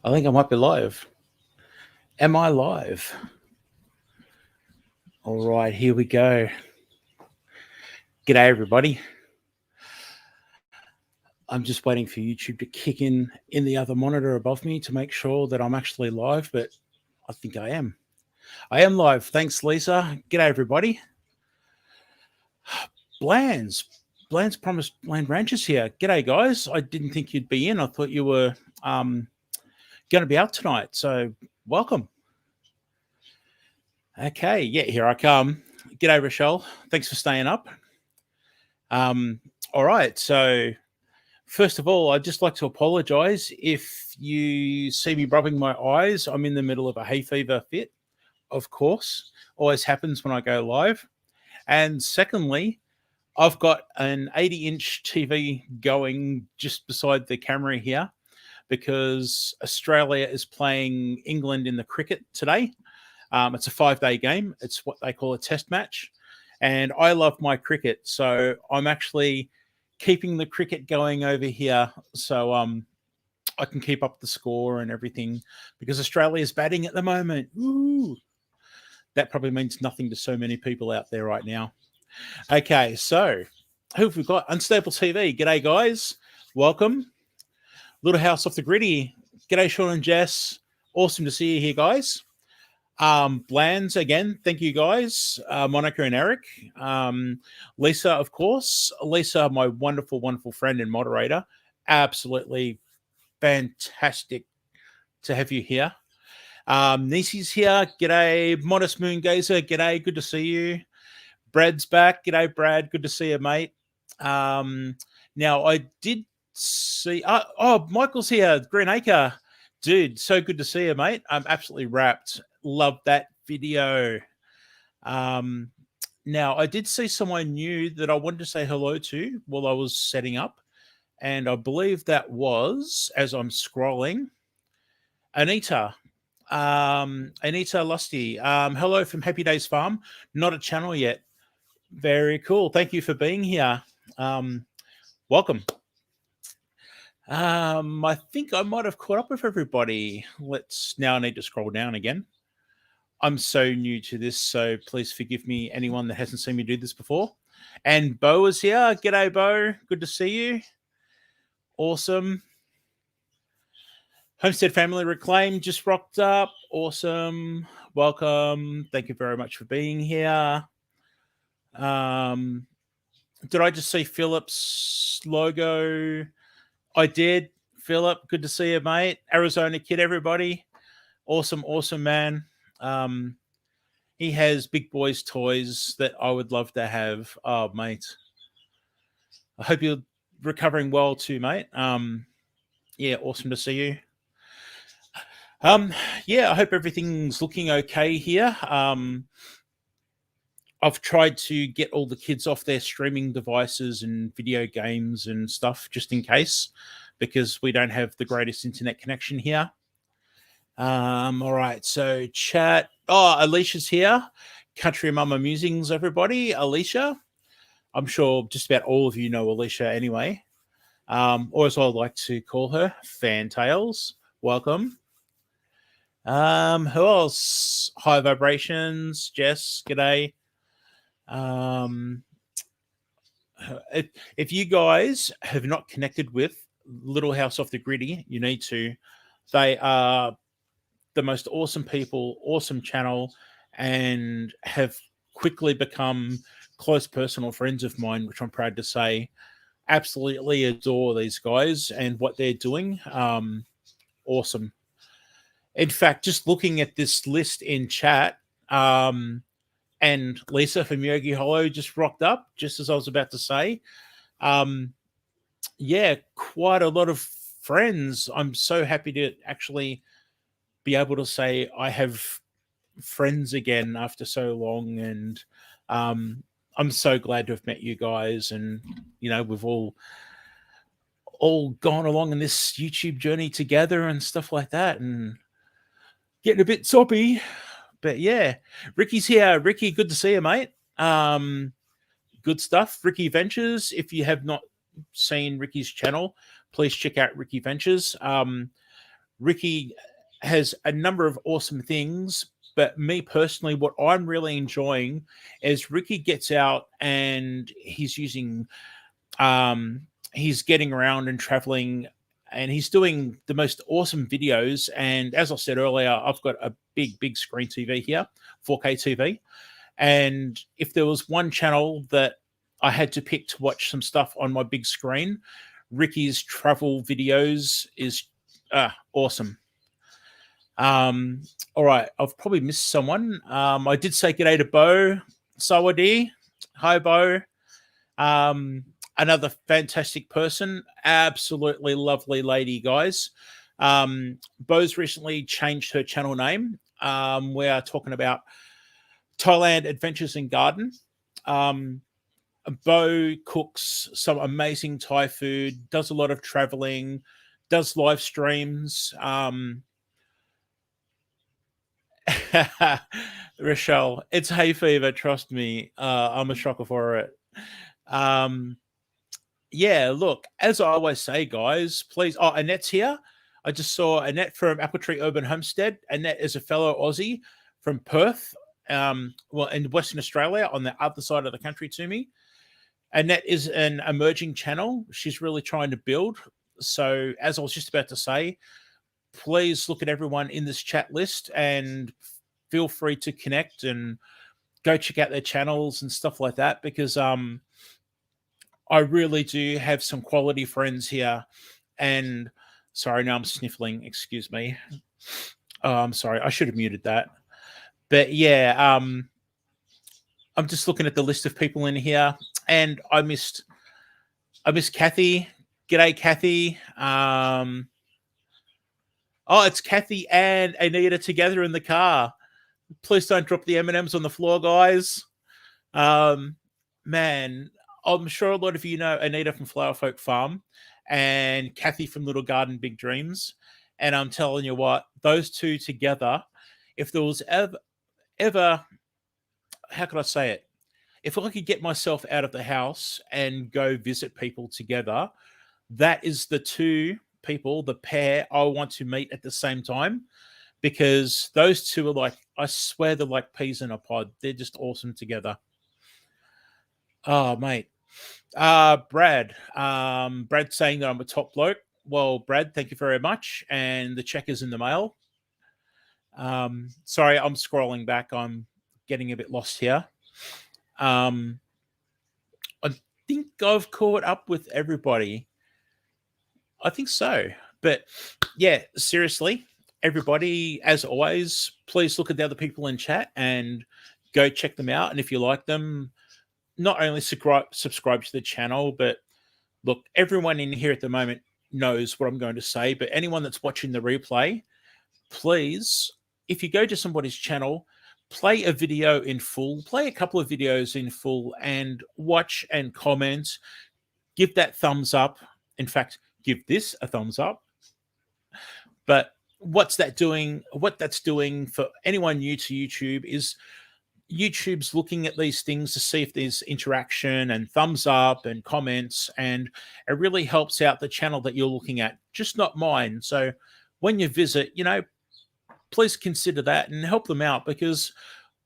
I think I might be live. Am I live? All right, here we go. G'day, everybody. I'm just waiting for YouTube to kick in the other monitor above me to make sure that I'm actually live, but I think I am. I am live. Thanks, Lisa. G'day, everybody. Bland's Promised Land Ranches here. G'day, guys. I didn't think you'd be in. I thought you were going to be out tonight, so welcome. Okay, yeah, here I come. G'day, Rochelle. Thanks for staying up. All right, so first of all, I'd just like to apologise if you see me rubbing my eyes. I'm in the middle of a hay fever fit, of course. Always happens when I go live. And secondly, I've got an 80-inch TV going just beside the camera here because Australia is playing England in the cricket today. It's a 5-day game. It's what they call a test match. And I love my cricket, so I'm actually keeping the cricket going over here so I can keep up the score and everything because Australia is batting at the moment. Ooh. That probably means nothing to so many people out there right now. Okay, so who have we got? Unstable TV. G'day, guys. Welcome. Little House Off the Gritty. G'day, Sean and Jess. Awesome to see you here, guys. Blands again, thank you guys. Monica and Eric. Lisa, of course. Lisa, my wonderful, wonderful friend and moderator. Absolutely fantastic to have you here. Nisi's here. G'day. Modest Moon Gazer. G'day. Good to see you. Brad's back. G'day, Brad. Good to see you, mate. Now, I did see... Oh, Michael's here. Greenacre. Dude, so good to see you, mate. I'm absolutely wrapped. Love that video. Now, I did see someone new that I wanted to say hello to while I was setting up. And I believe that was, as I'm scrolling, Anita. Anita Lusty. Hello from Happy Days Farm. Not a channel yet. Very cool. Thank you for being here. Welcome. I think I might have caught up with everybody. I need to scroll down again. I'm so new to this, so please forgive me, anyone that hasn't seen me do this before. And Bo is here. G'day, Bo. Good to see you. Awesome. Homestead Family Reclaim just rocked up. Awesome. Welcome. Thank you very much for being here. Did I just see Philip's logo? I did. Philip, good to see you, mate. Arizona Kid, everybody. Awesome, awesome, man. He has big boys toys that I would love to have. Oh, mate. I hope you're recovering well too, mate. Yeah, awesome to see you. Yeah, I hope everything's looking okay here. I've tried to get all the kids off their streaming devices and video games and stuff just in case, because we don't have the greatest internet connection here. All right, so chat. Oh, Alicia's here. Country Mama Musings, everybody. Alicia. I'm sure just about all of you know Alicia anyway. Or as I like to call her, Fantails. Welcome. Who else? High Vibrations. Jess, g'day. If you guys have not connected with Little House Off the Gritty, you need to. They are the most awesome people, awesome channel, and have quickly become close personal friends of mine, which I'm proud to say. Absolutely adore these guys and what they're doing. Awesome. In fact, just looking at this list in chat, and Lisa from Yogi Hollow just rocked up, just as I was about to say. Yeah, quite a lot of friends. I'm so happy to actually be able to say I have friends again after so long, and I'm so glad to have met you guys. And you know, we've all gone along in this YouTube journey together and stuff like that, and getting a bit soppy. But yeah, Ricky's here. Ricky, good to see you, mate. Good stuff. Ricky Ventures. If you have not seen Ricky's channel, please check out Ricky Ventures. Ricky has a number of awesome things, but me personally, what I'm really enjoying is Ricky gets out and he's using, he's getting around and traveling, and he's doing the most awesome videos. And as I said earlier, I've got a big screen TV here, 4K TV. And if there was one channel that I had to pick to watch some stuff on my big screen, Ricky's travel videos is awesome. All right, I've probably missed someone. I did say g'day to Bo Sawadi. Hi, Bo. Another fantastic person, absolutely lovely lady, guys. Bo's recently changed her channel name. We are talking about Thailand Adventures in Garden. Bo cooks some amazing Thai food, does a lot of traveling, does live streams. Rochelle, it's hay fever, trust me. I'm a shocker for it. Yeah, look, as I always say, guys, please. Oh, Annette's here. I just saw Annette from Apple Tree Urban Homestead. Annette is a fellow Aussie from Perth, well, in Western Australia, on the other side of the country to me. Annette is an emerging channel. She's really trying to build. So, as I was just about to say, please look at everyone in this chat list and feel free to connect and go check out their channels and stuff like that, because I really do have some quality friends here. And sorry, now I'm sniffling. Excuse me. Oh, I'm sorry. I should have muted that. But yeah, I'm just looking at the list of people in here, and I missed Kathy. G'day, Kathy. Oh, it's Kathy and Anita together in the car. Please don't drop the M&Ms on the floor, guys. Man, I'm sure a lot of you know Anita from Flower Folk Farm and Kathy from Little Garden Big Dreams. And I'm telling you what, those two together, if there was ever, how could I say it? If I could get myself out of the house and go visit people together, that is the two people, the pair I want to meet at the same time, because those two are like, I swear they're like peas in a pod. They're just awesome together. Oh, mate. Brad. Brad saying that I'm a top bloke. Well, Brad, thank you very much. And the check is in the mail. Sorry, I'm scrolling back. I'm getting a bit lost here. I think I've caught up with everybody. I think so. But yeah, seriously, everybody, as always, please look at the other people in chat and go check them out. And if you like them, not only subscribe to the channel, but look, everyone in here at the moment knows what I'm going to say. But anyone that's watching the replay, please, if you go to somebody's channel, play a video in full, play a couple of videos in full, and watch and comment. Give that thumbs up. In fact, give this a thumbs up. But what that's doing for anyone new to YouTube is YouTube's looking at these things to see if there's interaction and thumbs up and comments, and it really helps out the channel that you're looking at, just not mine. So when you visit, please consider that and help them out, because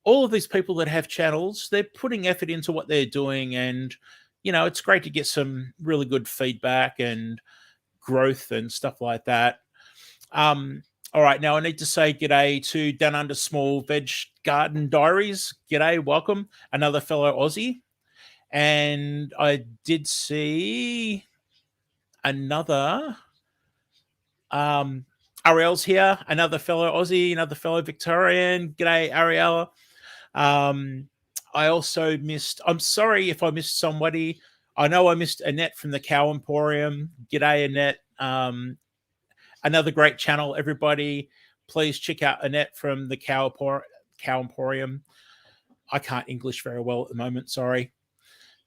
all of these people that have channels, they're putting effort into what they're doing, and it's great to get some really good feedback and growth and stuff like that. All right, now I need to say g'day to Down Under Small Veg Garden Diaries. G'day, welcome, another fellow Aussie. And I did see another Arielle's here, another fellow Aussie, another fellow Victorian. G'day, Arielle. I also missed, I'm sorry if I missed somebody. I know I missed Annette from the Cow Emporium. G'day, Annette. Another great channel, everybody. Please check out Annette from the Cow Emporium. I can't English very well at the moment, sorry.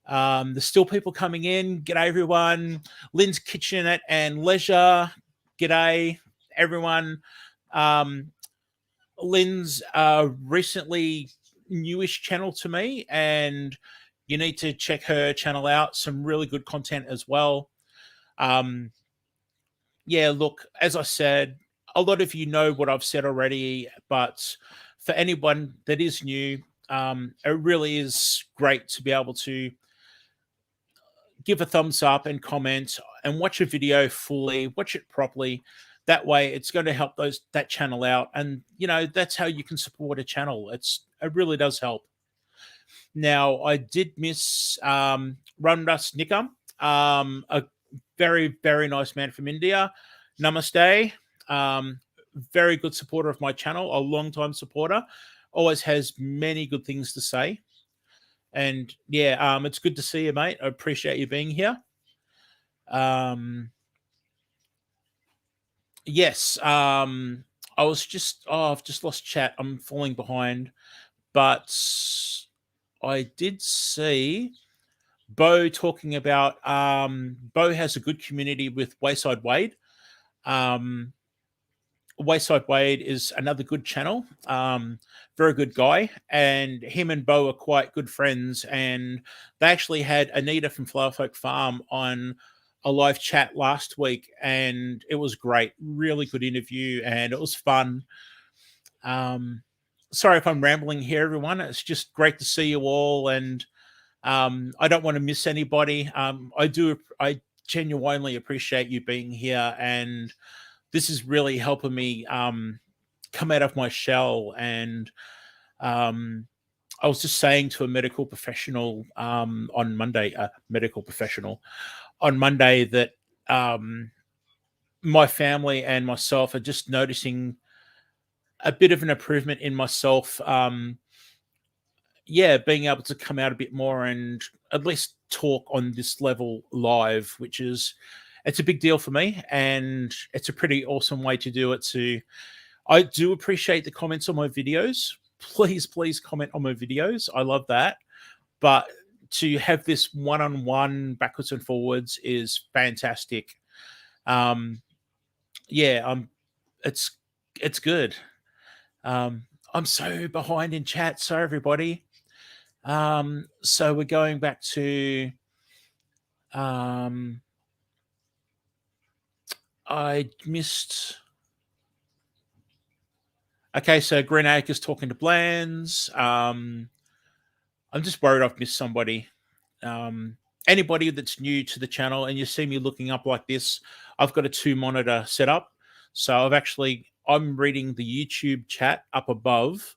There's still people coming in. G'day, everyone. Lynn's Kitchenette and Leisure. G'day, everyone. Lynn's recently newish channel to me, and you need to check her channel out. Some really good content as well. Yeah, look, as I said, a lot of you know what I've said already, but for anyone that is new, it really is great to be able to give a thumbs up and comment and watch a video fully, watch it properly. That way it's going to help that channel out. And that's how you can support a channel. It really does help. Now, I did miss Run Rust Nikam, a very, very nice man from India. Namaste. Very good supporter of my channel, a long-time supporter. Always has many good things to say. And yeah, it's good to see you, mate. I appreciate you being here. Yes, I've just lost chat. I'm falling behind, but I did see Bo talking about Bo has a good community with Wayside Wade. Wayside Wade is another good channel, very good guy, and him and Bo are quite good friends. And they actually had Anita from Flowerfolk Farm on a live chat last week, and it was great. Really good interview, and it was fun. Sorry if I'm rambling here, everyone. It's just great to see you all, and I don't want to miss anybody. I genuinely appreciate you being here, and this is really helping me come out of my shell. And I was just saying to a medical professional on Monday, that my family and myself are just noticing a bit of an improvement in myself. Being able to come out a bit more and at least talk on this level live, it's a big deal for me, and it's a pretty awesome way to do it. I do appreciate the comments on my videos. Please comment on my videos. I love that. But to have this one-on-one backwards and forwards is fantastic. It's good. I'm so behind in chat. Sorry, everybody. So we're going back to I missed. Okay, so Green Acres talking to Blands. I'm just worried I've missed somebody. Anybody that's new to the channel and you see me looking up like this, I've got a 2-monitor setup. So I'm reading the YouTube chat up above,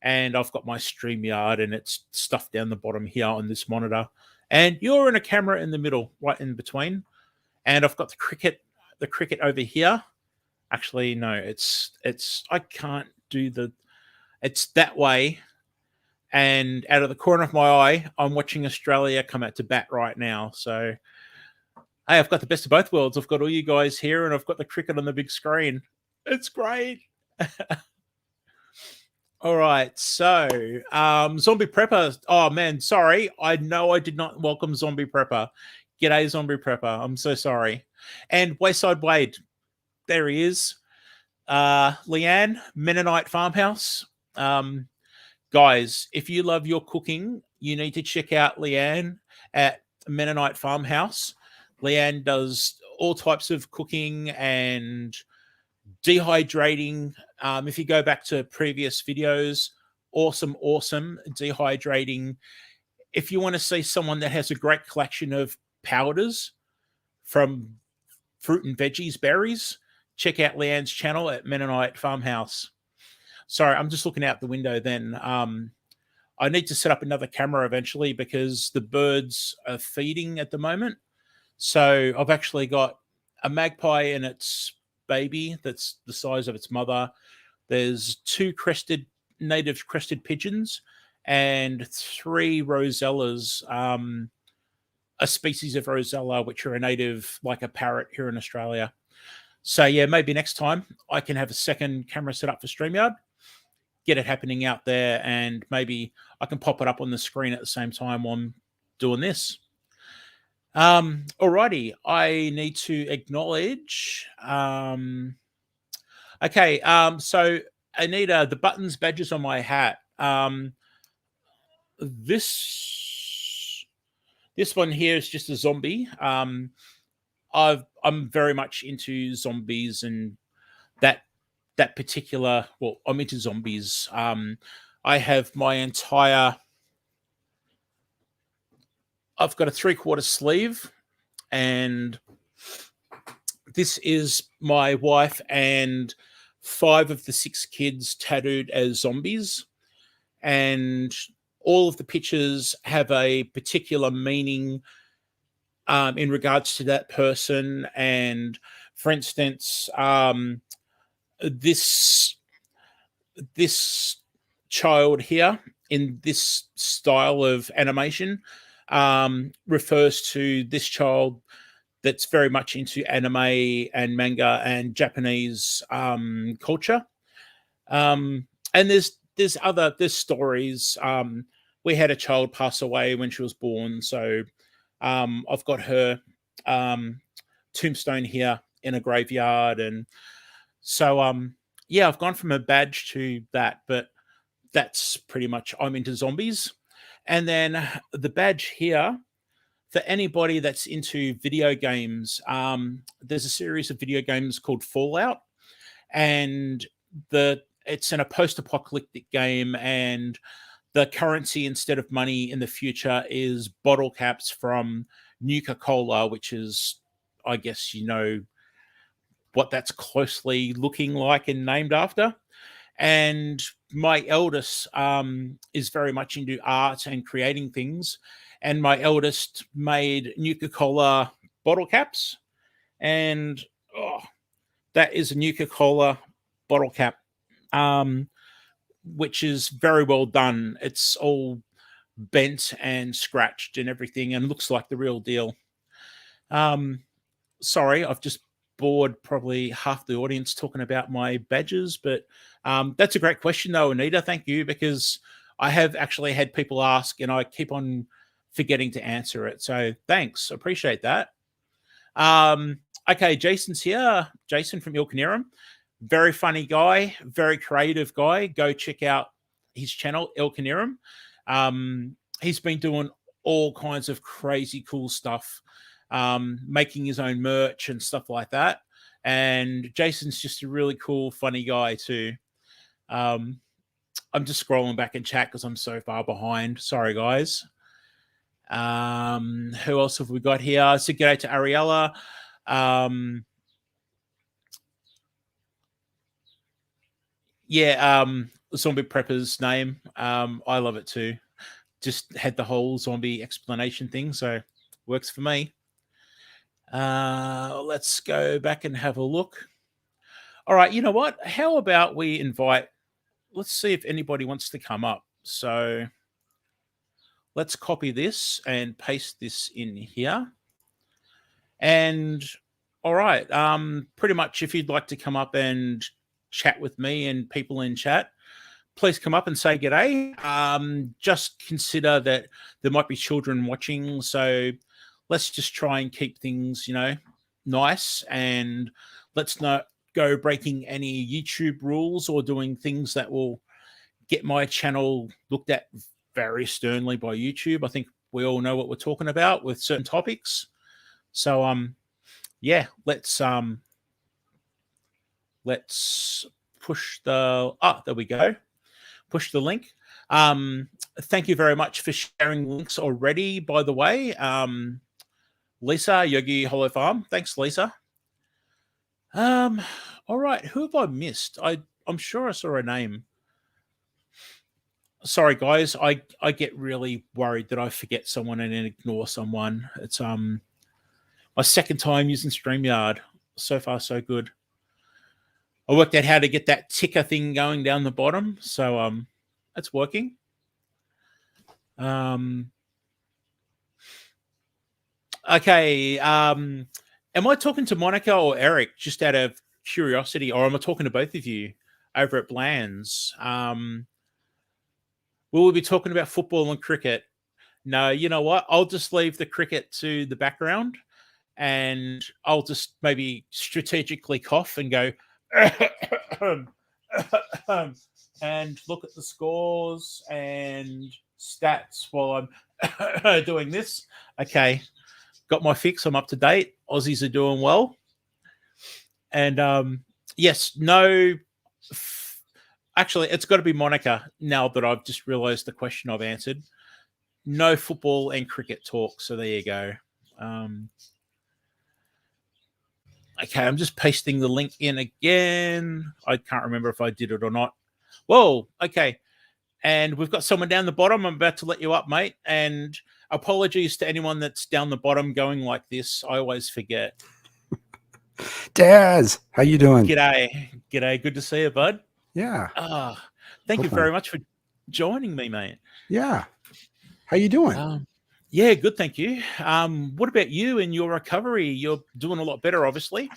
and I've got my StreamYard and it's stuff down the bottom here on this monitor. And you're in a camera in the middle, right in between. And I've got the cricket over here. Actually, no, it's I can't do it's that way. And out of the corner of my eye, I'm watching Australia come out to bat right now. So, hey, I've got the best of both worlds. I've got all you guys here, and I've got the cricket on the big screen. It's great. All right. So, Zombie Prepper. Oh, man, sorry. I know I did not welcome Zombie Prepper. G'day, Zombie Prepper. I'm so sorry. And Wayside Wade. There he is. Leanne, Mennonite Farmhouse. Guys, if you love your cooking, you need to check out Leanne at Mennonite Farmhouse. Leanne does all types of cooking and dehydrating. If you go back to previous videos, awesome dehydrating. If you want to see someone that has a great collection of powders from fruit and veggies, berries, check out Leanne's channel at Mennonite Farmhouse. Sorry, I'm just looking out the window then. I need to set up another camera eventually because the birds are feeding at the moment. So I've actually got a magpie and its baby that's the size of its mother. There's 2 native crested pigeons and 3 rosellas, a species of rosella, which are a native, like a parrot here in Australia. So yeah, maybe next time I can have a second camera set up for StreamYard, get it happening out there, and maybe I can pop it up on the screen at the same time while I'm doing this. Alrighty, I need to acknowledge. Okay, so Anita, the buttons, badges on my hat. This one here is just a zombie. I'm very much into zombies and that that particular. Well, I'm into zombies. I have my entire. I've got a 3/4 sleeve, and this is my wife and 5 of the 6 kids tattooed as zombies, and all of the pictures have a particular meaning in regards to that person. And for instance, this child here in this style of animation refers to this child that's very much into anime and manga and Japanese culture. And there's stories. We had a child pass away when she was born, so I've got her tombstone here in a graveyard, and so yeah, I've gone from a badge to that, but that's pretty much, I'm into zombies. And then the badge here, for anybody that's into video games, there's a series of video games called Fallout, and it's in a post-apocalyptic game, and the currency instead of money in the future is bottle caps from Nuka-Cola, which is, I guess, what that's closely looking like and named after. And my eldest is very much into art and creating things. And my eldest made Nuka-Cola bottle caps. And that is a Nuka-Cola bottle cap, which is very well done. It's all bent and scratched and everything and looks like the real deal. Sorry, I've just bored probably half the audience talking about my badges, but that's a great question though, Anita. Thank you, because I have actually had people ask and I keep on forgetting to answer it. So thanks, appreciate that. Okay, Jason's here. Jason from Ilkaniram. Very funny guy, very creative guy. Go check out his channel, Ilkaniram. He's been doing all kinds of crazy cool stuff, making his own merch and stuff like that. And Jason's just a really cool, funny guy too. I'm just scrolling back in chat because I'm so far behind. Sorry, guys. Who else have we got here? So g'day to Ariella. Zombie Prepper's name. I love it too. Just had the whole zombie explanation thing, so works for me. Let's go back and have a look. All right, you know what? How about we invite, let's see if anybody wants to come up. So let's copy this and paste this in here. And all right, pretty much if you'd like to come up and chat with me and people in chat, please come up and say g'day. Just consider that there might be children watching, so let's just try and keep things, nice, and let's not go breaking any YouTube rules or doing things that will get my channel looked at very sternly by YouTube. I think we all know what we're talking about with certain topics. So, yeah, let's push the, there we go. Push the link. Thank you very much for sharing links already, by the way. Lisa, Yogi Hollow Farm. Thanks, Lisa. All right, who have I missed? I'm sure I saw a name. Sorry, guys. I get really worried that I forget someone and then ignore someone. It's my second time using StreamYard. So far, so good. I worked out how to get that ticker thing going down the bottom, so it's working. Okay, am I talking to Monica or Eric, just out of curiosity, or am I talking to both of you over at Bland's? Will we be talking about football and cricket? No, you know what? I'll just leave the cricket to the background, and I'll just maybe strategically cough and go and look at the scores and stats while I'm doing this. Okay, got my fix. I'm up to date. Aussies are doing well. And yes, no, Actually, it's got to be Monica now that I've just realised the question I've answered. No football and cricket talk. So there you go. Okay, I'm just pasting the link in again. I can't remember if I did it or not. Whoa, okay. And we've got someone down the bottom. I'm about to let you up, mate. And apologies to anyone that's down the bottom going like this. I always forget. Daz, how you doing? G'day. Good to see you, bud. Yeah. Thank you very much for joining me, mate. Yeah. How you doing? Yeah, good, thank you. What about you and your recovery? You're doing a lot better, obviously.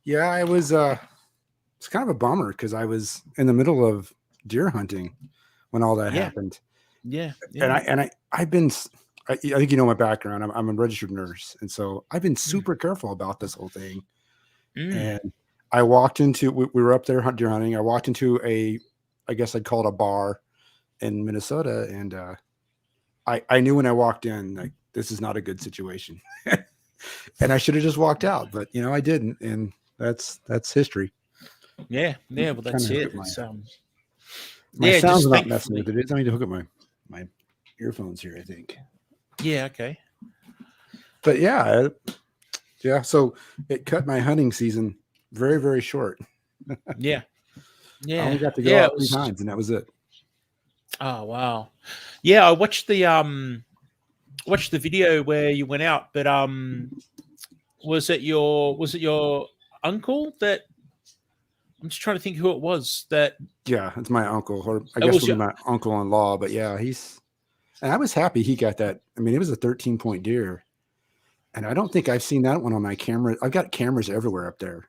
Yeah, I was it's kind of a bummer because I was in the middle of deer hunting when all that happened. Yeah. And I've been I think you know my background. I'm a registered nurse, and so I've been super careful about this whole thing. And I walked into we were up there deer hunting. I walked into I guess I'd call it a bar in Minnesota, and I knew when I walked in, like, this is not a good situation. And I should have just walked out, but I didn't, and that's history. Yeah, well, that's it. My sound's not messing with it. I need to hook up my earphones here, I think. Yeah, okay. But yeah, so it cut my hunting season very, very short. Yeah. I only got to go out 3 times, and that was it. Oh wow. Yeah, I watched the video where you went out, but was it your uncle that I'm just trying to think who it was that it's my uncle, or I guess it was my uncle-in-law, but yeah, and I was happy he got that. I mean, it was a 13-point deer. And I don't think I've seen that one on my camera. I've got cameras everywhere up there.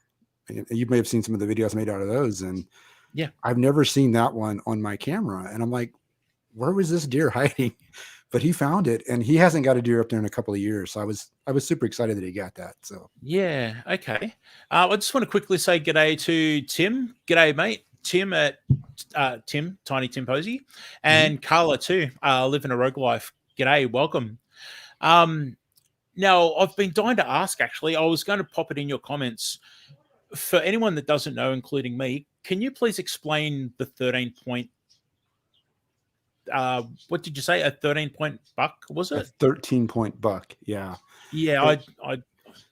You may have seen some of the videos made out of those. And yeah, I've never seen that one on my camera. And I'm like, where was this deer hiding? But he found it, and he hasn't got a deer up there in a couple of years. So I was super excited that he got that. So yeah, okay. I just want to quickly say g'day to Tim. G'day, mate. Tim at Tiny Tim Posey, and Carla too. Living a rogue life. G'day, welcome. Now, I've been dying to ask, actually. I was going to pop it in your comments. For anyone that doesn't know, including me, can you please explain the 13-point? What did you say? A 13-point buck, was it? A 13-point buck, yeah. Yeah,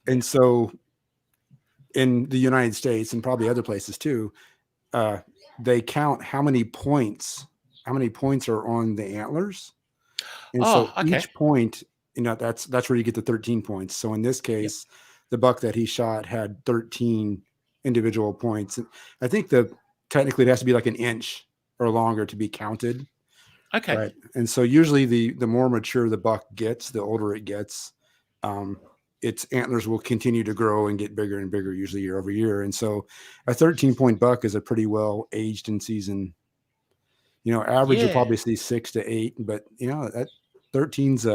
And so in the United States and probably other places too, they count how many points are on the antlers. And each point, that's where you get the 13 points. So in this case, the buck that he shot had 13 individual points. I think technically it has to be like an inch or longer to be counted. Okay. Right. And so usually the more mature the buck gets, the older it gets, its antlers will continue to grow and get bigger and bigger, usually year over year. And so a 13-point buck is a pretty well aged in season. Average you'll probably see 6 to 8, but that 13's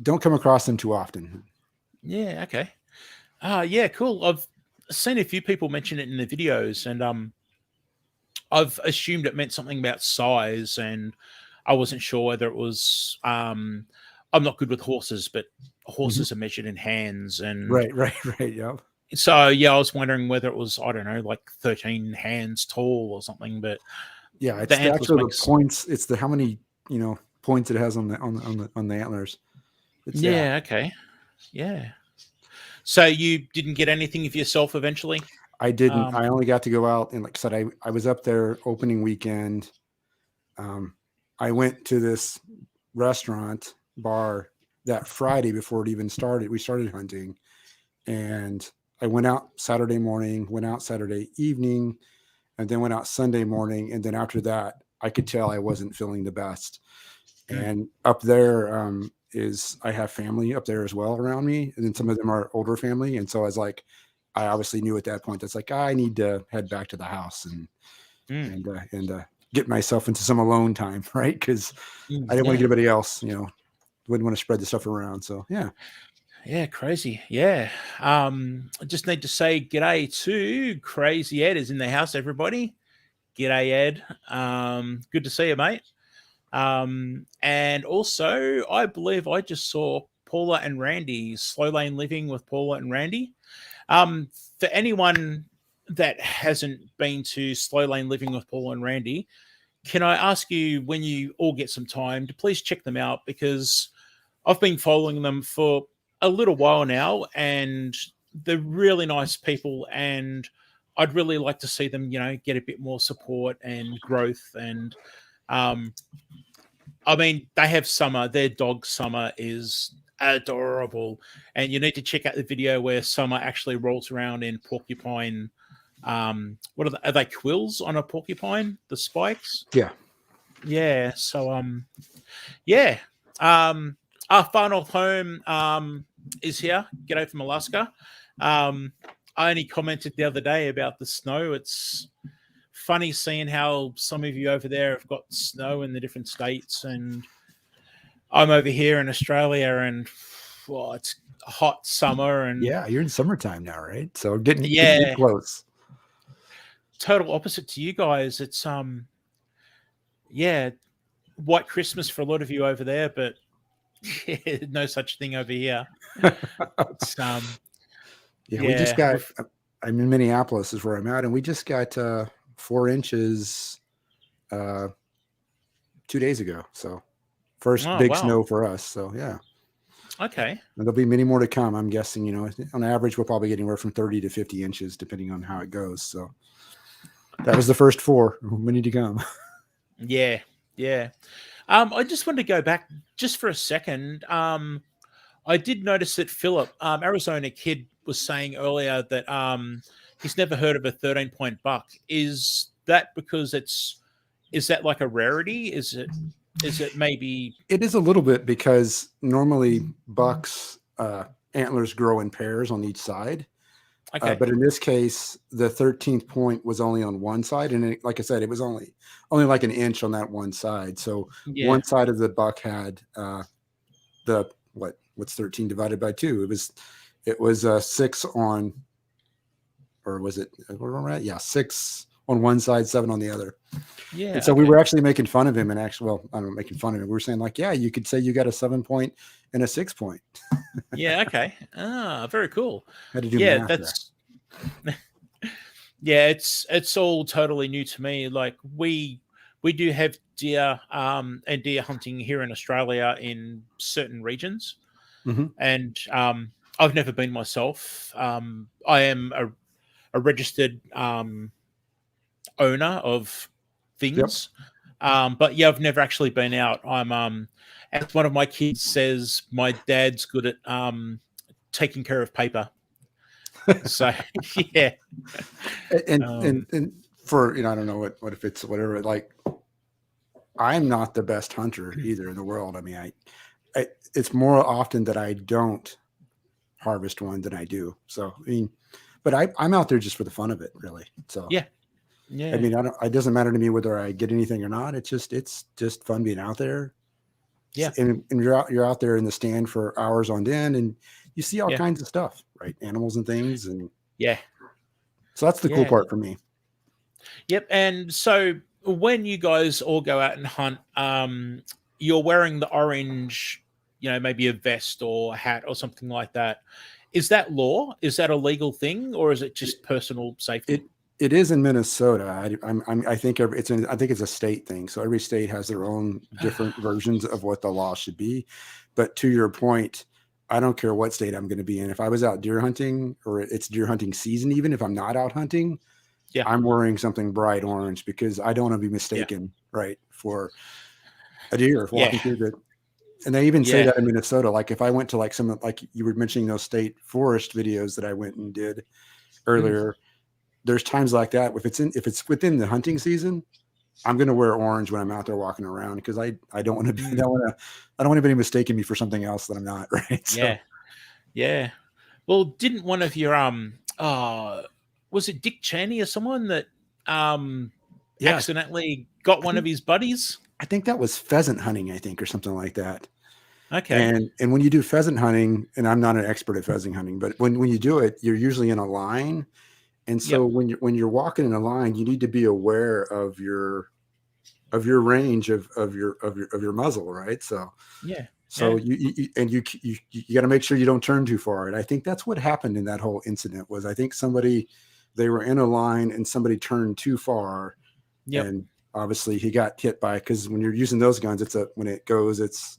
don't come across them too often. Yeah, okay. Yeah, cool. I've seen a few people mention it in the videos, and I've assumed it meant something about size, and I wasn't sure whether it was I'm not good with horses, but horses are measured in hands, and right, yeah. So yeah, I was wondering whether it was, I don't know, like 13 hands tall or something, but yeah, it's actually the points. It's how many points it has on the antlers. Okay, yeah. So you didn't get anything for yourself eventually? I didn't. I only got to go out, and like I said, I was up there opening weekend. I went to this restaurant bar that Friday before it even started. We started hunting, and I went out Saturday morning, went out Saturday evening, and then went out Sunday morning. And then after that, I could tell I wasn't feeling the best. And up there I have family up there as well around me. And then some of them are older family. And so I was like, I obviously knew at that point, that's like, I need to head back to the house and get myself into some alone time. Right. Cause I didn't want to get anybody else, wouldn't want to spread the stuff around. So, yeah. Yeah, crazy. Yeah. I just need to say g'day to Crazy Ed is in the house, everybody. G'day, Ed. Good to see you, mate. And also, I believe I just saw Paula and Randy, Slow Lane Living with Paula and Randy. For anyone that hasn't been to Slow Lane Living with Paul and Randy, can I ask you, when you all get some time, to please check them out, because I've been following them for a little while now, and they're really nice people, and I'd really like to see them, get a bit more support and growth. And I mean, they have Summer. Their dog Summer is adorable, and you need to check out the video where Summer actually rolls around in porcupine. What are they quills on a porcupine? The spikes. Yeah. Yeah. So yeah. Our far north home is here. G'day from Alaska. I only commented the other day about the snow. It's funny seeing how some of you over there have got snow in the different states, and I'm over here in Australia, and it's a hot summer. And yeah, you're in summertime now, right? So getting close. Total opposite to you guys. It's white Christmas for a lot of you over there, but no such thing over here. It's, we just got. I'm in Minneapolis, is where I'm at, and we just got 4 inches 2 days ago. So first big snow for us. So yeah. Okay. And there'll be many more to come. I'm guessing, on average, we'll probably get anywhere from 30 to 50 inches, depending on how it goes. So that was the first 4. We need to come. Yeah. Yeah. I just wanted to go back just for a second. I did notice that Philip, Arizona Kid, was saying earlier that he's never heard of a 13-point buck. Is that because is that like a rarity? Is it maybe? It is a little bit, because normally bucks antlers grow in pairs on each side. Okay. But in this case, the 13th point was only on one side, and like I said, it was only like an inch on that one side. So one side of the buck had what's 13 divided by 2? It was 6 on, or was it? Where am I at? Yeah, 6 on one side, 7 on the other. Yeah. And so we were actually making fun of him, and actually, well, I don't know, making fun of him. We were saying like, yeah, you could say you got a 7-point and a 6-point. Yeah. Okay. Very cool. Had to do math that's. Yeah, it's all totally new to me. Like we do have deer and deer hunting here in Australia in certain regions, and I've never been myself. I am a registered owner of things, but yeah, I've never actually been out. I'm as one of my kids says, my dad's good at taking care of paper. So yeah, and for I don't know what if it's whatever. Like, I'm not the best hunter either in the world. I mean, I it's more often that I don't harvest one than I do. So I mean, but I'm out there just for the fun of it, really. So yeah. I mean, it doesn't matter to me whether I get anything or not. It's just fun being out there. Yeah, and you're out there in the stand for hours on end, and you see all kinds of stuff, right? Animals and things, and so that's the cool part for me. Yep. And so when you guys all go out and hunt, you're wearing the orange, maybe a vest or a hat or something like that. Is that law? Is that a legal thing, or is it just personal safety? It is in Minnesota. I think it's a state thing. So every state has their own different versions of what the law should be. But to your point, I don't care what state I'm going to be in. If I was out deer hunting, or it's deer hunting season, even if I'm not out hunting, I'm wearing something bright orange, because I don't want to be mistaken, right, for a deer walking through the. And they even say that in Minnesota. Like if I went to like you were mentioning those state forest videos that I went and did earlier. There's times like that. If it's within the hunting season, I'm going to wear orange when I'm out there walking around, because I don't want to be, I don't want anybody mistaking me for something else that I'm not. Right. So. Yeah. Well, didn't one of your, was it Dick Cheney or someone that, accidentally got one of his buddies? I think that was pheasant hunting, or something like that. Okay. And when you do pheasant hunting, and I'm not an expert at pheasant hunting, but when you do it, you're usually in a line. And so when you're walking in a line, you need to be aware of your range of your muzzle, right? So you got to make sure you don't turn too far. And I think that's what happened in that whole incident. Was I think somebody they were in a line and somebody turned too far, and obviously he got hit by, because when you're using those guns, when it goes, it's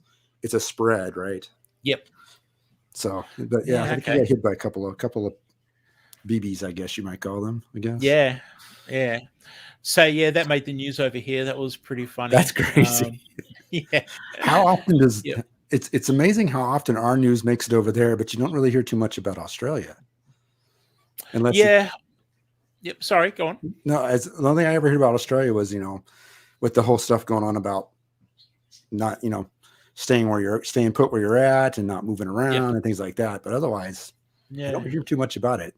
a spread, right? Yep. So, but yeah, I think he got hit by a couple of BBs, I guess you might call them. I guess. Yeah. So yeah, that made the news over here. That was pretty funny. That's crazy. Yeah. How often does it's amazing how often our news makes it over there, but you don't really hear too much about Australia. Unless Sorry, go on. No, the only thing I ever heard about Australia was, with the whole stuff going on about not, staying put where you're at and not moving around and things like that. But otherwise, I don't hear too much about it.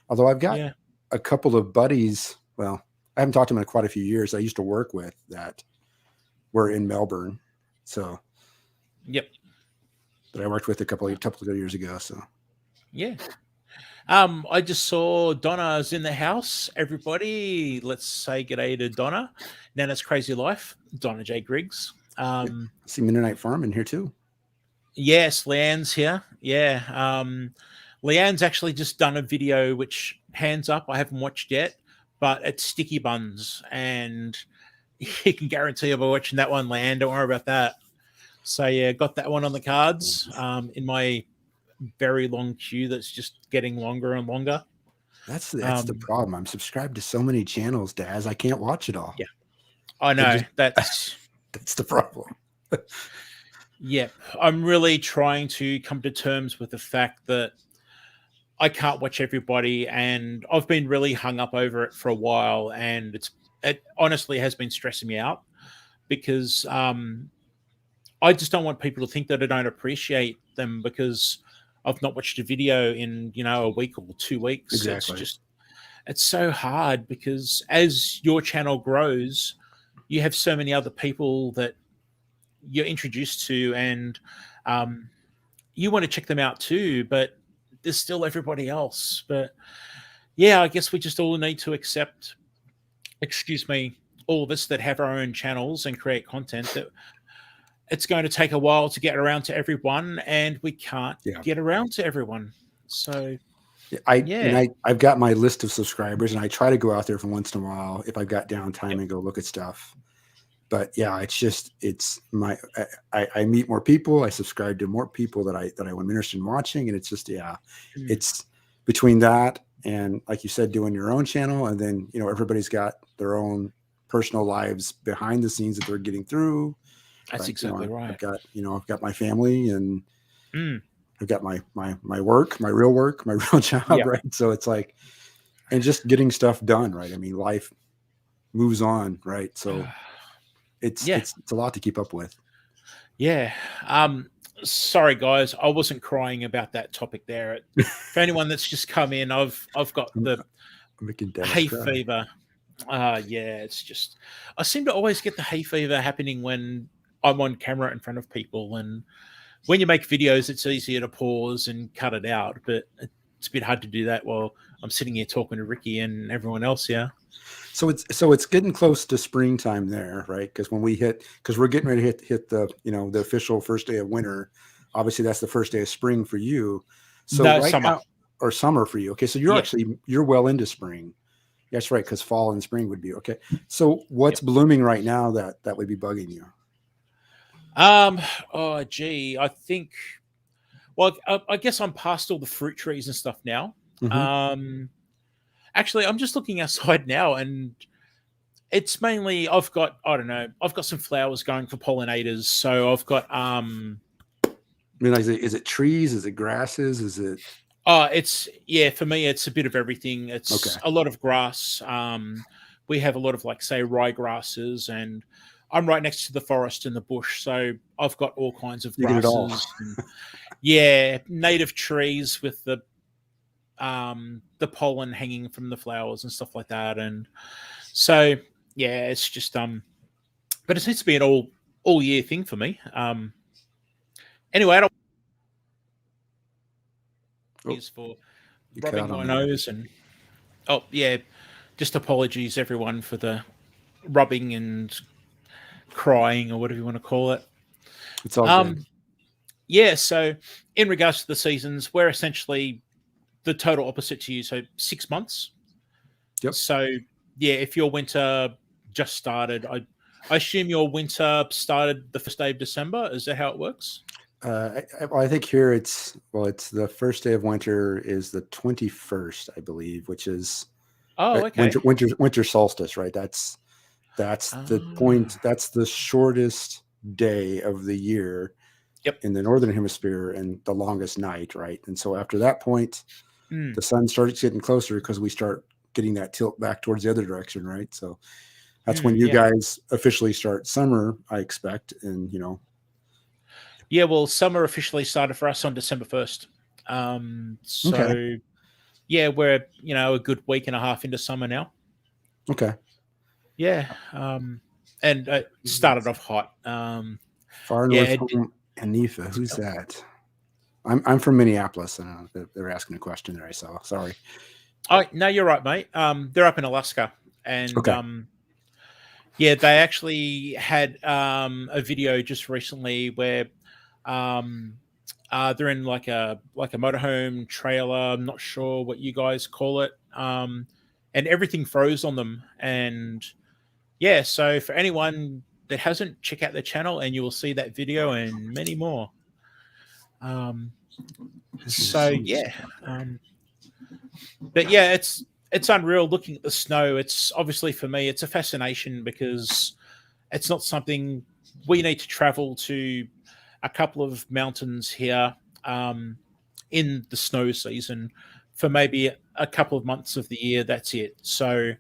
Although I've got a couple of buddies. Well, I haven't talked to them in quite a few years. I used to work with that were in Melbourne. So, that I worked with a couple of years ago. So, I just saw Donna's in the house. Everybody, let's say g'day to Donna. Nana's Crazy Life, Donna J. Griggs. See Midnight Farm in here too. Yes, Leanne's here. Yeah. Leanne's actually just done a video, which, hands up, I haven't watched yet, but it's sticky buns. And you can guarantee I'll be watching that one, Leanne. Don't worry about that. So yeah, got that one on the cards in my very long queue that's just getting longer and longer. That's the problem. I'm subscribed to so many channels, Daz. I can't watch it all. Yeah, I know. That's the problem. I'm really trying to come to terms with the fact that I can't watch everybody, and I've been really hung up over it for a while, and it honestly has been stressing me out because I just don't want people to think that I don't appreciate them because I've not watched a video in, a week or 2 weeks. Exactly. It's so hard because as your channel grows, you have so many other people that you're introduced to, and you want to check them out too, but there's still everybody else. But yeah, I guess we just all need to accept, all of us that have our own channels and create content, that it's going to take a while to get around to everyone, and we can't get around to everyone. So I've got my list of subscribers, and I try to go out there from once in a while if I've got downtime and go look at stuff. But yeah, I meet more people. I subscribe to more people that I'm interested in watching. And it's just, it's between that and, like you said, doing your own channel. And then, everybody's got their own personal lives behind the scenes that they're getting through. That's exactly right. I've got my family, and I've got my work, my real job. Right. So it's like, and just getting stuff done. Right. I mean, life moves on. Right. So it's a lot to keep up with. Yeah. Sorry guys, I wasn't crying about that topic there. For anyone that's just come in, I've got the hay fever. It's just, I seem to always get the hay fever happening when I'm on camera in front of people, and when you make videos, it's easier to pause and cut it out, but it's a bit hard to do that while I'm sitting here talking to Ricky and everyone else. Yeah. So it's getting close to springtime there, right? Because we're getting ready to hit the the official first day of winter. Obviously, that's the first day of spring for you. So summer. Now, or summer for you. Okay, so you're well into spring. That's right, because fall and spring would be okay. So what's blooming right now that would be bugging you? I think. Well, I guess I'm past all the fruit trees and stuff now. Mm-hmm. Actually, I'm just looking outside now, and it's mainly I've got some flowers going for pollinators. So I've got is it trees? Is it grasses? Is it? For me, it's a bit of everything. It's a lot of grass. We have a lot of rye grasses, and I'm right next to the forest and the bush, so I've got all kinds of grasses. And, native trees with the pollen hanging from the flowers and stuff like that. And so, it's just but it seems to be an all year thing for me. Anyway, I don't is for rubbing my nose and just apologies everyone for the rubbing and crying or whatever you want to call it. It's all good. So in regards to the seasons, we're essentially the total opposite to you. So 6 months Yep. So yeah, if your winter just started, I assume your winter started the first day of December. Is that how it works? I think here it's the first day of winter is the 21st, I believe, which is Oh, okay. winter solstice, right? That's the point. Ah, That's the shortest day of the year yep. in the northern hemisphere and the longest night, right? And so after that point, Mm, the sun starts getting closer because we start getting that tilt back towards the other direction, right? So that's when you yeah. guys officially start summer, I expect, and Yeah, well, summer officially started for us on December 1st. okay, So yeah, we're a good week and a half into summer now. okay. Yeah, and it started off hot. Far Yeah, north home, Anifa. Who's that? I'm from Minneapolis, and they're asking a question there. I saw. Sorry. oh no, you're right, mate. They're up in Alaska, and Okay. yeah, they actually had a video just recently where um, they're in like a motorhome trailer. I'm not sure what you guys call it, and everything froze on them. And yeah, so for anyone that hasn't, check out their channel, and you will see that video and many more. Um, This is so some yeah, snow up there. but yeah, it's unreal looking at the snow. It's obviously, for me, it's a fascination because it's not something we need to travel to a couple of mountains here um, in the snow season for maybe a couple of months of the year. That's it. So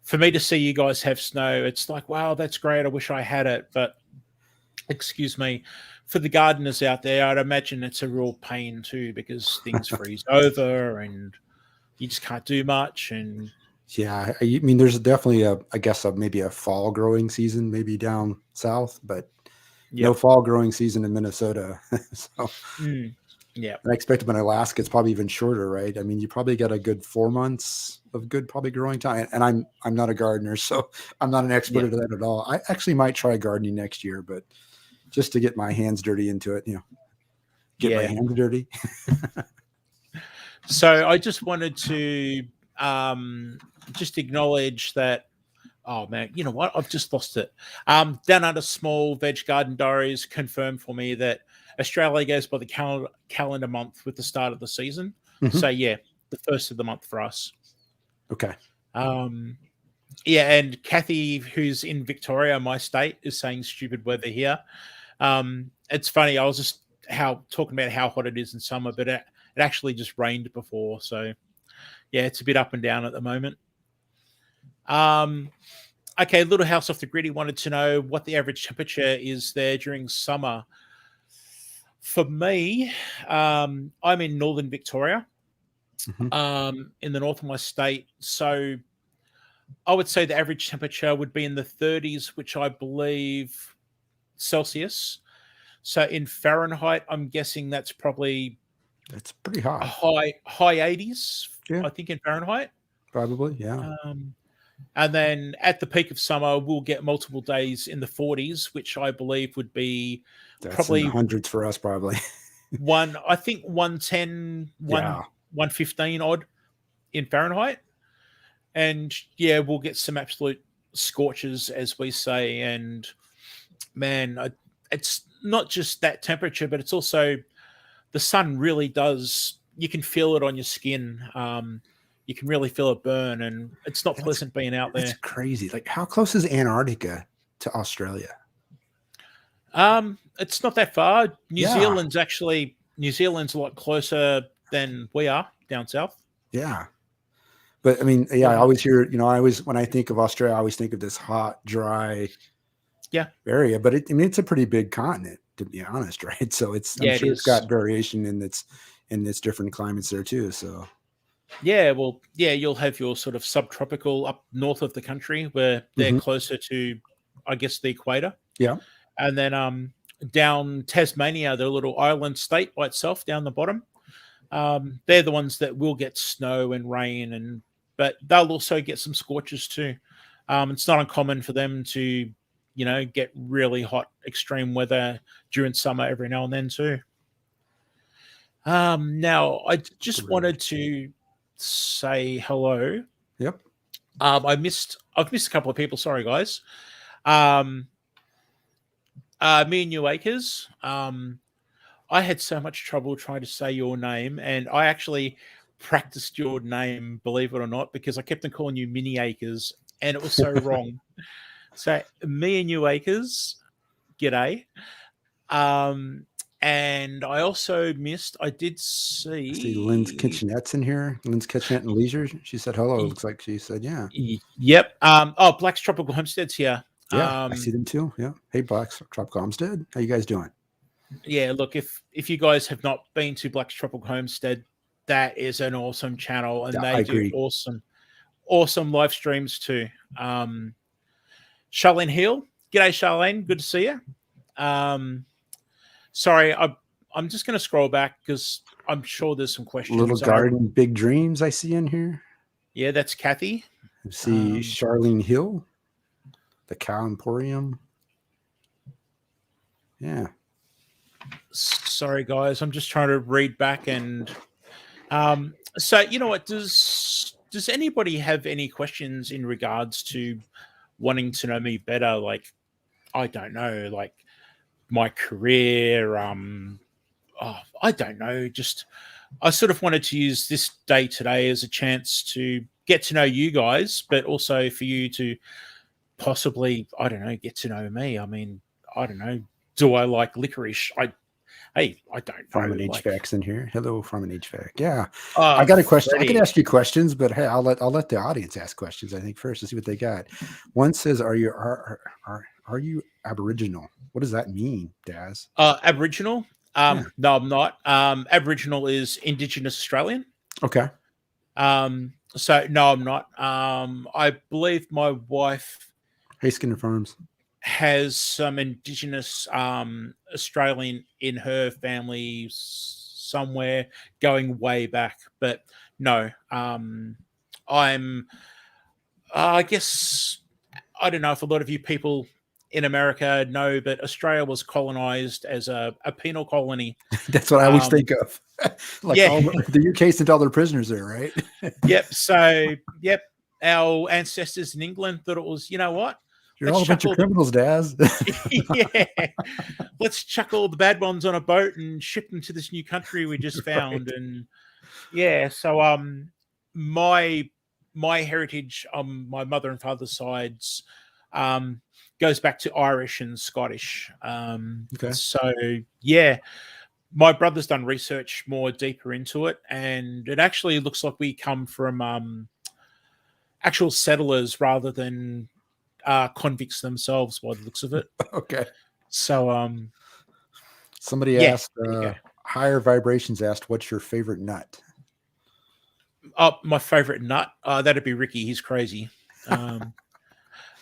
for me to see you guys have snow, it's like, wow, that's great. I wish I had it. But excuse me, for the gardeners out there, I'd imagine it's a real pain too because things freeze over and you just can't do much. And Yeah, I mean, there's definitely I guess, maybe a fall growing season, maybe down south, but no yep. fall growing season in Minnesota. So Mm, yeah. I expect in Alaska, it's probably even shorter, right? I mean, you probably get a good 4 months of good, probably growing time. And I'm not a gardener, so I'm not an expert Yeah. at that at all. I actually might try gardening next year, but just to get my hands dirty into it, get my Yeah. hands dirty. So I just wanted to just acknowledge that. Oh man, you know what? I've just lost it. Down under Small Veg Garden Diaries confirmed for me that Australia goes by the calendar month with the start of the season. Mhm. So yeah, the first of the month for us. Okay. Um, yeah, and Kathy, who's in Victoria, my state, is saying stupid weather here. It's funny. I was just talking about how hot it is in summer, but it actually just rained before. So yeah, it's a bit up and down at the moment. Okay, Little House off the Grid. He wanted to know what the average temperature is there during summer. For me, I'm in northern Victoria, Mhm. in the north of my state. So I would say the average temperature would be in the 30s, which I believe Celsius. So in Fahrenheit, I'm guessing that's probably That's pretty a hot. high 80s, Yeah, I think, in Fahrenheit. probably. Yeah. Um, and then at the peak of summer, we'll get multiple days in the 40s, which I believe would be That's in the probably hundreds for us, probably. I think 110, Yeah. 115 odd in Fahrenheit. And yeah, we'll get some absolute scorches, as we say. And man, it's not just that temperature, but it's also the sun really does. You can feel it on your skin. You can really feel it burn, and it's not That's pleasant being out that's there. crazy. Like, how close is Antarctica to Australia? It's not that far. Yeah. New Zealand's a lot closer than we are down south. Yeah. But I mean, yeah, I Um, always hear, I always, when I think of Australia, I always think of this hot, dry yeah, area, but I mean, it's a pretty big continent, to be honest, right? So I'm yeah, it sure it's is. got variation in its different climates there too. So, Yeah, well, yeah, you'll have your sort of subtropical up north of the country where they're mhm. closer to, I guess, the equator, Yeah. and then down Tasmania, the little island state by itself down the bottom. They're the ones that will get snow and rain, but they'll also get some scorches too. It's not uncommon for them to, get really hot, extreme weather during summer every now and then too. Now I just Great. wanted to say hello Yep. I've missed a couple of people. Sorry, guys. Um, Me and New Acres. I had so much trouble trying to say your name, and I actually practiced your name, believe it or not, because I kept on calling you Mini Acres, and it was so wrong. So, me and New Acres, g'day. And I also missed. I did I see Lynn's see. Kitchenette's in here. Lynn's Kitchenette and Leisure. She said hello. Looks like she said, yeah. Yep. Oh, Black's Tropical Homestead's here. Yeah, I see them too. Yeah. Hey, Black's Tropical Homestead. How you guys doing? Yeah, look, if you guys have not been to Black's Tropical Homestead, that is an awesome channel, and Yeah, they do awesome live streams too. Charlene Hill, g'day Charlene, good to see you. Sorry, I'm just going to scroll back because I'm sure there's some questions. Little Garden, Big Dreams I see in here. Yeah, that's Kathy. I see Charlene Hill, the Cow Emporium. Yeah. Sorry, guys. I'm just trying to read back and so you know what, does anybody have any questions in regards to wanting to know me better? Like, I don't know, like my career, I don't know, just I sort of wanted to use this day today as a chance to get to know you guys, but also for you to possibly, I don't know, get to know me. I mean, I don't know, do I like licorice? I don't know. Farm and HVAC's in here. Hello, Farm and HVAC. Yeah. Oh, I got a question. Freddie. I can ask you questions, but hey, I'll let the audience ask questions, I think, first to see what they got. One says, are you Aboriginal? What does that mean, Daz? Aboriginal? Yeah. No, I'm not. Aboriginal is Indigenous Australian. Okay. So no, I'm not. I believe my wife Hayskin Farms has some Indigenous Australian in her family somewhere going way back, but no. I guess I don't know if a lot of you people in America know, but Australia was colonized as a penal colony. That's what I always think of. Like, yeah. The UK sent all their prisoners there, right? Yep. So, yep. Our ancestors in England thought it was, you know what? You're all a bunch of criminals, Daz. Yeah. Let's chuck all the bad ones on a boat and ship them to this new country we just found. Right. And yeah, so my heritage on my mother and father's sides goes back to Irish and Scottish. Okay. So yeah, my brother's done research more deeper into it, and it actually looks like we come from actual settlers rather than convicts themselves, by the looks of it. Okay. So somebody asked, Higher Vibrations asked, what's your favorite nut? Oh, my favorite nut? That'd be Ricky. He's crazy.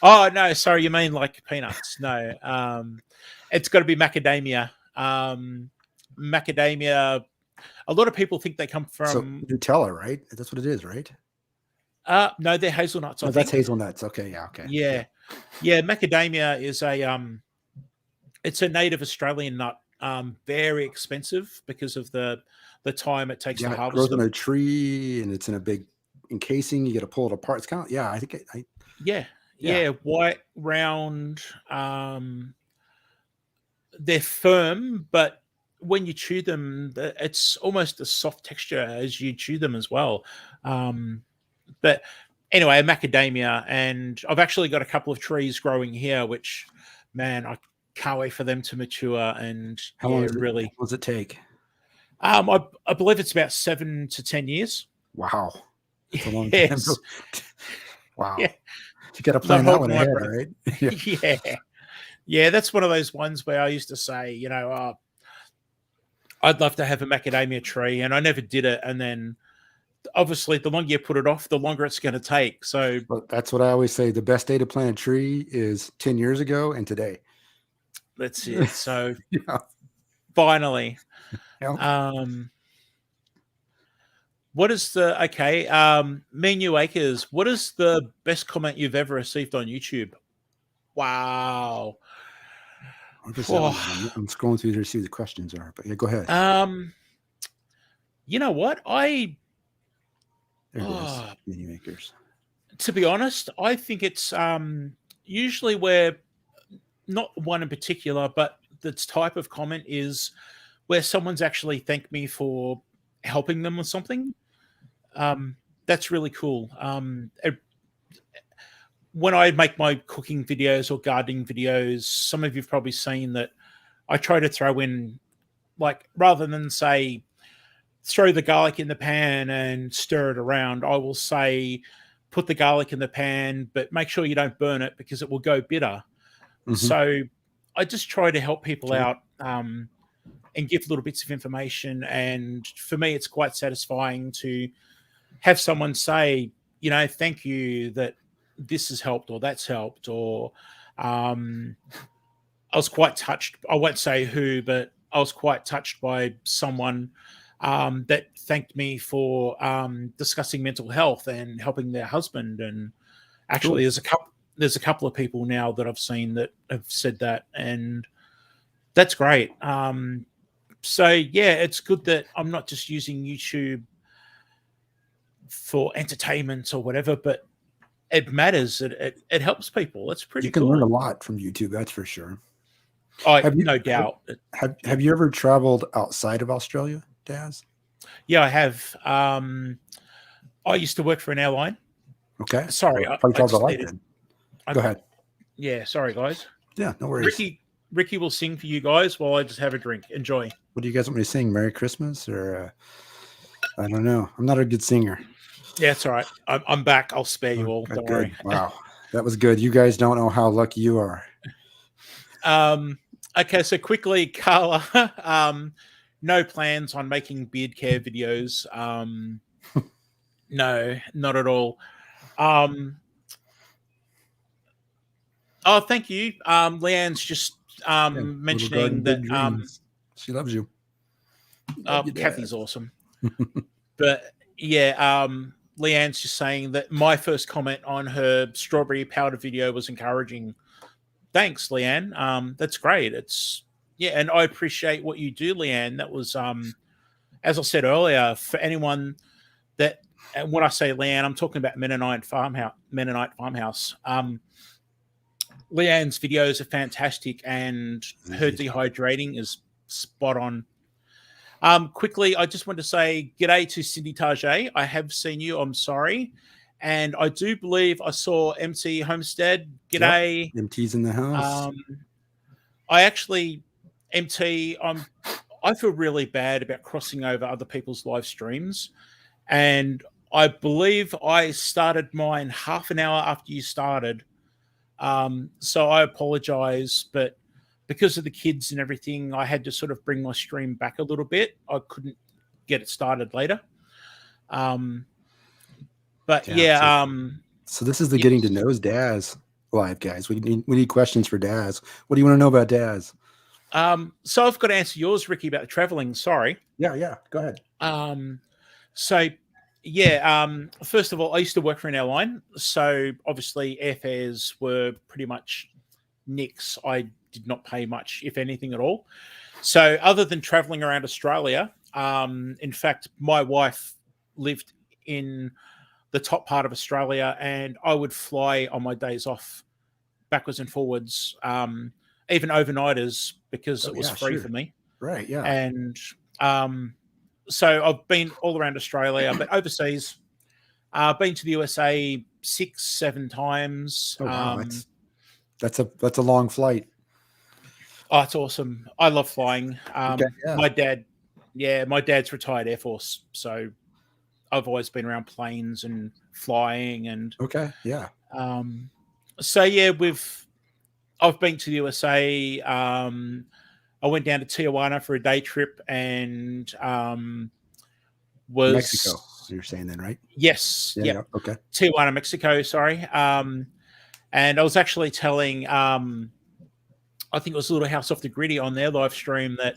Oh no, sorry, you mean like peanuts? No, it's got to be macadamia. Macadamia. A lot of people think they come from Nutella, right? That's what it is, right? No, they're hazelnuts. Oh, that's hazelnuts. Okay, yeah, okay. Yeah. Macadamia is it's a native Australian nut. Very expensive because of the time it takes to harvest. It grows on a tree and it's in a big encasing. You got to pull it apart. It's kind of I think Yeah, white, round. They're firm, but when you chew them, it's almost a soft texture as you chew them as well. But anyway, macadamia, and I've actually got a couple of trees growing here, which, man, I can't wait for them to mature. And how long does it take? I believe it's about 7 to 10 years. Wow, that's a long time. Wow. Yeah. You got to plan that one ahead, right? Yeah. That's one of those ones where I used to say, you know, I'd love to have a macadamia tree, and I never did it. And then, obviously, the longer you put it off, the longer it's going to take. So that's what I always say. The best day to plant a tree is 10 years ago and today. That's it. So finally, what is Me and New Acres, what is the best comment you've ever received on YouTube? Wow. I'm scrolling through to see what the questions are, but yeah, go ahead. You know what? There it is. Mini Acres. To be honest, I think it's usually where not one in particular, but the type of comment is where someone's actually thanked me for helping them with something. That's really cool. When I make my cooking videos or gardening videos, some of you've probably seen that I try to throw in, like, rather than say, throw the garlic in the pan and stir it around, I will say, put the garlic in the pan, but make sure you don't burn it because it will go bitter. So I just try to help people out and give little bits of information. And for me, it's quite satisfying to have someone say, thank you that this has helped or that's helped. Or I was quite touched. I won't say who, but I was quite touched by someone that thanked me for discussing mental health and helping their husband. And actually, there's a couple of people now that I've seen that have said that, and that's great. So yeah, it's good that I'm not just using YouTube for entertainment or whatever, but it matters. It helps people. It's pretty. You can cool. learn a lot from YouTube, that's for sure. No doubt. Have you ever traveled outside of Australia, Daz? Yeah, I have. I used to work for an airline. Okay. Sorry, Go ahead. Yeah, sorry, guys. Yeah, no worries. Ricky will sing for you guys while I just have a drink. Enjoy. What do you guys want me to sing? Merry Christmas or I don't know. I'm not a good singer. Yeah, it's all right. I'm back. I'll spare you all. Don't worry. Wow, that was good. You guys don't know how lucky you are. Okay, so quickly, Carla. No plans on making beard care videos. No, not at all. Oh, thank you. Leanne's just mentioning that she loves you. Kathy's awesome. But yeah, Leanne's just saying that my first comment on her strawberry powder video was encouraging. Thanks, Leanne. That's great. And I appreciate what you do, Leanne. That was as I said earlier, for anyone that, and when I say Leanne, I'm talking about Mennonite Farmhouse. Leanne's videos are fantastic, and her dehydrating is spot on. Quickly, I just want to say g'day to Cindy Target. I have seen you. I'm sorry. And I do believe I saw MT Homestead. G'day. Yep. MT's in the house. I actually, MT, I feel really bad about crossing over other people's live streams. And I believe I started mine half an hour after you started. So I apologize, but because of the kids and everything, I had to sort of bring my stream back a little bit. I couldn't get it started later. But yeah. So this is the Getting to Know Daz live, guys. We need questions for Daz. What do you want to know about Daz? So I've got to answer yours, Ricky, about the traveling. Sorry. Yeah. Go ahead. First of all, I used to work for an airline. So obviously airfares were pretty much nix. I did not pay much, if anything at all. So other than traveling around Australia, in fact, my wife lived in the top part of Australia, and I would fly on my days off backwards and forwards, even overnighters, because it was free for me. Right, yeah. And so I've been all around Australia, but overseas, I've been to the USA 6-7 times. Oh, wow. That's a long flight. Oh, it's awesome. I love flying. My dad's retired Air Force, so I've always been around planes and flying and so yeah, I've been to the USA. I went down to Tijuana for a day trip and was Mexico. You're saying then, right? Yes. Yeah. Okay. Tijuana, Mexico. Sorry. And I was actually telling, I think it was Little House Off the Gritty on their live stream that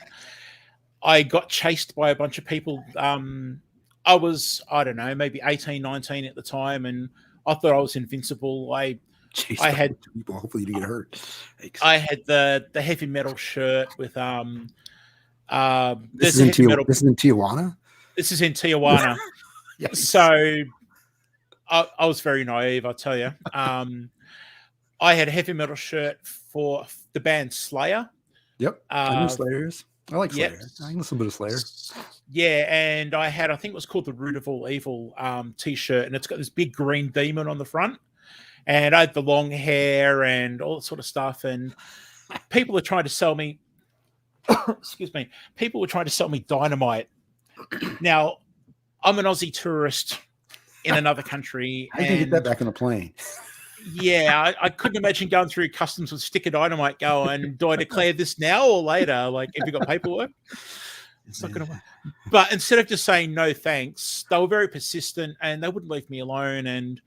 I got chased by a bunch of people. I was, I don't know, maybe 18, 19 at the time, and I thought I was invincible. I had people. Hopefully, you didn't get hurt. I had the heavy metal shirt with This is in Tijuana. This is in Tijuana. Yes. So I was very naive, I'll tell you. I had a heavy metal shirt for the band Slayer. Yep. I know Slayers. I like Yep. Slayer. I listen to Slayer. Yeah, and I think it was called the Root of All Evil t-shirt, and it's got this big green demon on the front. And I had the long hair and all that sort of stuff. And people are trying to sell me, excuse me, people were trying to sell me dynamite. Now, I'm an Aussie tourist in another country. How can you get that back on a plane? Yeah, I couldn't imagine going through customs with a stick of dynamite going, do I declare this now or later? Like, have you got paperwork? It's not going to work. But instead of just saying no thanks, they were very persistent and they wouldn't leave me alone. And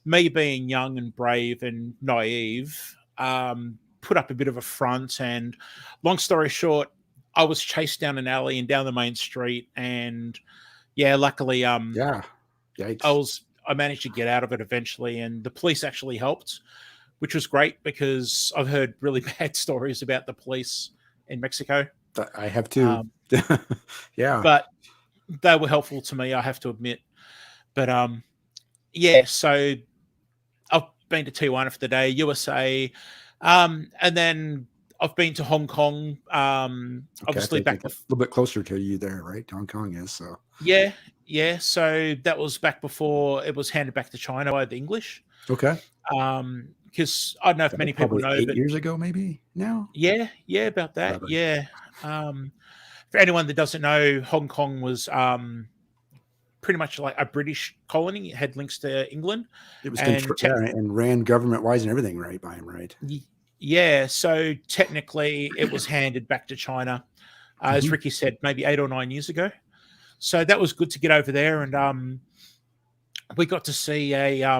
me being young and brave and naive, put up a bit of a front. And long story short, I was chased down an alley and down the main street. And yeah, luckily, yeah, yikes. I managed to get out of it eventually, and the police actually helped, which was great because I've heard really bad stories about the police in Mexico. I have too. Yeah, but they were helpful to me, I have to admit. But yeah, so I've been to Tijuana for the day, USA, and then I've been to Hong Kong. Obviously, back a little bit closer to you there, right? Hong Kong is so. Yeah. So that was back before it was handed back to China by the English. Okay. Because I don't know if many people know, 8 years ago, maybe now. Yeah, about that. Probably. Yeah. For anyone that doesn't know, Hong Kong was pretty much like a British colony. It had links to England. It was and ran government-wise and everything, right? By him, right? Yeah. So technically, it was handed back to China, as Ricky said, maybe 8 or 9 years ago. So that was good to get over there, and we got to see a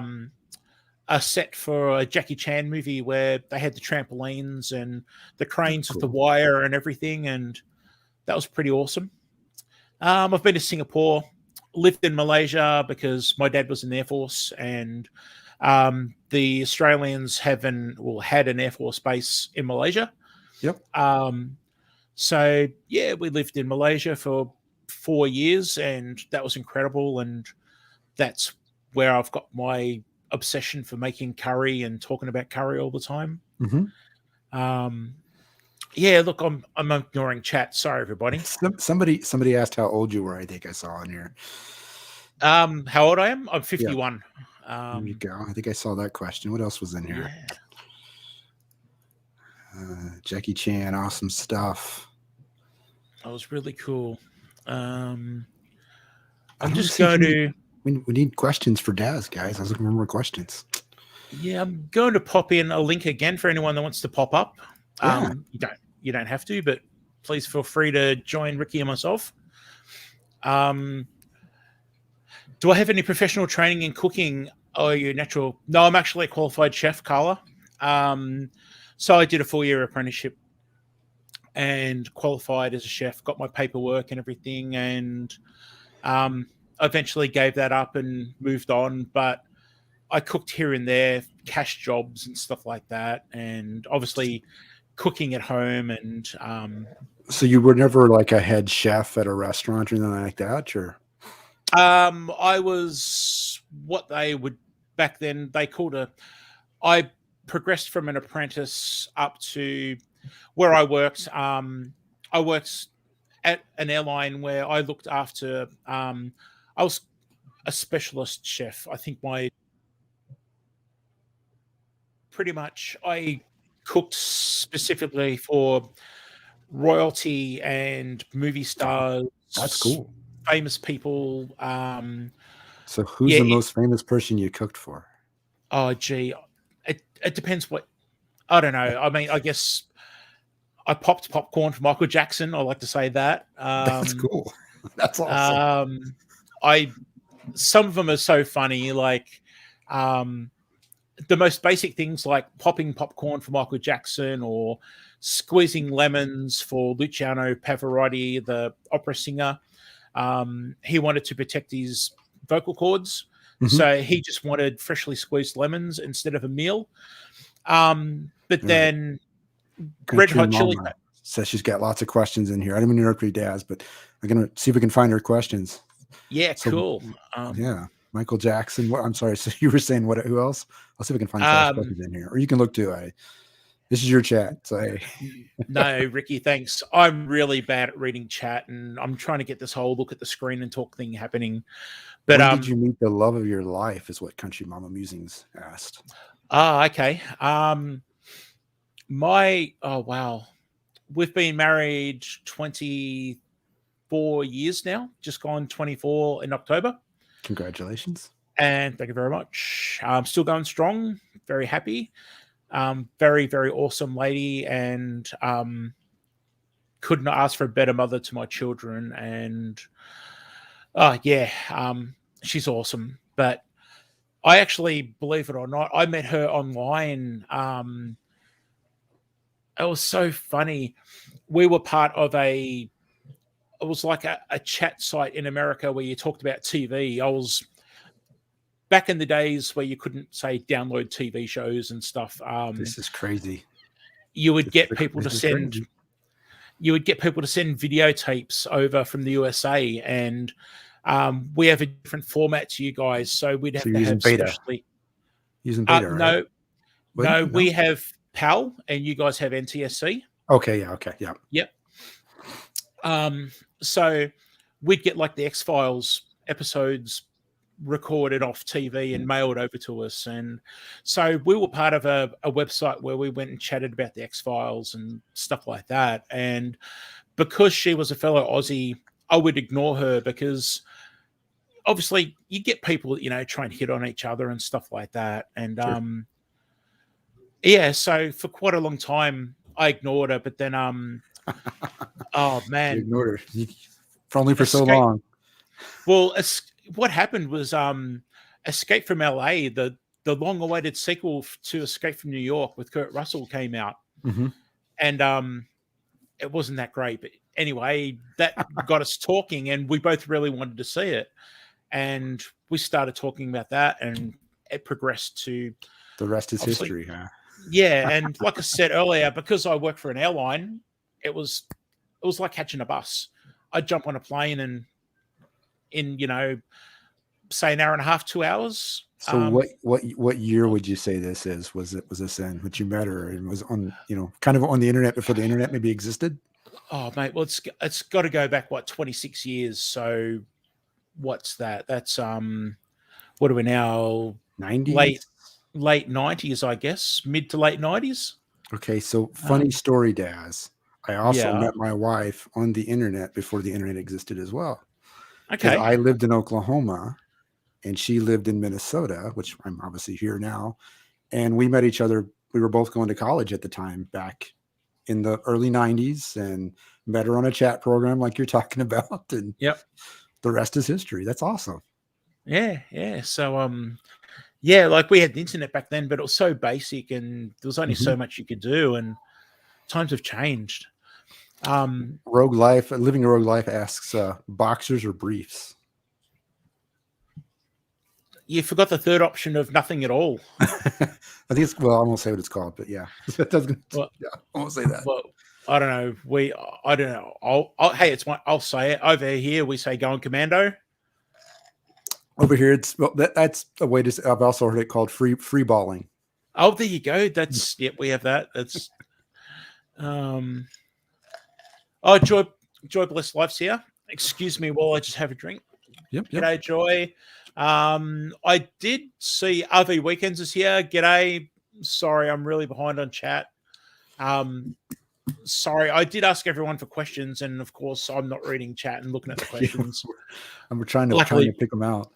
set for a Jackie Chan movie where they had the trampolines and the cranes with the wire and everything, and that was pretty awesome. I've been to Singapore, lived in Malaysia because my dad was in the Air Force, and the Australians had an Air Force base in Malaysia. Yep. So yeah, we lived in Malaysia for 4 years, and that was incredible. And that's where I've got my obsession for making curry and talking about curry all the time. Yeah, look, I'm ignoring chat. Sorry, everybody. Somebody asked how old you were. I think I saw in here. How old I am? I'm 51. Yeah. There you go. I think I saw that question. What else was in here? Yeah. Jackie Chan, awesome stuff. That was really cool. I'm just going to. We need questions for Daz, guys. I was looking for more questions. Yeah, I'm going to pop in a link again for anyone that wants to pop up. Yeah. You don't have to, but please feel free to join Ricky and myself. Do I have any professional training in cooking? Or are you natural? No, I'm actually a qualified chef, Carla. So I did a 4-year apprenticeship and qualified as a chef, got my paperwork and everything, and eventually gave that up and moved on. But I cooked here and there, cash jobs and stuff like that, and obviously cooking at home. And so you were never like a head chef at a restaurant or anything like that, or? I was what they would back then they called I progressed from an apprentice up to where I worked. I worked at an airline where I looked after. I was a specialist chef. I think I cooked specifically for royalty and movie stars. That's cool. Famous people. So who's the most famous person you cooked for? Oh, gee. It depends what. I don't know. I mean, I guess I popped popcorn for Michael Jackson. I like to say that. That's cool. That's awesome. Some of them are so funny. Like the most basic things like popping popcorn for Michael Jackson or squeezing lemons for Luciano Pavarotti, the opera singer. He wanted to protect his vocal cords. So he just wanted freshly squeezed lemons instead of a meal. But then Red Hot Chili says she's got lots of questions in here. I didn't mean to interrupt you, Daz, but I'm going to see if we can find her questions. Yeah, so, cool. Yeah. Michael Jackson. What? I'm sorry. So you were saying what? Who else? I'll see if I can find trash questions in here, or you can look too. This is your chat. So no, Ricky, thanks. I'm really bad at reading chat, and I'm trying to get this whole look at the screen and talk thing happening. But when did you meet the love of your life? Is what Country Mama Musings asked. Okay. Oh wow, we've been married 24 years now. Just gone 24 in October. Congratulations. And thank you very much. Still going strong. Very happy. Very, very awesome lady, and could not ask for a better mother to my children. And she's awesome. But I actually, believe it or not, I met her online. It was so funny. We were part of it was like a chat site in America where you talked about TV. I was back in the days where you couldn't, say, download TV shows and stuff. This is crazy. You would get people to send videotapes over from the USA, and we have a different format to you guys, so we'd have to have using beta, right? No, we have PAL, and you guys have NTSC. Okay, yeah. Yep. So we'd get like the X-Files episodes recorded off TV and mailed over to us. And so we were part of a website where we went and chatted about the X-Files and stuff like that. And because she was a fellow Aussie, I would ignore her because obviously you get people, try and hit on each other and stuff like that. And so for quite a long time I ignored her, but then oh man, you ignored her for only so long. Well, what happened was Escape from LA, the long-awaited sequel to Escape from New York with Kurt Russell came out. Mm-hmm. And it wasn't that great. But anyway, that got us talking, and we both really wanted to see it. And we started talking about that, and it progressed to... The rest is history, huh? Yeah, and like I said earlier, because I work for an airline, it was like catching a bus. I'd jump on a plane and in say an hour and a half, 2 hours. So what year would you say this is? Was this in which you met her and was on kind of on the internet before the internet maybe existed? Oh mate, well it's got to go back 26 years. So what's that? That's what are we now? 90s? Late 90s, I guess, mid to late 90s. Okay, so funny story, Daz. I also met my wife on the internet before the internet existed as well. Okay. I lived in Oklahoma and she lived in Minnesota, which I'm obviously here now. And we met each other. We were both going to college at the time back in the early 90s and met her on a chat program like you're talking about. And the rest is history. That's awesome. Yeah. So, like we had the internet back then, but it was so basic and there was only so much you could do, and times have changed. Rogue Life, Living a Rogue Life asks, boxers or briefs? You forgot the third option of nothing at all. I think it's, I won't say what it's called, but yeah. I won't say that. Well, I don't know. I don't know. I'll say it. Over here, we say going commando. Over here, that's a way to say, I've also heard it called free balling. Oh, there you go. That's, we have that. That's, Joy Bless Life's here. Excuse me while I just have a drink. Yep. G'day, Joy. I did see RV Weekends is here. G'day. Sorry, I'm really behind on chat. Sorry, I did ask everyone for questions, and of course, I'm not reading chat and looking at the questions. I'm trying to pick them out.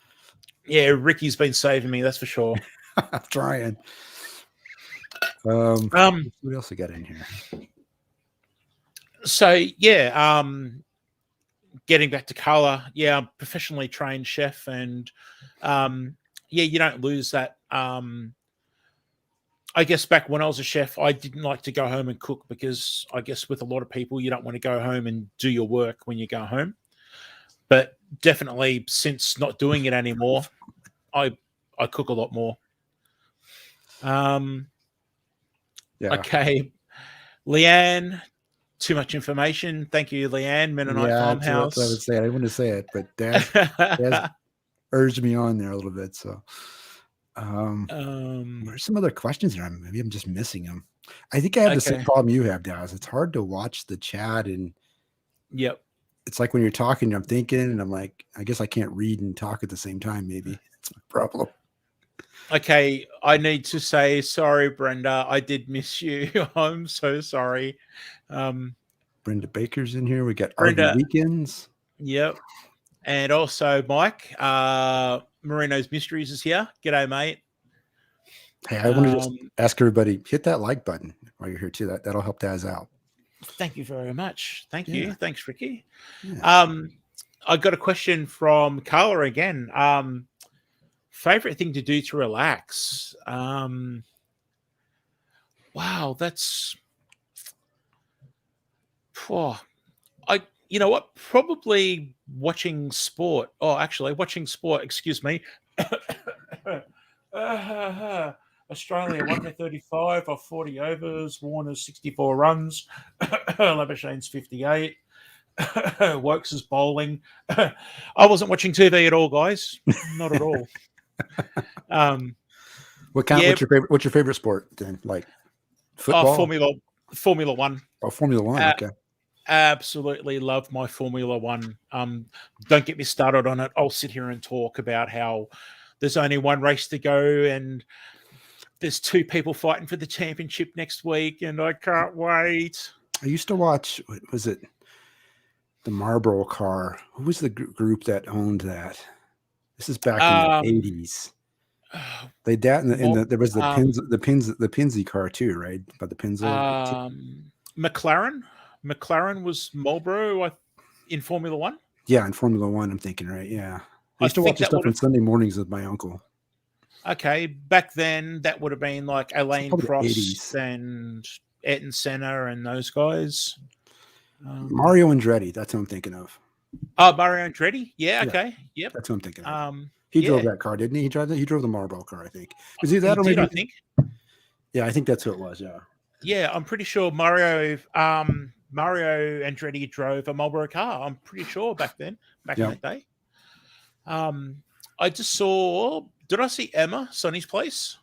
Yeah, Ricky's been saving me, that's for sure. I'm trying. What else we got in here? So getting back to Carla, I'm a professionally trained chef, and you don't lose that. I guess back when I was a chef, I didn't like to go home and cook because I guess with a lot of people, you don't want to go home and do your work when you go home. But definitely since not doing it anymore, I cook a lot more. Okay. Leanne, too much information. Thank you, Leanne. Mennonite Farmhouse. That's what I would say. I didn't want to say it, but Dad urged me on there a little bit. So, there's some other questions here. Maybe I'm just missing them. I think I have the same problem you have, Daz. It's hard to watch the chat, and yep. it's like when you're talking, I'm thinking, and I'm like, I guess I can't read and talk at the same time. Maybe that's my problem. Okay, I need to say sorry, Brenda. I did miss you. I'm so sorry. Brenda Baker's in here. We got Brenda RV Weekends. Yep. And also Mike, Marino's Mysteries is here. G'day, mate. Hey, I want to just ask everybody, hit that like button while you're here too. That'll help Daz out. Thank you very much. Thank you. Thanks, Ricky. Yeah. I got a question from Carla again. Favorite thing to do to relax? Wow, that's you know what? Probably watching sport. Oh, actually, watching sport. Excuse me. Australia 1 for 35 off 40 overs. Warner's 64 runs. Labuschagne's 58. Wokes is bowling. I wasn't watching TV at all, guys. Not at all. What's your favorite sport then? Like football? Formula One. Oh, Formula One. Okay. Absolutely love my Formula One. Don't get me started on it. I'll sit here and talk about how there's only one race to go and there's two people fighting for the championship next week, and I can't wait. I used to watch, what was it? The Marlboro car. Who was the group that owned that? This is back in the 80s. They there was the Pinsy car too, right? By the Pinzo. McLaren was Marlboro in Formula One. Yeah, in Formula One, I'm thinking, right? Yeah, I used to watch the stuff on Sunday mornings with my uncle. Okay, back then that would have been like Alain Prost and Ayrton Senna and those guys. Mario Andretti, that's who I'm thinking of. Oh, Mario Andretti? Yeah, okay. Yep. That's who I'm thinking of. He drove that car, didn't he? He drove the Marlboro car, I think. Was he that or maybe? I think. Yeah, I think that's who it was, yeah. Yeah, I'm pretty sure Mario Andretti drove a Marlboro car. I'm pretty sure back in that day. I just saw. Did I see Emma, Sonny's place?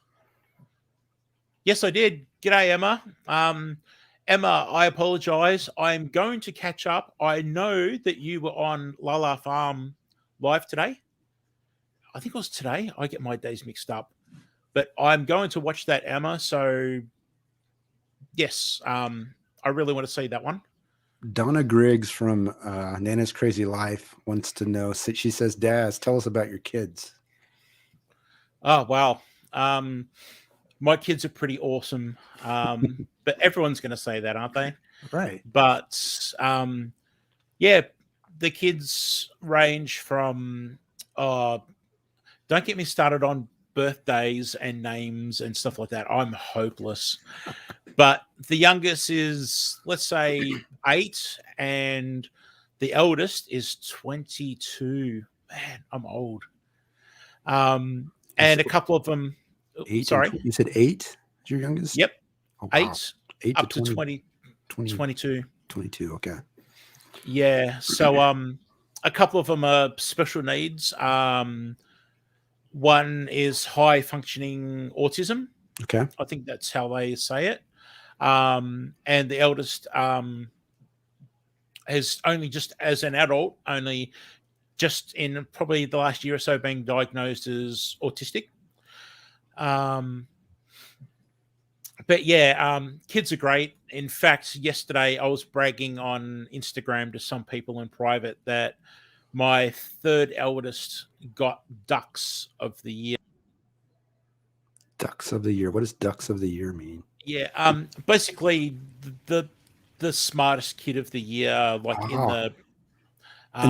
Yes, I did. G'day, Emma. Emma, I apologize. I'm going to catch up. I know that you were on Lala Farm live today. I think it was today. I get my days mixed up. But I'm going to watch that, Emma. So, yes, I really want to see that one. Donna Griggs from Nana's Crazy Life wants to know. She says, Daz, tell us about your kids. Oh, wow. My kids are pretty awesome. But everyone's going to say that, aren't they? Right. But, yeah, the kids range from, don't get me started on birthdays and names and stuff like that. I'm hopeless. But the youngest is, let's say, 8, and the eldest is 22. Man, I'm old. And a couple of them. 8. Sorry, you said 8 is your youngest? Yep. Oh, wow. 8 up to 22. 22. Okay. Yeah. So a couple of them are special needs. One is high functioning autism. Okay. I think that's how they say it. And the eldest has only just as an adult, only just in probably the last year or so being diagnosed as autistic. But yeah, kids are great. In fact, yesterday I was bragging on Instagram to some people in private that my third eldest got Ducks of the Year. Ducks of the Year. What does Ducks of the Year mean? Yeah, basically the smartest kid of the year, like in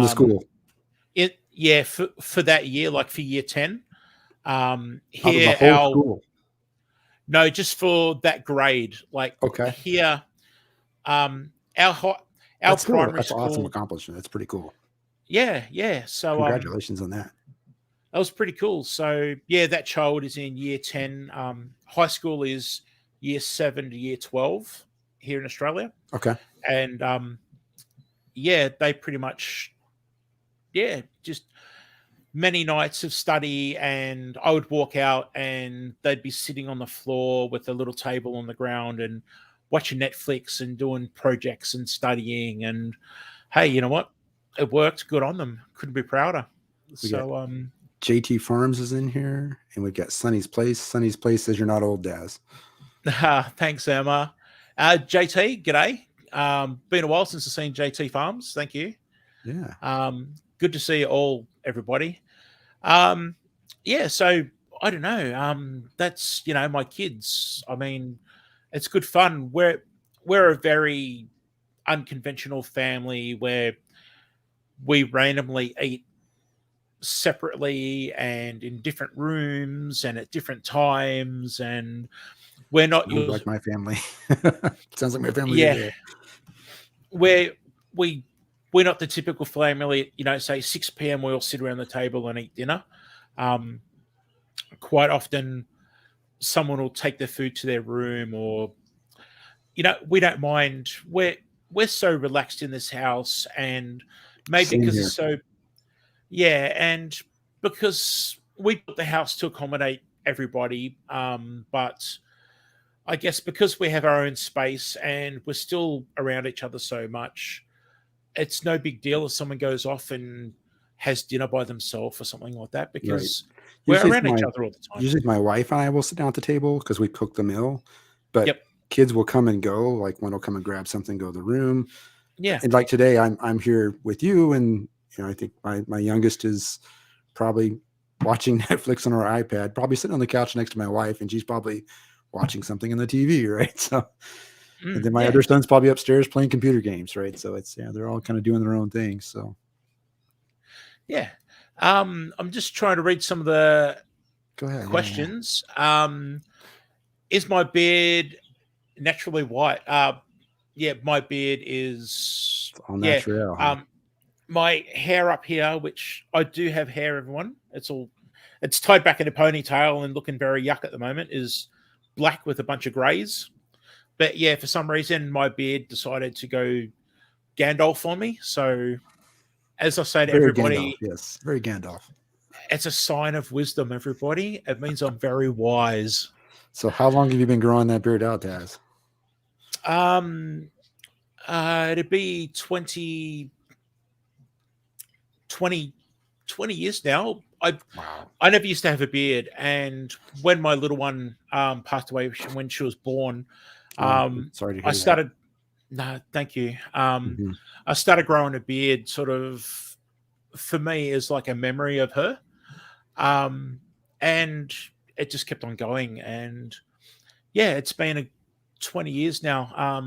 the school. For that year, like for year 10. Here the whole school. No, just for that grade. Like here, our that's primary That's school. Awesome accomplishment. That's pretty cool. Yeah. So congratulations on that. That was pretty cool. So yeah, that child is in year 10. High school is year 7 to year 12 here in Australia. Okay. And yeah, they pretty much just many nights of study, and I would walk out and they'd be sitting on the floor with a little table on the ground and watching Netflix and doing projects and studying. And hey, you know what? It worked. Good on them. Couldn't be prouder. We got So, JT Farms is in here, and we've got Sunny's Place. Sunny's Place says you're not old, Daz. thanks, Emma. JT, g'day. Been a while since I've seen JT Farms. Thank you. Yeah. Good to see you all, everybody. Yeah, so I don't know. That's my kids. I mean, it's good fun. We're a very unconventional family where we randomly eat separately and in different rooms and at different times, and we're not Sounds like my family. Sounds like my family. Yeah, we're not the typical family. Say 6 p.m. we all sit around the table and eat dinner. Quite often, someone will take their food to their room, or we don't mind. We're so relaxed in this house, and maybe Same because here. it's so yeah, and because we built the house to accommodate everybody, but I guess because we have our own space and we're still around each other so much, it's no big deal if someone goes off and has dinner by themselves or something like that, because we're Usually around each other all the time. Usually my wife and I will sit down at the table because we cook the meal, but Yep. kids will come and go. Like one will come and grab something, go to the room. Yeah. And like today, I'm here with you, and I think my youngest is probably watching Netflix on her iPad, probably sitting on the couch next to my wife, and she's probably watching something on the TV, right? So, and then my other son's probably upstairs playing computer games, right? So they're all kind of doing their own thing. So, yeah. I'm just trying to read some of the questions. Is my beard naturally white? Yeah, my beard is all natural. Yeah, my hair up here, which I do have hair, everyone. It's tied back in a ponytail and looking very yuck at the moment, is black with a bunch of grays. But yeah, for some reason, my beard decided to go Gandalf on me. So, as I say to everybody, Gandalf, yes, very Gandalf. It's a sign of wisdom, everybody. It means I'm very wise. So, how long have you been growing that beard out, Daz? It'd be 20 years now. I never used to have a beard, and when my little one passed away when she was born, sorry to hear I started. No, thank you. I started growing a beard, sort of, for me, as like a memory of her, and it just kept on going. And yeah, it's been 20 years now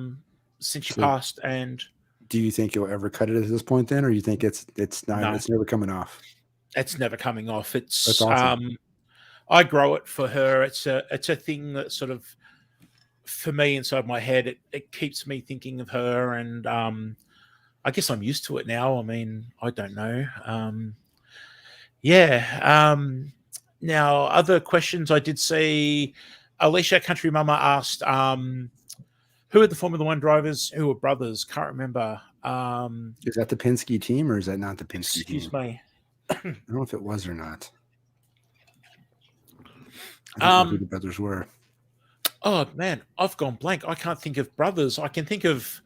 since she passed. And do you think you'll ever cut it at this point, then, or you think it's never coming off? It's never coming off. That's awesome. I grow it for her. It's a thing that sort of, for me, inside my head, it keeps me thinking of her, and I guess I'm used to it now. I mean, I don't know. Now, other questions I did see. Alicia Country Mama asked, who are the Formula One drivers who were brothers? Can't remember. Is that the Penske team, or is that not the Penske team? Excuse me. I don't know if it was or not. I don't know who the brothers were. Oh man, I've gone blank. I can't think of brothers. I can think of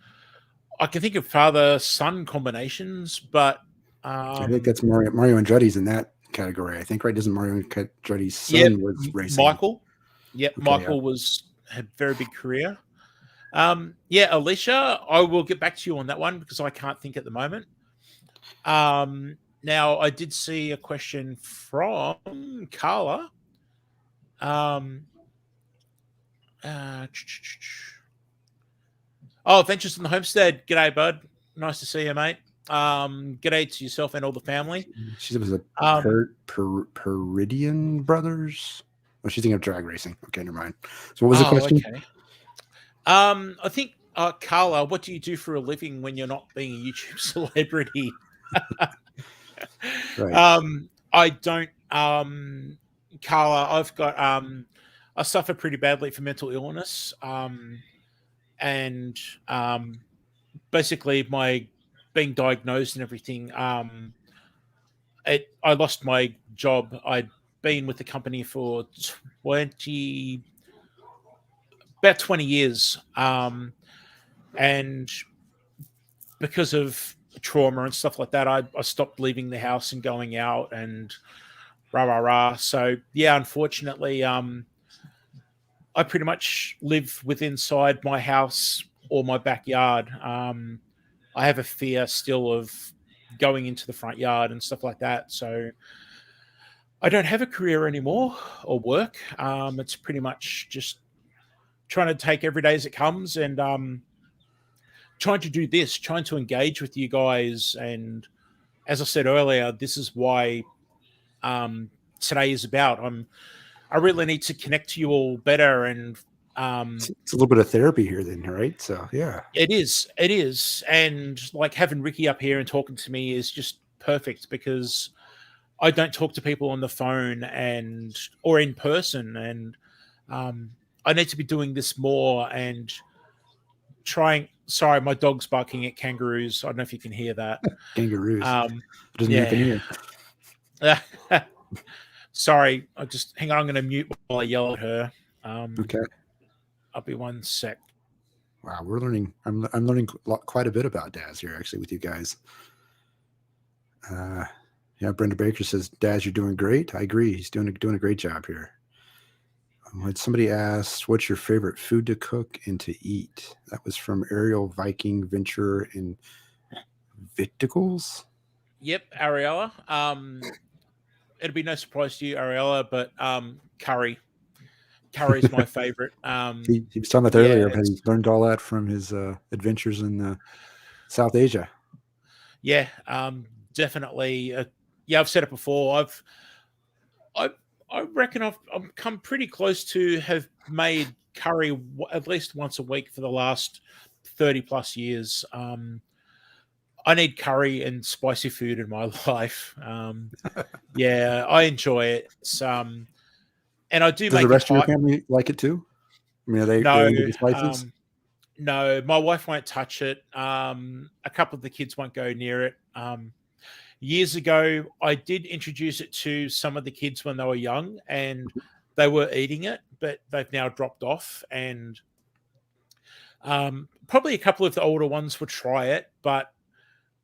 father-son combinations, but I think that's Mario Andretti's in that category. I think, right? Doesn't Mario Andretti's son was racing? Michael. Yep, okay, Michael had a very big career. Alicia, I will get back to you on that one because I can't think at the moment. Now, I did see a question from Carla. Ventures in the Homestead. G'day, bud. Nice to see you, mate. G'day to yourself and all the family. She was a Peridian Brothers. Oh, she's thinking of drag racing. Okay, never mind. So, what was the question? Okay. I think, Carla, what do you do for a living when you're not being a YouTube celebrity? Right. I don't. Carla, I've got. I suffer pretty badly from mental illness, and basically my being diagnosed and everything. I lost my job. I'd been with the company for 20 about 20 years, and because of trauma and stuff like that, I stopped leaving the house and going out and rah rah rah. So yeah, unfortunately, I pretty much live within inside my house or my backyard. I have a fear still of going into the front yard and stuff like that. So I don't have a career anymore or work. It's pretty much just trying to take every day as it comes, and trying to do this, trying to engage with you guys. And as I said earlier, this is why today is about. I really need to connect to you all better, and It's a little bit of therapy here, then, right? So yeah, it is, and like having Ricky up here and talking to me is just perfect, because I don't talk to people on the phone and or in person, and I need to be doing this more and trying. Sorry, my dog's barking at kangaroos. I don't know if you can hear that. kangaroos. It doesn't Yeah. happen here. Sorry, I just hang on. I'm going to mute while I yell at her. Okay. I'll be one sec. Wow, we're learning. I'm learning quite a bit about Daz here, actually, with you guys. Yeah, Brenda Baker says, Daz, you're doing great. I agree. He's doing a great job here. When somebody asked, what's your favorite food to cook and to eat? That was from Arielle-Viking Venturer N Victuals. Yep, Ariella. It'll be no surprise to you, Ariella, but curry. Curry's my favorite. He was talking about that earlier, but he learned all that from his adventures in South Asia. Yeah, definitely. Yeah, I've said it before. I reckon I've come pretty close to have made curry at least once a week for the last 30 plus years. I need curry and spicy food in my life. Yeah, I enjoy it. It's, and I do Does make the rest it of hot. your family like it too? I mean, are they No, into the spices? no, my wife won't touch it. A couple of the kids won't go near it. Years ago, I did introduce it to some of the kids when they were young, and they were eating it, but they've now dropped off. And probably a couple of the older ones would try it, but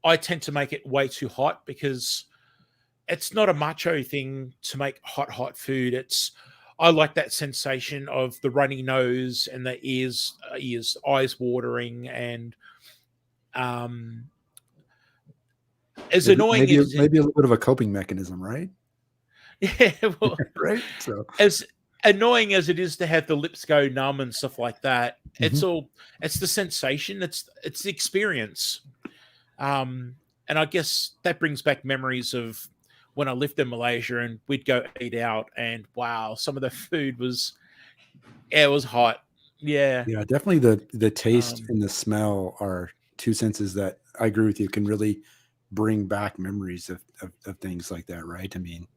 I tend to make it way too hot, because it's not a macho thing to make hot food. I like that sensation of the runny nose and the eyes watering, and as annoying maybe as maybe a little bit of a coping mechanism, right? yeah, well, Right. So as annoying as it is to have the lips go numb and stuff like that, it's the sensation, it's the experience. And I guess that brings back memories of when I lived in Malaysia and we'd go eat out, and wow, some of the food was it was hot. Yeah. yeah, definitely the taste and the smell are two senses that I agree with you can really bring back memories of things like that, right? I mean,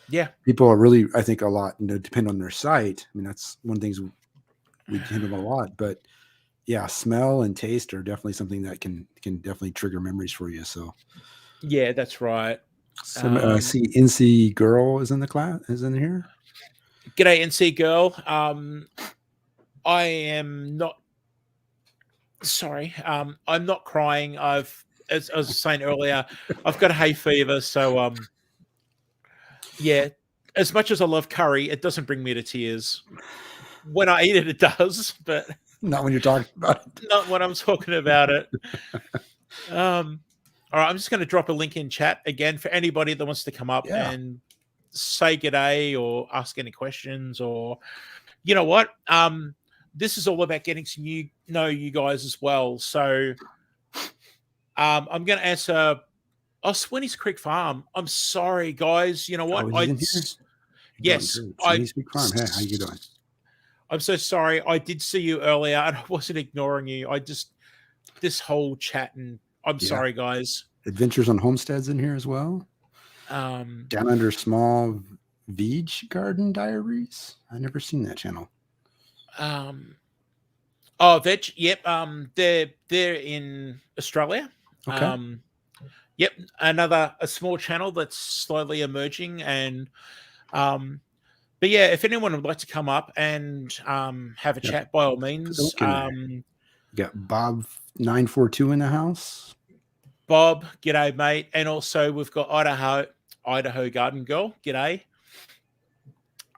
Yeah. people are really, I think, a lot, depend on their sight. I mean, that's one of the things we hit them a lot, but yeah, smell and taste are definitely something that can definitely trigger memories for you. So Yeah, that's right. I see NC Girl is in the class, is in here. G'day, NC Girl. I am not sorry. I'm not crying. As I was saying earlier, I've got a hay fever, so yeah. As much as I love curry, it doesn't bring me to tears. When I eat it, it does, but Not when you're talking about it. not when I'm talking about it. All right, I'm just going to drop a link in chat again for anybody that wants to come up and say g'day or ask any questions, or you know what? This is all about getting to know you guys as well. So I'm going to answer. Oh, Sweenies Creek Farm. I'm sorry, guys. You know what? Oh, he's in here? Yes, Sweenies Creek Farm. Hey, how you doing? I'm so sorry. I did see you earlier, and I wasn't ignoring you. This whole chat, and I'm sorry, guys. Adventures on Homesteads in here as well. Down Under Small Veg Garden Diaries. I never seen that channel. Oh, veg. Yep. They're in Australia. Okay. Yep, a small channel that's slowly emerging, and but yeah, if anyone would like to come up and have a Yep. chat, by all means. Look in there. You got Bob 942 in the house. Bob, g'day, mate, and also we've got Idaho Garden Girl, g'day.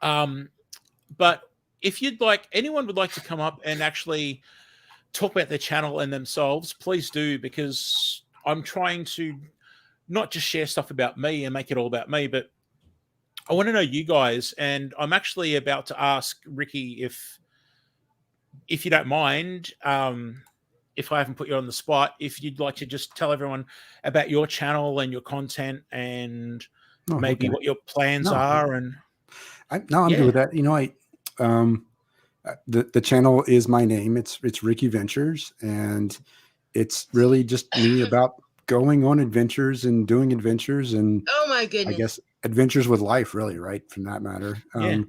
But if you'd like, anyone would like to come up and actually talk about their channel and themselves, please do, because I'm trying to not just share stuff about me and make it all about me, but I want to know you guys. And I'm actually about to ask Ricky if you don't mind, if I haven't put you on the spot, if you'd like to just tell everyone about your channel and your content and maybe what your plans are. And I'm good with that. You know, the channel is my name. It's Ricky Ventures, and it's really just me about going on adventures and doing adventures, and oh my goodness, I guess adventures with life, really, right? From that matter. Yeah.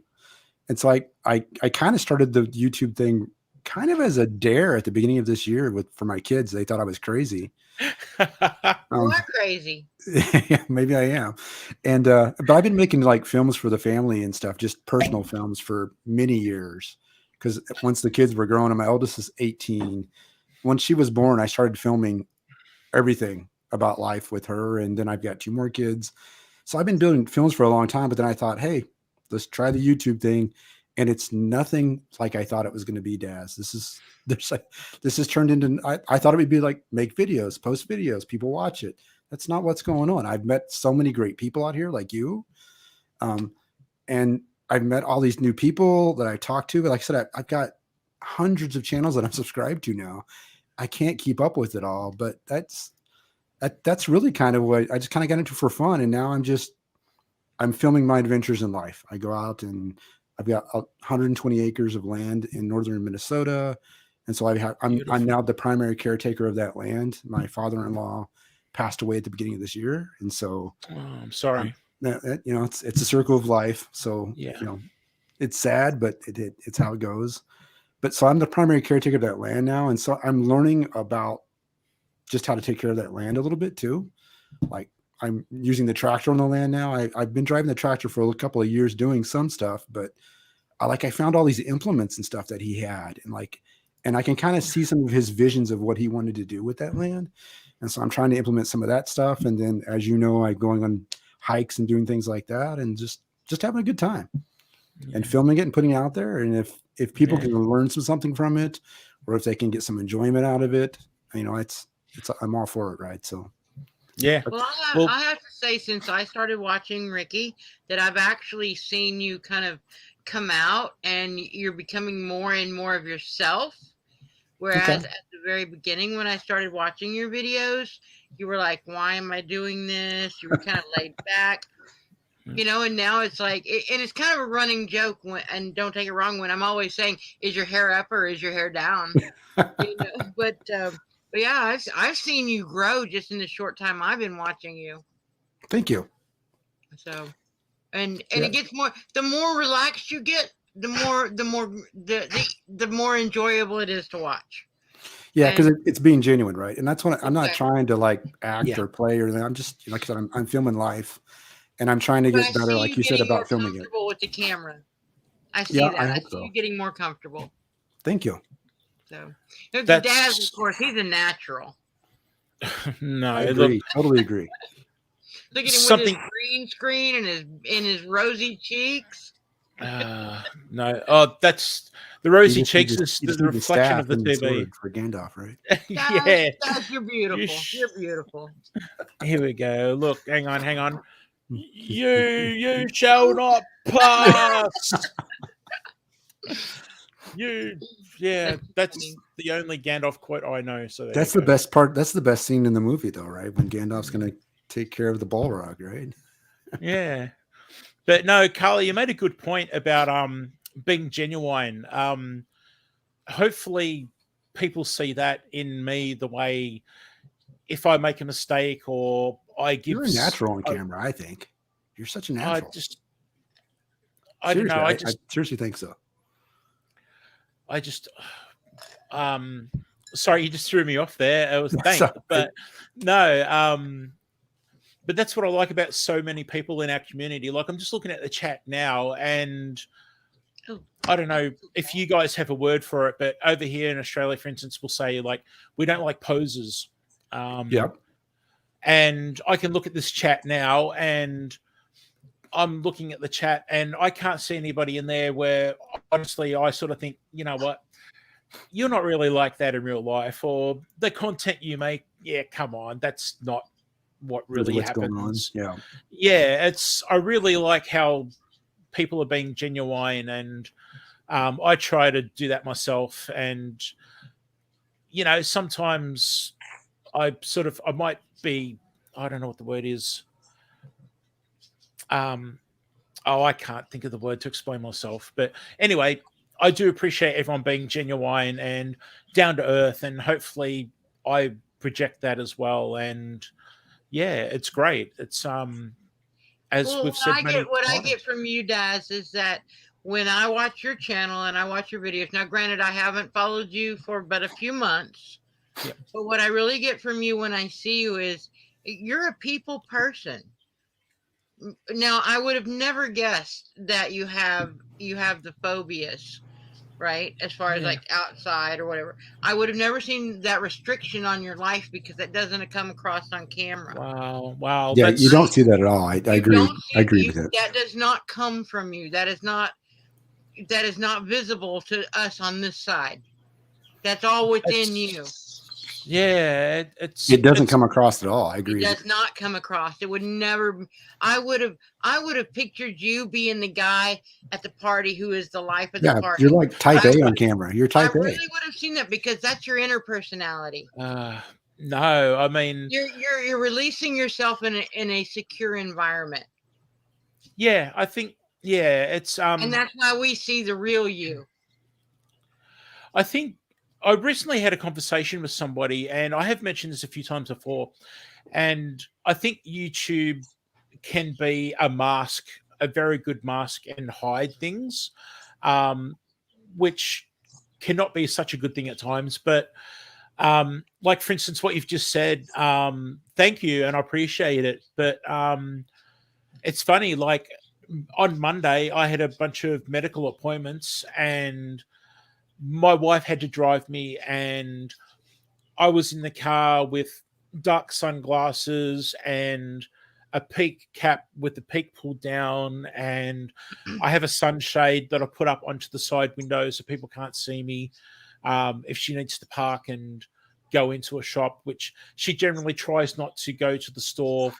And so I kind of started the YouTube thing kind of as a dare at the beginning of this year for my kids. They thought I was crazy. You're crazy. Yeah, maybe I am. And but I've been making like films for the family and stuff, just personal films for many years. Because once the kids were growing, and my oldest is 18. Once she was born, I started filming everything about life with her. And then I've got 2 more kids. So I've been doing films for a long time, but then I thought, hey, let's try the YouTube thing. And it's nothing like I thought it was going to be, Daz. This has turned into, I thought it would be like make videos, post videos, people watch it. That's not what's going on. I've met so many great people out here like you. And I've met all these new people that I talk to. But like I said, I've got hundreds of channels that I'm subscribed to now. I can't keep up with it all, but that's really kind of what I just kind of got into for fun. And now I'm filming my adventures in life. I go out and I've got 120 acres of land in northern Minnesota. And so I'm now the primary caretaker of that land. My father-in-law passed away at the beginning of this year. And so I'm sorry. You know, it's a circle of life. So, yeah, you know, it's sad, but it's how it goes. But so I'm the primary caretaker of that land now. And so I'm learning about just how to take care of that land a little bit too. Like I'm using the tractor on the land now. I've been driving the tractor for a couple of years doing some stuff, but I found all these implements and stuff that he had, and I can kind of see some of his visions of what he wanted to do with that land. And so I'm trying to implement some of that stuff. And then, as you know, I'm going on hikes and doing things like that, and just having a good time and filming it and putting it out there. And if people can learn something from it, or if they can get some enjoyment out of it, you know, I'm all for it. Right. So, yeah. Well, I have to say, since I started watching Ricky, that I've actually seen you kind of come out and you're becoming more and more of yourself. Whereas at the very beginning, when I started watching your videos, you were like, why am I doing this? You were kind of laid back, you know, and now it's like, and it's kind of a running joke and don't take it wrong, when I'm always saying, is your hair up or is your hair down? You know, but yeah, I've seen you grow just in the short time I've been watching you. Thank you. So, and it gets more, the more relaxed you get, the more enjoyable it is to watch. Yeah, because it's being genuine, right? And that's what I'm not trying to like act or play or anything. I'm just, like I said, I'm filming life, and I'm trying to get better, like you said, about filming it. With the camera, I see that. I see you getting more comfortable. Thank you. So, the dad, of course, he's a natural. No, I agree. Totally agree. Look at him with his green screen and his rosy cheeks. No. Oh, that's the rosy cheeks is the reflection of the TV for Gandalf, right? Yeah. You're beautiful. You're beautiful. Here we go. Look, hang on. You shall not pass. That's the only Gandalf quote I know. So that's the best part. That's the best scene in the movie, though, right? When Gandalf's going to take care of the Balrog, right? Yeah. But no, Carla, you made a good point about being genuine. Hopefully people see that in me, the way if I make a mistake or I give... You're a natural on camera, I think. You're such a natural. I don't know. I seriously think so. Sorry, you just threw me off there. It was thanks. But no, but that's what I like about so many people in our community. Like, I'm just looking at the chat now, and I don't know if you guys have a word for it, but over here in Australia, for instance, we'll say like we don't like posers. Yep. And I can look at this chat now, and I'm looking at the chat, and I can't see anybody in there where honestly I sort of think, you know what, you're not really like that in real life, or the content you make, yeah, come on, that's not what really What's going on. happens. Yeah. Yeah, I really like how people are being genuine, and I try to do that myself. And you know, sometimes I might be, I don't know what the word is. I can't think of the word to explain myself. But anyway, I do appreciate everyone being genuine and down to earth, and hopefully I project that as well. And yeah, it's great. It's as we've said many what I times. get from you, Daz, is that when I watch your channel and I watch your videos, now granted I haven't followed you for but a few months, but what I really get from you when I see you is you're a people person. Now, I would have never guessed that you have the phobias, right? As far as like outside or whatever. I would have never seen that restriction on your life because that doesn't come across on camera. Wow. Yeah, you don't see that at all. I agree. I agree with it. That does not come from you. That is not visible to us on this side. That's all within you. Yeah, it doesn't come across at all. I agree. It does not come across. It would never. I would have pictured you being the guy at the party who is the life of the party. You're like type A on camera. You're type A. I really would have seen that because that's your inner personality. No, I mean you're releasing yourself in a secure environment. Yeah, I think it's and that's why we see the real you. I think I recently had a conversation with somebody, and I have mentioned this a few times before, and I think YouTube can be a mask, a very good mask, and hide things, which cannot be such a good thing at times. But like, for instance, what you've just said, thank you, and I appreciate it. But it's funny, like on Monday, I had a bunch of medical appointments, and my wife had to drive me, and I was in the car with dark sunglasses and a peak cap with the peak pulled down, and I have a sunshade that I put up onto the side window so people can't see me if she needs to park and go into a shop, which she generally tries not to go to the store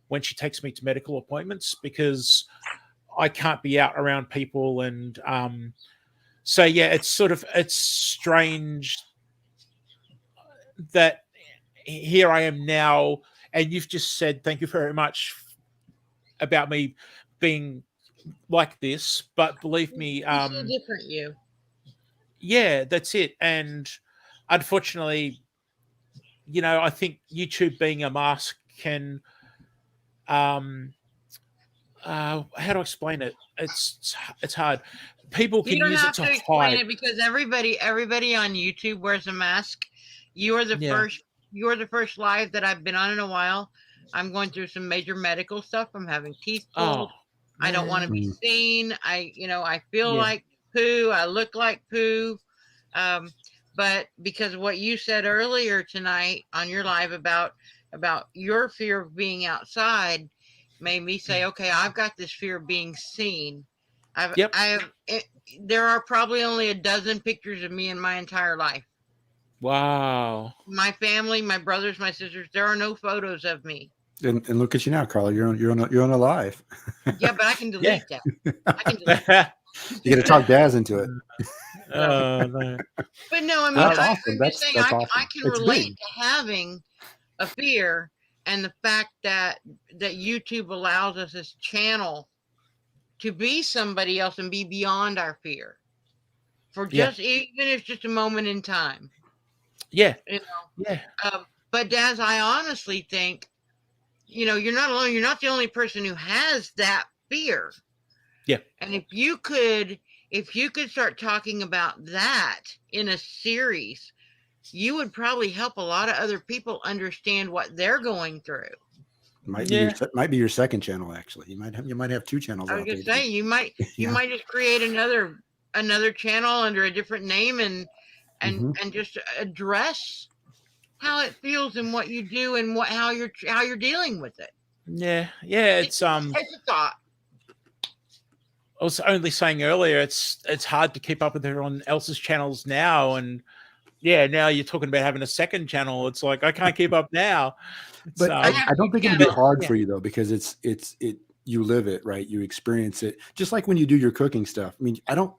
when she takes me to medical appointments because I can't be out around people. And so, yeah, it's strange that here I am now, and you've just said thank you very much about me being like this, but believe me, it's a different you. Yeah, that's it. And unfortunately, you know, I think YouTube being a mask can how do I explain it? It's hard. People can use it to hide. It because everybody on YouTube wears a mask. You are the first. You're the first live that I've been on in a while. I'm going through some major medical stuff. I'm having teeth pulled. I don't want to be seen. I feel like poo. I look like poo. But because of what you said earlier tonight on your live about your fear of being outside made me say, okay, I've got this fear of being seen. There are probably only a dozen pictures of me in my entire life. Wow. My family, my brothers, my sisters, there are no photos of me. And look at you now, Carla. You're on a live. Yeah, but I can delete that. I can delete that. You got to talk Daz into it. No. But no, I mean, that's awesome. That's awesome. I can relate to having a fear, and the fact that YouTube allows us this channel to be somebody else and be beyond our fear for just even if it's just a moment in time. Yeah. You know? Yeah. But Daz, I honestly think, you're not alone. You're not the only person who has that fear. Yeah. And if you could start talking about that in a series, you would probably help a lot of other people understand what they're going through. Might be your second channel actually. You might have two channels I was out gonna there. say you might just create another channel under a different name and just address how it feels and what you do and how you're dealing with it. Yeah, it's It's a thought. I was only saying earlier, it's hard to keep up with everyone else's channels now, and now you're talking about having a second channel. It's like I can't keep up now. But I don't think it'd be hard for you though, because you live it, right? You experience it, just like when you do your cooking stuff. I mean, I don't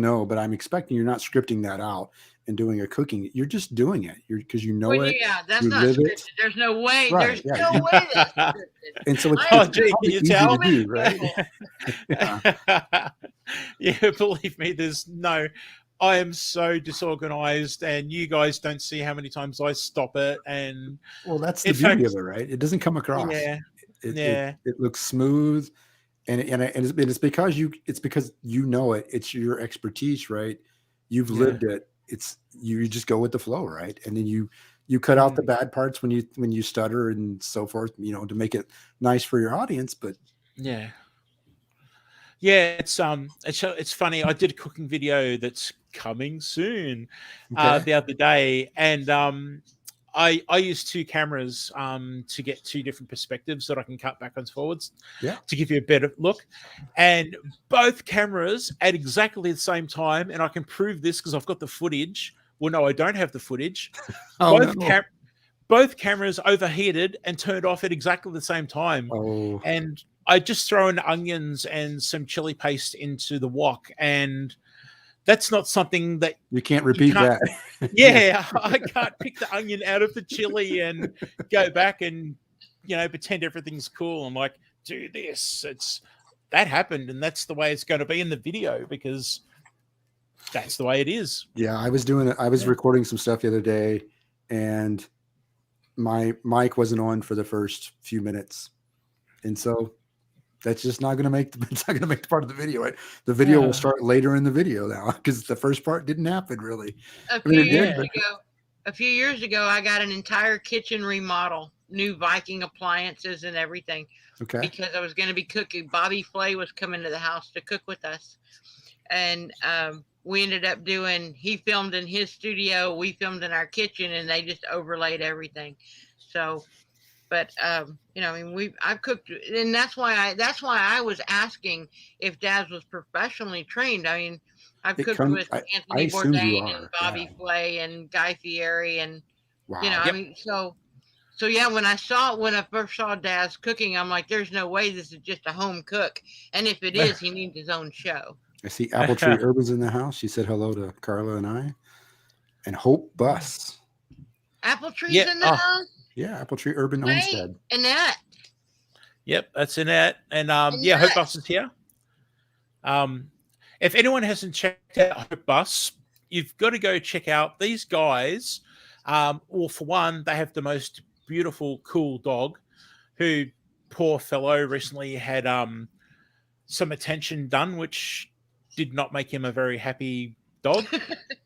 know, but I'm expecting you're not scripting that out and doing a cooking. You're just doing it. Because you know it. Yeah, that's you not live scripted. it. There's no way. Right, There's no way that's scripted. And so it's you easy tell to do, right? Yeah, believe me, there's no. I am so disorganized, and you guys don't see how many times I stop it. And well, that's the beauty of it, right? It doesn't come across. Yeah, it looks smooth, and it's because you know it. It's your expertise, right? You've lived it. It's you just go with the flow, right? And then you cut out the bad parts when you stutter and so forth, to make it nice for your audience. But yeah, it's funny. I did a cooking video that's coming soon the other day, and I use two cameras to get two different perspectives that I can cut backwards and forwards to give you a better look. And both cameras at exactly the same time, and I can prove this because I've got the footage. Well, no, I don't have the footage. Both cameras overheated and turned off at exactly the same time. Oh. And I just throw in onions and some chili paste into the wok, and that's not something that you can't repeat that. Yeah, I can't pick the onion out of the chili and go back and pretend everything's cool and like do this. That happened, and that's the way it's going to be in the video because that's the way it is. Yeah, I was doing it. I was recording some stuff the other day, and my mic wasn't on for the first few minutes, and so that's just not going to make the part of the video, right? The video will start later in the video now because the first part didn't happen really. A few years ago, I got an entire kitchen remodel, new Viking appliances and everything. Okay. Because I was going to be cooking. Bobby Flay was coming to the house to cook with us, and we ended up he filmed in his studio, we filmed in our kitchen, and they just overlaid everything. So. But I've cooked, and that's why I was asking if Daz was professionally trained. I mean, I've cooked with Anthony Bourdain and Bobby Flay and Guy Fieri, and I mean, so when I first saw Daz cooking, I'm like, there's no way this is just a home cook, and if it is, he needs his own show. I see Apple Tree Urban's in the house. She said hello to Carla and I, and Hope Bus. Apple Tree's in the house. Yeah, Apple Tree Urban Homestead. Annette. Yep, that's Annette. And Hope Bus is here. If anyone hasn't checked out Hope Bus, you've got to go check out these guys. Well, for one, they have the most beautiful, cool dog who, poor fellow, recently had some attention done, which did not make him a very happy dog.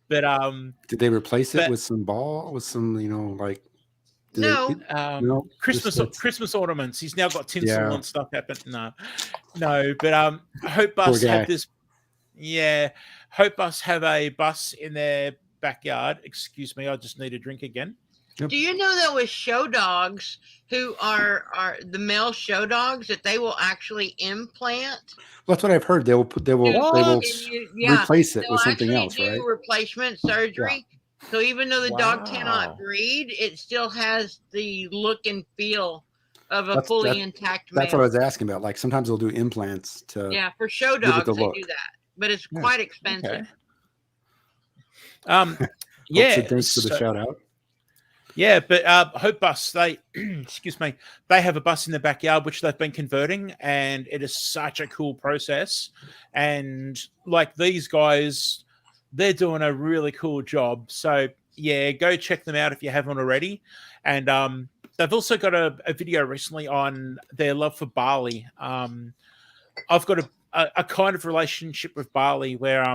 But did they replace it with some like no, Christmas ornaments. He's now got tinsel and stuff happen. No, but Hope Bus have this. Yeah, Hope Bus have a bus in their backyard. Excuse me, I just need a drink again. Yep. Do you know that with show dogs who are the male show dogs that they will actually implant? Well, that's what I've heard. They will replace it with something else, right? Replacement surgery. Yeah. So even though the dog cannot breed, it still has the look and feel of a fully intact male. That's what I was asking about. Like sometimes they'll do implants to for show dogs they do that, but it's quite expensive. Okay. Thanks for the shout out. Yeah, but Hope Bus, they excuse me, they have a bus in the backyard which they've been converting, and it is such a cool process. And like these guys, they're doing a really cool job. So yeah, go check them out if you haven't already. And they've also got a video recently on their love for barley. I've got a kind of relationship with barley where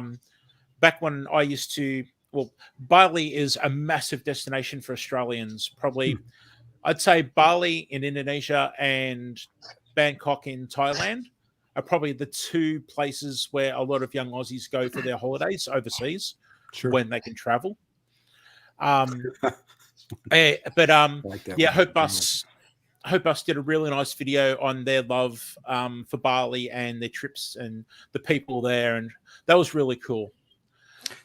back when I used to, well, barley is a massive destination for Australians. Probably I'd say Bali in Indonesia and Bangkok in Thailand are probably the two places where a lot of young Aussies go for their holidays overseas Sure. when they can travel. But I like that yeah, one. Hope Us did a really nice video on their love for Bali and their trips and the people there, and that was really cool.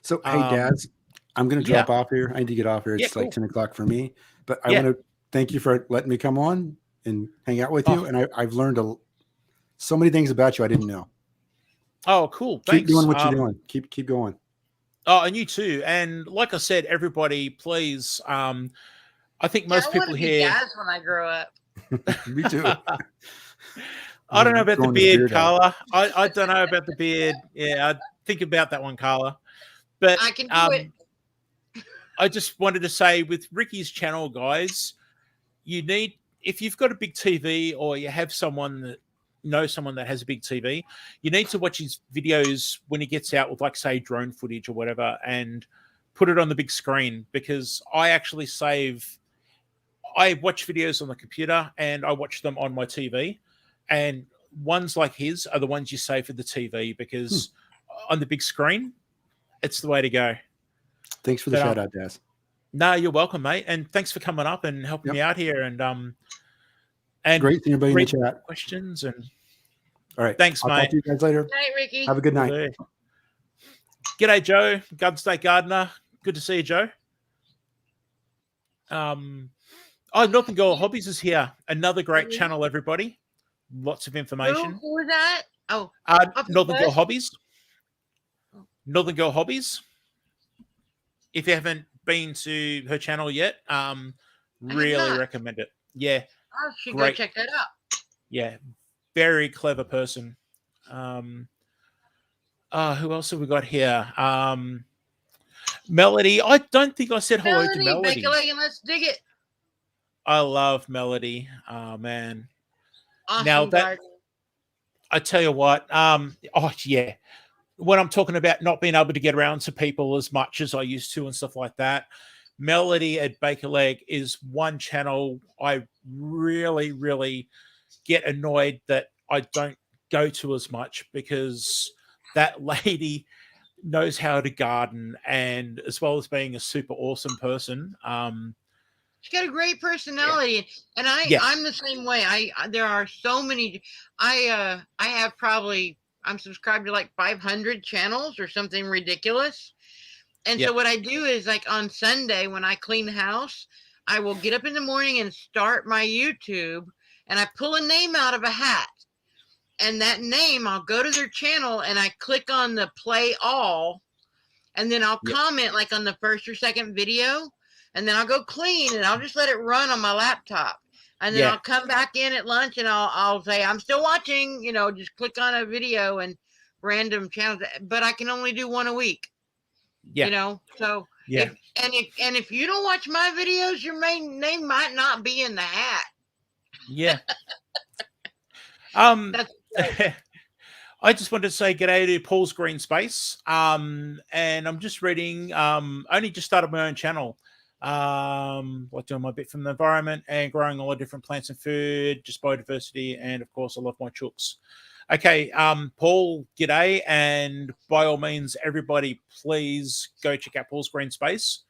So, hey, Dads, I'm going to drop off here. I need to get off here. It's cool. like 10 o'clock for me. But I want to thank you for letting me come on and hang out with you. And I've learned so many things about you I didn't know. Oh, cool. Thanks. Keep doing what you're doing. Keep going. Oh, and you too. And like I said, everybody, please. I think most people here. Dads when I grow up. Me too. I don't know about the beard, Carla. I don't know about the beard. Yeah, I think about that one, Carla. But I can do it. I just wanted to say with Ricky's channel, guys, you need, if you've got a big TV or you have someone that knows someone that has a big TV, you need to watch his videos when he gets out with, like, say, drone footage or whatever, and put it on the big screen, because I actually I watch videos on the computer and I watch them on my TV, and ones like his are the ones you save for the TV, because on the big screen, it's the way to go. Thanks for the shout out, Daz. No, you're welcome, mate. And thanks for coming up and helping me out here. And great seeing everybody in the chat. Questions and all right. Thanks, I'll mate. talk to you guys later. Good night, Ricky. Have a good night. G'day, Joe, Garden State Gardener. Good to see you, Joe. Northern Girl Hobbies is here. Another great channel, everybody. Lots of information. Who was that? Oh, Northern Girl Hobbies. Northern Girl Hobbies. If you haven't been to her channel yet, really recommend it. Yeah. I should go check that out. Yeah. Very clever person. Who else have we got here? Melody. I don't think I said hello to Melody. Bake a leg and let's dig it. I love Melody. Oh, man. Awesome now that garden. I tell you what, when I'm talking about not being able to get around to people as much as I used to and stuff like that, Melody at Baker Leg is one channel I really, really get annoyed that I don't go to as much, because that lady knows how to garden, and as well as being a super awesome person. She's got a great personality, and I'm the same way. There are so many. I have I'm subscribed to like 500 channels or something ridiculous. And so what I do is, like, on Sunday when I clean the house, I will get up in the morning and start my YouTube, and I pull a name out of a hat. And that name, I'll go to their channel and I click on the play all, and then I'll comment like on the first or second video, and then I'll go clean and I'll just let it run on my laptop. And then I'll come back in at lunch and I'll say, I'm still watching, just click on a video and random channels, but I can only do one a week. So if you don't watch my videos, your main name might not be in the hat. Yeah. I just wanted to say g'day to Paul's Green Space. And I'm just reading, only just started my own channel. Doing my bit from the environment and growing all the different plants and food, just biodiversity, and of course I love my chooks. Okay, Paul, g'day, and by all means, everybody, please go check out Paul's Green Space.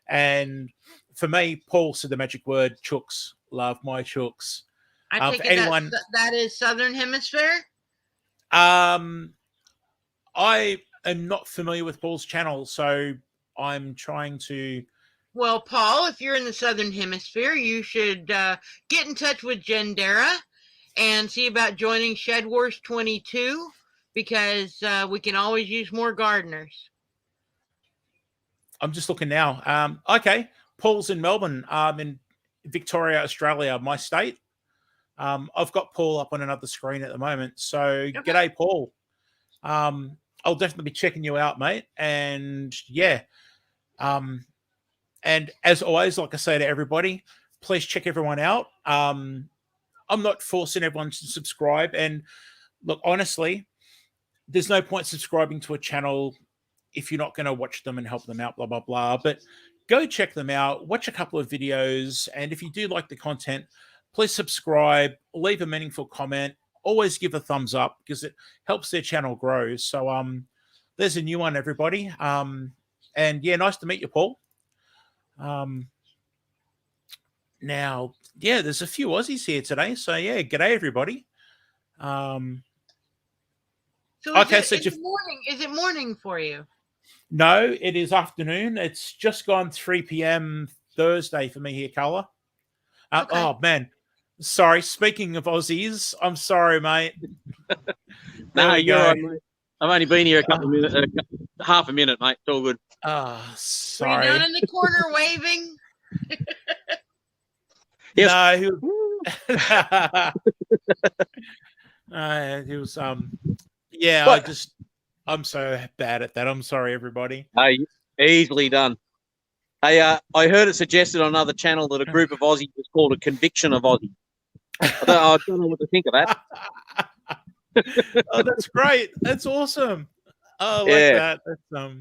And for me, Paul said the magic word, chooks. Love my chooks. I take it that is Southern Hemisphere. I am not familiar with Paul's channel, so I'm trying to. Well, Paul, if you're in the Southern Hemisphere, you should get in touch with Jendera and see about joining Shed Wars 22, because we can always use more gardeners. I'm just looking now. Okay, Paul's in Melbourne, in Victoria, Australia, my state. I've got Paul up on another screen at the moment. So, G'day, Paul. I'll definitely be checking you out, mate. And and as always, like I say to everybody, please check everyone out. I'm not forcing everyone to subscribe. And look, honestly, there's no point subscribing to a channel if you're not going to watch them and help them out, blah, blah, blah. But go check them out, watch a couple of videos. And if you do like the content, please subscribe, leave a meaningful comment, always give a thumbs up because it helps their channel grow. So there's a new one, everybody. And yeah, nice to meet you, Paul. Now, yeah, there's a few Aussies here today. So yeah, g'day, everybody. So Okay, is it morning for you? No, it is afternoon. It's just gone 3 p.m. Thursday for me here, Carla. Okay. Oh, man. Sorry. Speaking of Aussies, I'm sorry, mate. No, you're right, mate. I've only been here a couple of minutes, half a minute, mate. It's all good. Sorry. Were you down in the corner waving? Yes. No, he was yeah, What? I'm so bad at that. I'm sorry, everybody. Easily done. I heard it suggested on another channel that a group of Aussies is called a conviction of Aussies. I don't know what to think of that. Oh, that's great. That's awesome. Oh, I like that. That's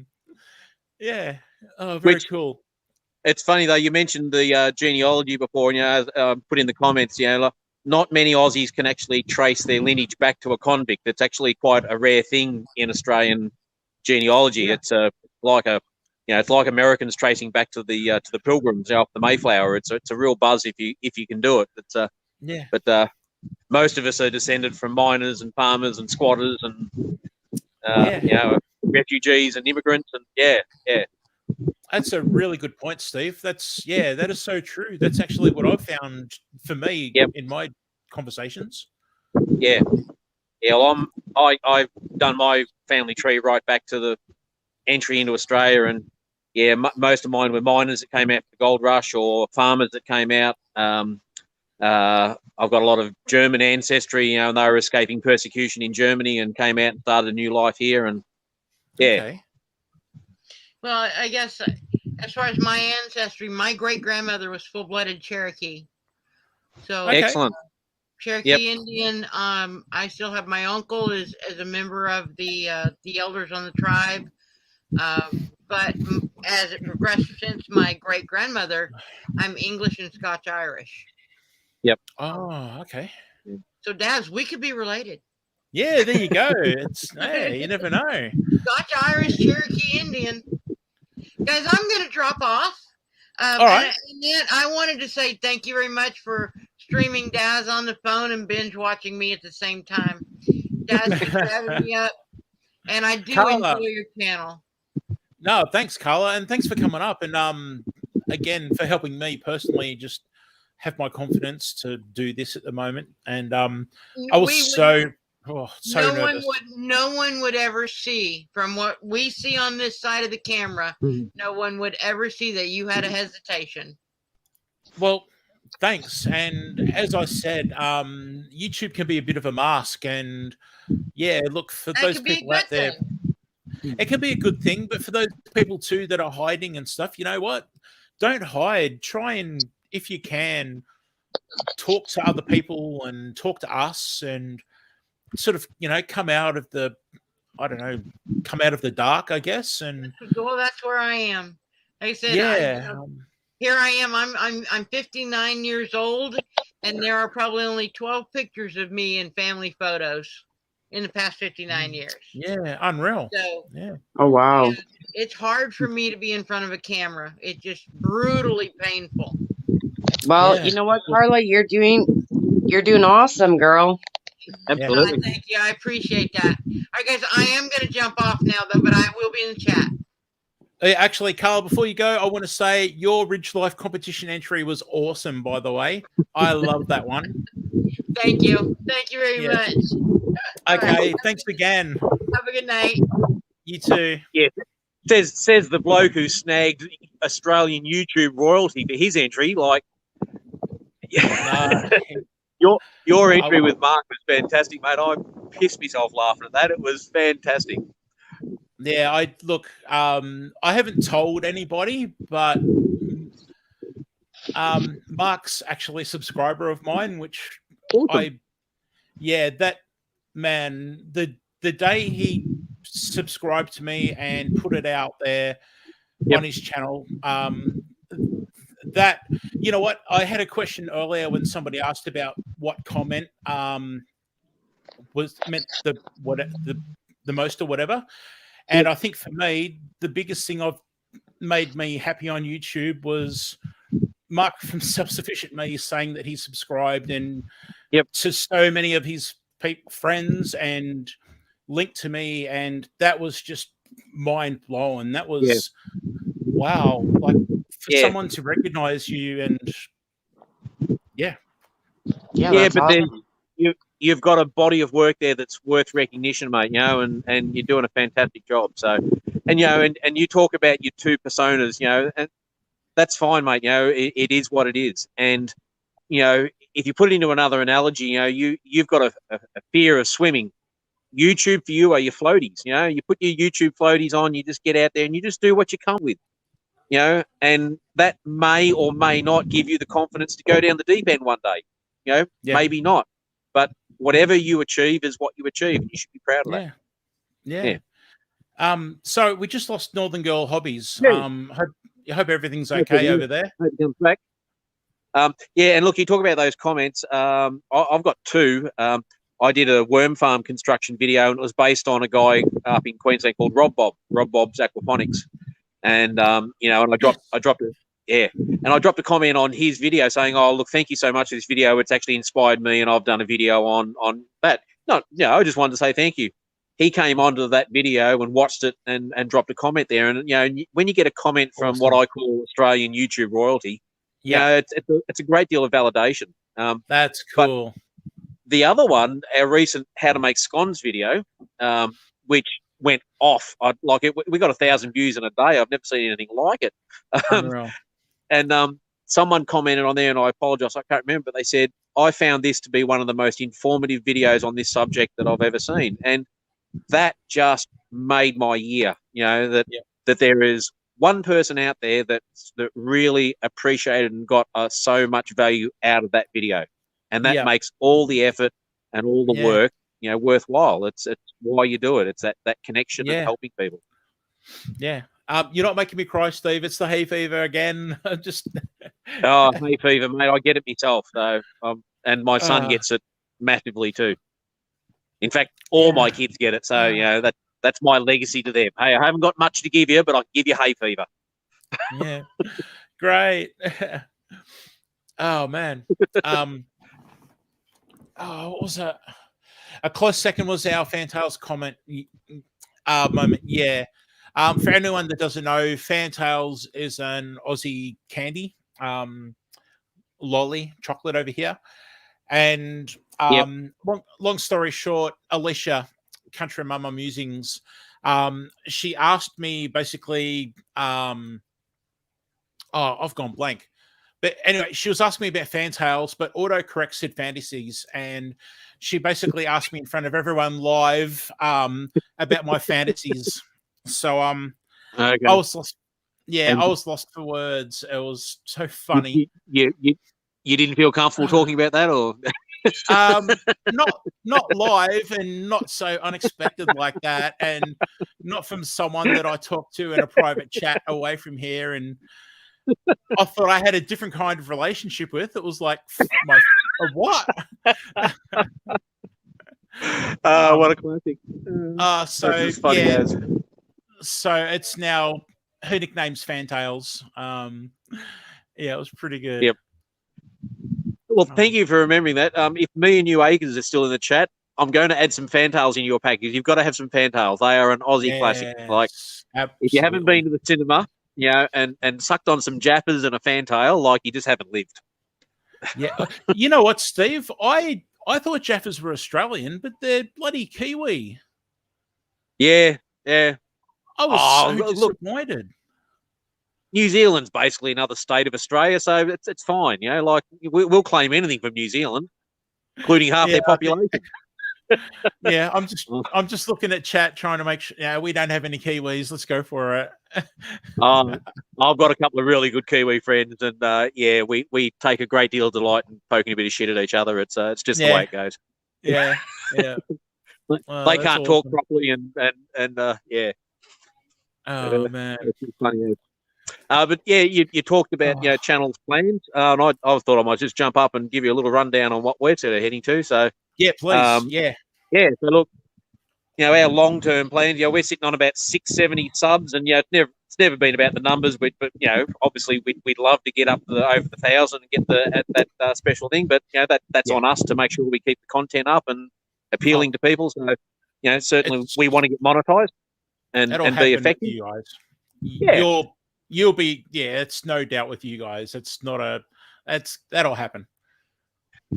yeah. Oh, very cool. It's funny though, you mentioned the genealogy before, and put in the comments, not many Aussies can actually trace their lineage back to a convict. It's actually quite a rare thing in Australian genealogy. Yeah. It's it's like Americans tracing back to the Pilgrims off the Mayflower. It's a real buzz if you can do it. It's yeah. But most of us are descended from miners and farmers and squatters and refugees and immigrants, and yeah. That's a really good point, Steve. That is so true. That's actually what I've found for me in my conversations. Yeah. Well, I've done my family tree right back to the entry into Australia, and most of mine were miners that came out for the gold rush or farmers that came out. I've got a lot of German ancestry, and they were escaping persecution in Germany and came out and started a new life here. And Okay. Well, I guess as far as my ancestry, my great-grandmother was full-blooded Cherokee. So excellent. Cherokee Indian. I still have my uncle as a member of the elders on the tribe. But as it progressed since my great-grandmother, I'm English and Scotch-Irish. Yep. Oh, okay. So, Daz, we could be related. Yeah, there you go. Hey, you never know. Scotch-Irish, Cherokee Indian. Guys, I'm going to drop off. All right. And then I wanted to say thank you very much for streaming Daz on the phone and binge watching me at the same time. Daz, keeps having me up. And I do Carla, enjoy your channel. No, thanks, Carla. And thanks for coming up. And again, for helping me personally just have my confidence to do this at the moment. And I was so nervous. No one would ever see from what we see on this side of the camera. No one would ever see that you had a hesitation. Well, thanks. And as I said, YouTube can be a bit of a mask. And yeah, look, for those people out there, it can be a good thing. But for those people too that are hiding and stuff, you know what? Don't hide. Try and, if you can, talk to other people and talk to us and sort of, come out of the dark, I guess. And well, that's where I am. Like I said, here I am. I'm 59 years old, and there are probably only 12 pictures of me in family photos in the past 59 years. Yeah, unreal. So, yeah. Oh wow. It's hard for me to be in front of a camera. It's just brutally painful. Well, you know what, Carla, you're doing awesome, girl. Absolutely. God, thank you. I appreciate that. All right, guys, I am going to jump off now, though, but I will be in the chat. Actually, Carl, before you go, I want to say your Ridge Life competition entry was awesome, by the way. I love that one. Thank you. Thank you very much. Okay, thanks again. Have a good night. You too. Yeah. Says the bloke who snagged Australian YouTube royalty for his entry. Like, your entry with Mark was fantastic, mate. I pissed myself laughing at that. It was fantastic. Yeah, I haven't told anybody, but Mark's actually a subscriber of mine, which awesome. that man, the day he subscribed to me and put it out there on his channel. That, you know what, I had a question earlier when somebody asked about what comment was meant the most or whatever, and I think for me the biggest thing I've made me happy on YouTube was Mark from Self-Sufficient Me saying that he subscribed and to so many of his friends and linked to me, and that was just mind blowing. That was wow, like for someone to recognize you, and that's but awesome. then you've got a body of work there that's worth recognition, mate. You know, and you're doing a fantastic job. So, and you know, and you talk about your two personas, you know, and that's fine, mate. You know, it is what it is. And you know, if you put it into another analogy, you know, you've got a fear of swimming. YouTube for you are your floaties. You know, you put your YouTube floaties on, you just get out there and you just do what you come with. You know, and that may or may not give you the confidence to go down the deep end one day. You know, maybe not. But whatever you achieve is what you achieve, and you should be proud of that. Yeah. So we just lost Northern Girl Hobbies. I hope everything's okay over there. Hope it comes back. And look, you talk about those comments. I've got two. I did a worm farm construction video, and it was based on a guy up in Queensland called Rob Bob's Aquaponics. And you know, and I dropped a comment on his video saying, "Oh, look, thank you so much for this video. It's actually inspired me, and I've done a video on that." No, I just wanted to say thank you. He came onto that video and watched it and dropped a comment there. And you know, when you get a comment from what I call Australian YouTube royalty, you know, it's a great deal of validation. That's cool. The other one, our recent How to Make Scones video, which went off. We got 1,000 views in a day. I've never seen anything like it. And someone commented on there, and I apologize, I can't remember, but they said, I found this to be one of the most informative videos on this subject that I've ever seen. And that just made my year, you know, that there is one person out there that really appreciated and got so much value out of that video. And that makes all the effort and all the work, you know, worthwhile. It's why you do it. It's that connection and helping people. Yeah. You're not making me cry, Steve. It's the hay fever again. Just hay fever, mate. I get it myself, though, and my son gets it massively too. In fact, all my kids get it. So you know that's my legacy to them. Hey, I haven't got much to give you, but I can give you hay fever. Yeah, great. Oh man. What was that? A close second was our Fantails comment moment. Yeah. For anyone that doesn't know, Fantails is an Aussie candy, lolly chocolate over here. And long story short, Alicia, Country Mama Musings, she asked me basically, I've gone blank. But anyway, she was asking me about Fantails, but autocorrect said fantasies. And she basically asked me in front of everyone live about my fantasies. So I was lost. Yeah, I was lost for words. It was so funny. You didn't feel comfortable talking about that, or not live, and not so unexpected like that, and not from someone that I talked to in a private chat away from here. And I thought I had a different kind of relationship with. It was like what? What a classic. So funny as. So it's now her nickname's Fantails. It was pretty good. Yep. Well, thank you for remembering that. If me and you Acres are still in the chat, I'm going to add some Fantails in your package. You've got to have some Fantails. They are an Aussie classic. Like, absolutely. If you haven't been to the cinema, you know, and sucked on some Jappers and a Fantail, like you just haven't lived. Yeah. You know what, Steve? I thought Jaffas were Australian, but they're bloody Kiwi. Yeah. I was so disappointed. New Zealand's basically another state of Australia, so it's fine. You know, like we'll claim anything from New Zealand, including half their population. Yeah, I'm just looking at chat, trying to make sure. Yeah, we don't have any Kiwis. Let's go for it. I've got a couple of really good Kiwi friends, and we take a great deal of delight in poking a bit of shit at each other. It's just the way it goes. Yeah. They can't talk properly, and yeah. Oh man, it's funny. But yeah, you talked about channels plans, and I thought I might just jump up and give you a little rundown on what we're sort of heading to. So yeah, please, yeah. So look, our long-term plans, we're sitting on about 670 subs, and it's never been about the numbers, but obviously we'd love to get up to over the 1,000 and get that special thing, but that's on us to make sure we keep the content up and appealing to people. So certainly we want to get monetized and be effective. You guys. You'll be it's no doubt with you guys. That'll happen.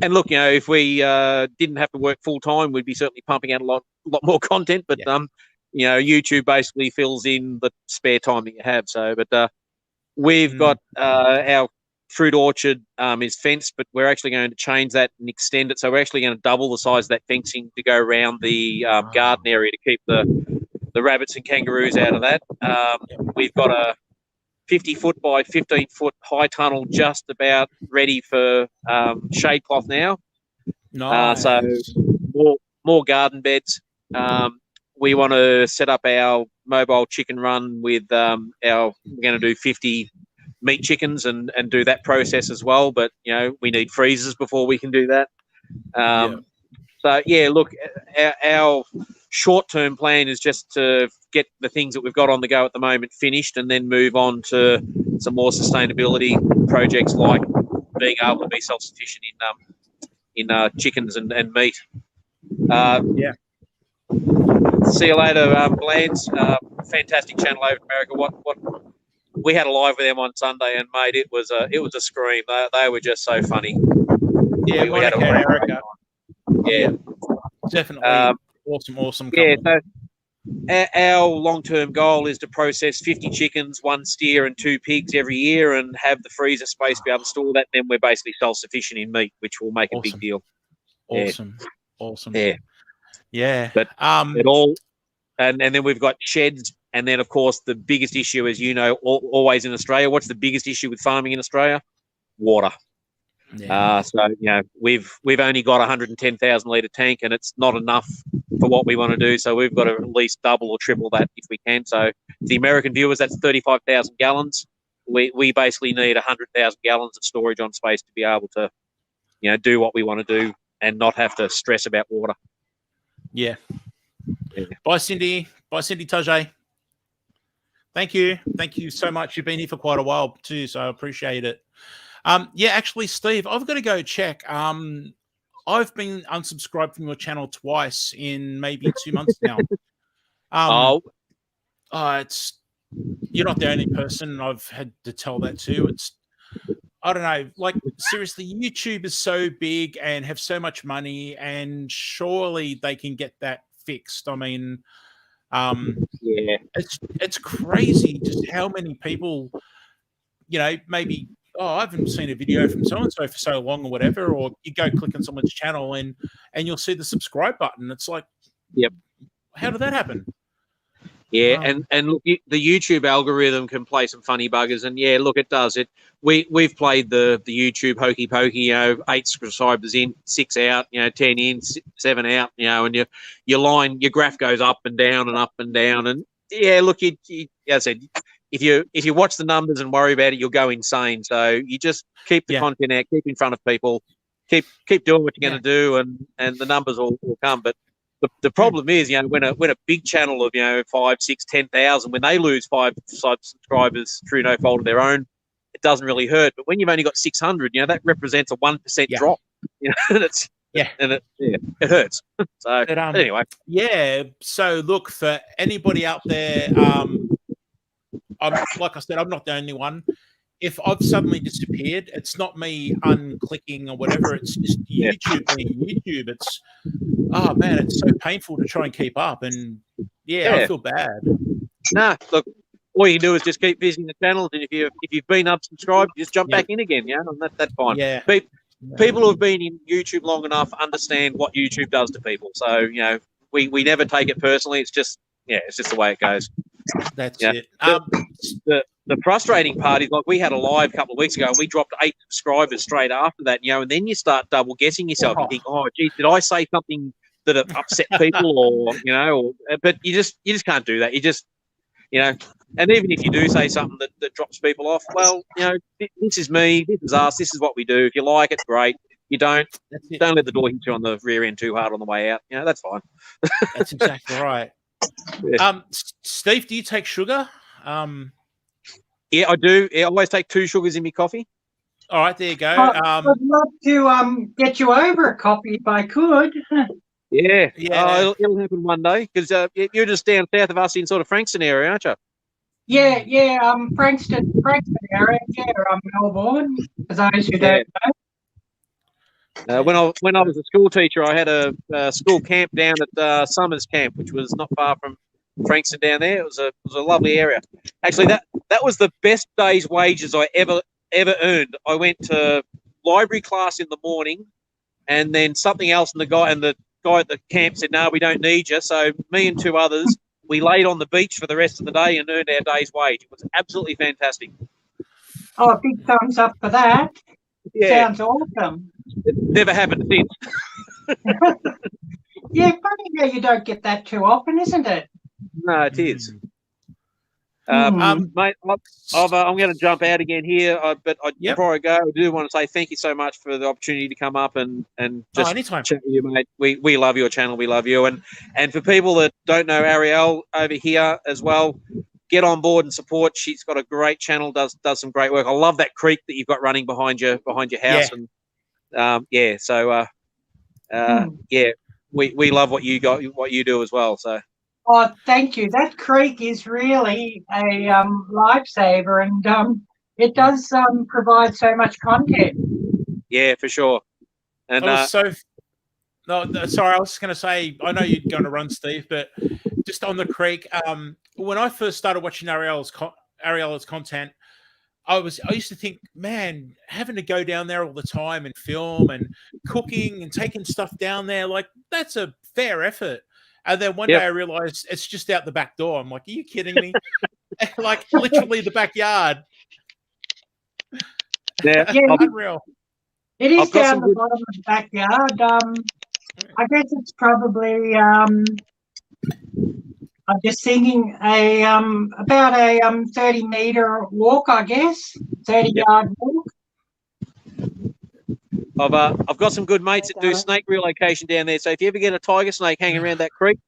And look, if we didn't have to work full time, we'd be certainly pumping out a lot more content. But YouTube basically fills in the spare time that you have. So, but we've got our fruit orchard is fenced, but we're actually going to change that and extend it. So we're actually going to double the size of that fencing to go around the garden area to keep the rabbits and kangaroos out of that. We've got a 50-foot by 15-foot high tunnel just about ready for shade cloth now. Nice. So more garden beds. We want to set up our mobile chicken run with we're going to do 50 meat chickens and do that process as well. But, we need freezers before we can do that. So, look, our short-term plan is just to get the things that we've got on the go at the moment finished and then move on to some more sustainability projects like being able to be self-sufficient in chickens and meat. See you later, Blands. Fantastic channel over in America. What we had a live with them on Sunday, and mate, it was a scream. They were just so funny. Yeah, we had a America. Yeah, definitely awesome. Yeah, so our long-term goal is to process 50 chickens, 1 steer, and 2 pigs every year, and have the freezer space to be able to store that. Then we're basically self-sufficient in meat, which will make a big deal. Awesome. Yeah. But it all, and then we've got sheds, and then of course the biggest issue, as you know, always in Australia. What's the biggest issue with farming in Australia? Water. Yeah. So we've only got a 110,000 litre tank, and it's not enough for what we want to do. So we've got to at least double or triple that if we can. So the American viewers, that's 35,000 gallons. We basically need 100,000 gallons of storage on space to be able to, do what we want to do and not have to stress about water. Yeah. Bye, Cindy. Bye, Cindy Tajay. Thank you so much. You've been here for quite a while too, so I appreciate it. Actually, Steve, I've got to go check. I've been unsubscribed from your channel twice in maybe 2 months now. You're not the only person I've had to tell that to. I don't know, like seriously, YouTube is so big and have so much money, and surely they can get that fixed. I mean, it's crazy just how many people, maybe, I haven't seen a video from so-and-so for so long or whatever, or you go click on someone's channel and you'll see the subscribe button. It's like, how did that happen? Yeah, and look, the YouTube algorithm can play some funny buggers, and look, it does it. We've played the YouTube hokey pokey, 8 subscribers in, 6 out, 10 in, 7 out, and your graph goes up and down and up and down, and look, as I said, if you watch the numbers and worry about it, you'll go insane. So you just keep the content out, keep in front of people, keep doing what you're going to do, and the numbers will come. But the problem is, when a big channel of 5, 6, 10,000, when they lose 5 subscribers through no fault of their own, it doesn't really hurt. But when you've only got 600, that represents a 1% drop. And it hurts. So but anyway, So look, for anybody out there, like I said, I'm not the only one. If I've suddenly disappeared, it's not me unclicking or whatever. It's just YouTube being YouTube. It's, it's so painful to try and keep up. And I feel bad. Nah, look, all you can do is just keep visiting the channels. And if you've been unsubscribed, just jump back in again. And that's fine. Yeah. People who have been in YouTube long enough understand what YouTube does to people. So, we never take it personally. It's just the way it goes. That's it. The frustrating part is, like, we had a live a couple of weeks ago and we dropped 8 subscribers straight after that, and then you start double guessing yourself. You think, oh, geez, did I say something that have upset people, or but you just can't do that. You just and even if you do say something that drops people off, well, this is me, this is us, this is what we do. If you like it, great. You don't let the door hit you on the rear end too hard on the way out. That's fine. That's exactly right. Yeah. Steve, do you take sugar? Yeah, I do. I always take 2 sugars in my coffee. All right, there you go. I'd love to get you over a coffee if I could. Yeah. Yeah. It'll happen one day, because you're just down south of us in sort of Frankston area, aren't you? Yeah, Frankston area, Melbourne, for those who don't know. When I was a school teacher, I had a school camp down at Summers Camp, which was not far from Frankston down there. It was a lovely area. Actually, that was the best day's wages I ever earned. I went to library class in the morning, and then something else, and the guy at the camp said, "No, we don't need you." So me and 2 others, we laid on the beach for the rest of the day and earned our day's wage. It was absolutely fantastic. Oh, big thumbs up for that. Yeah. Sounds awesome. It never happened since. Yeah, funny how you don't get that too often, isn't it? No, it is. Mate, I'm going to jump out again here, but before I go, I do want to say thank you so much for the opportunity to come up and just anytime. chat with you, mate. We love your channel. We love you. And for people that don't know Arielle over here as well, get on board and support. She's got a great channel, does some great work. I love that creek that you've got running behind your house. And we love what you do as well. So. Oh, thank you. That creek is really a lifesaver, and it does provide so much content. Yeah, for sure. And sorry, I was just going to say, I know you're going to run, Steve, but just on the creek, when I first started watching Arielle's content, I used to think, man, having to go down there all the time and film and cooking and taking stuff down there, like, that's a fair effort. And then one day I realized it's just out the back door. I'm like, are you kidding me? Like, literally the backyard. Yeah, unreal. It is down the bottom of the backyard. I guess it's probably I'm just thinking about a 30-meter walk, I guess, 30-yard walk. I've got some good mates that do snake relocation down there. So if you ever get a tiger snake hanging around that creek,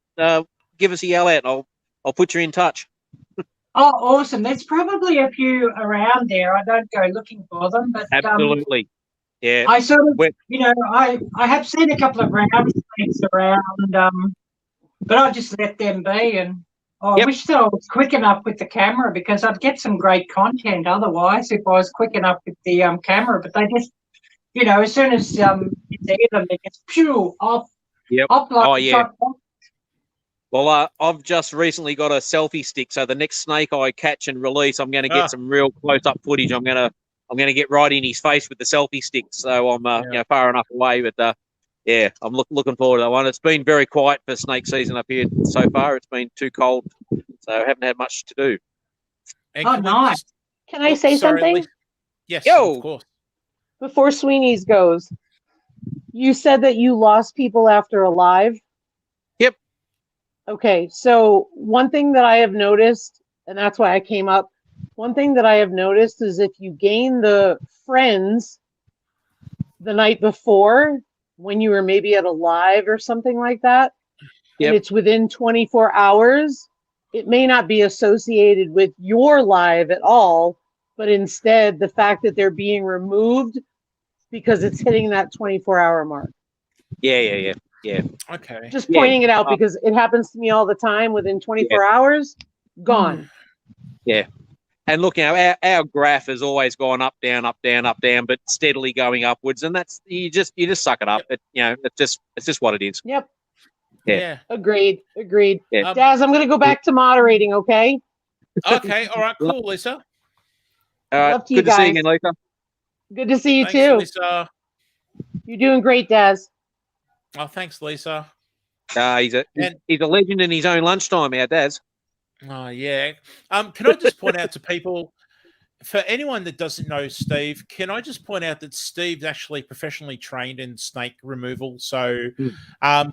give us a yell out, and I'll put you in touch. Oh, awesome! There's probably a few around there. I don't go looking for them, but absolutely, yeah. I sort of, I have seen a couple of round snakes around, but I just let them be. And I wish that I was quick enough with the camera, because I'd get some great content otherwise if I was quick enough with the camera. But they just, as soon as you see them, they just off. Yep. Off like shot. Well, I've just recently got a selfie stick, so the next snake I catch and release, I'm going to get some real close-up footage. I'm going to get right in his face with the selfie stick, so I'm far enough away. But I'm looking forward to that one. It's been very quiet for snake season up here so far. It's been too cold, so I haven't had much to do. Oh, nice. Can I say something? Lisa. Yes, Yo. of course. Before Sweenies goes, you said that you lost people after a live. Yep. Okay, so one thing that I have noticed, and that's why I came up, one thing that I have noticed is if you gain the friends the night before, when you were maybe at a live or something like that, and it's within 24 hours, it may not be associated with your live at all, but instead the fact that they're being removed because it's hitting that 24-hour mark. Yeah. Okay. Just pointing it out because it happens to me all the time. Within 24 hours, gone. Yeah. And look, our graph has always gone up, down, but steadily going upwards, and that's you just suck it up. It's just what it is. Yep. Yeah. Agreed. Yeah. Daz, I'm going to go back to moderating. Okay. Okay. All right. Cool, Lisa. All right. Love to you Good to see you guys. again, Lisa. Good to see you Thanks, too. Lisa. You're doing great, Daz. Oh, thanks, Lisa. He's a legend in his own lunchtime, our Daz. Oh, yeah. Can I just point out to people, for anyone that doesn't know Steve, can I just point out that Steve's actually professionally trained in snake removal? So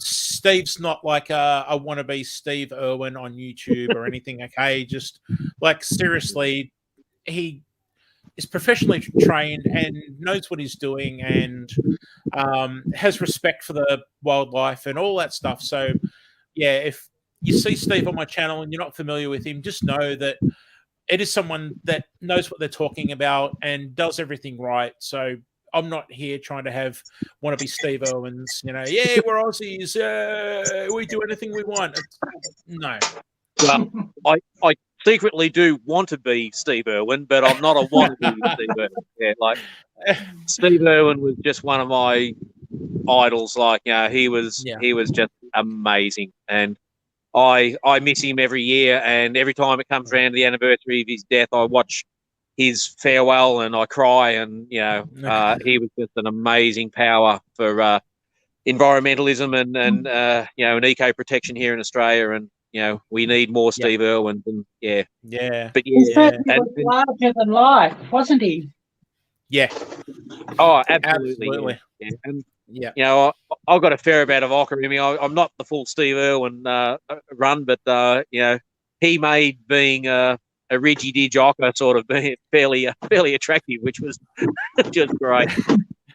Steve's not like a wannabe Steve Irwin on YouTube or anything. Okay, just like seriously, he is professionally trained and knows what he's doing and has respect for the wildlife and all that stuff. So yeah, if you see Steve on my channel and you're not familiar with him, just know that it is someone that knows what they're talking about and does everything right. So I'm not here trying to want to be Steve Irwins, yeah, we're Aussies, we do anything we want. No. Well, I secretly do want to be Steve Irwin, but I'm not a wannabe Steve Irwin. Yeah, like Steve Irwin was just one of my idols. Like, he was just amazing, and I miss him every year. And every time it comes around to the anniversary of his death, I watch his farewell and I cry. And he was just an amazing power for environmentalism and and eco protection here in Australia. And we need more Steve Irwins, and but He certainly was larger than life, wasn't he? Yeah. Oh, absolutely. Yeah. And I've got a fair amount of ochre in me. I'm not the full Steve Irwin run, but he made being a Ridgy Didge ochre sort of being fairly attractive, which was just great.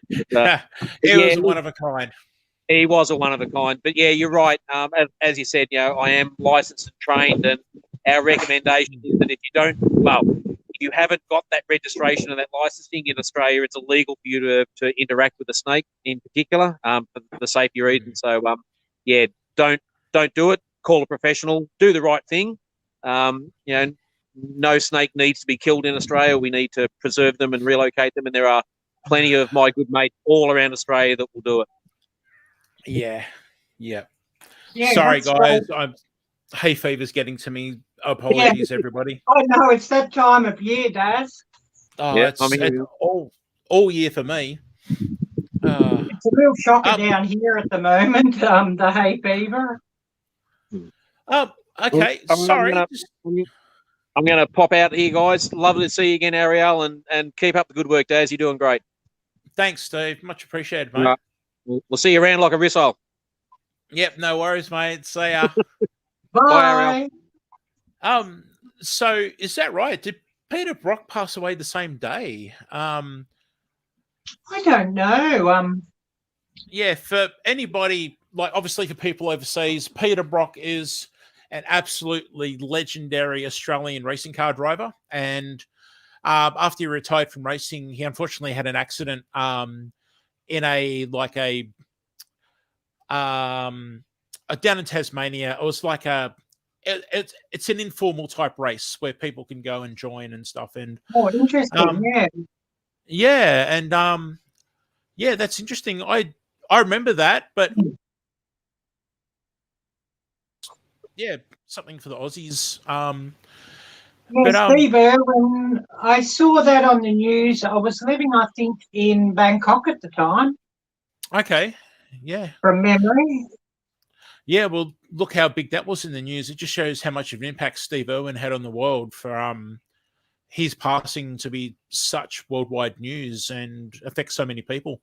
He was one of a kind. He was a one of a kind. But yeah, you're right. As you said, I am licensed and trained, and our recommendation is that if you haven't got that registration and that licensing in Australia, it's illegal for you to interact with a snake in particular, for the safety reasons. So don't do it. Call a professional. Do the right thing. No snake needs to be killed in Australia. We need to preserve them and relocate them, and there are plenty of my good mates all around Australia that will do it. Yeah. Sorry, guys. Hay fever's getting to me. Apologies, everybody. I know it's that time of year, Daz. Oh, it's all year for me. It's a real shocker down here at the moment. The hay fever. Okay. Sorry. I'm going to pop out here, guys. Lovely to see you again, Arielle, and keep up the good work, Daz. You're doing great. Thanks, Steve. Much appreciated, mate. We'll see you around like a rissole. Yep, no worries, mate. See ya. Bye. So is that right? Did Peter Brock pass away the same day? I don't know. Yeah, for anybody, like obviously for people overseas, Peter Brock is an absolutely legendary Australian racing car driver. And after he retired from racing, he unfortunately had an accident in down in Tasmania. It was like it's an informal type race where people can go and join and stuff. And interesting. And that's interesting. I remember that, but something for the Aussies. Steve Irwin, I saw that on the news. I was living, I think, in Bangkok at the time. Okay. Yeah. From memory. Yeah, well, look how big that was in the news. It just shows how much of an impact Steve Irwin had on the world for his passing to be such worldwide news and affect so many people.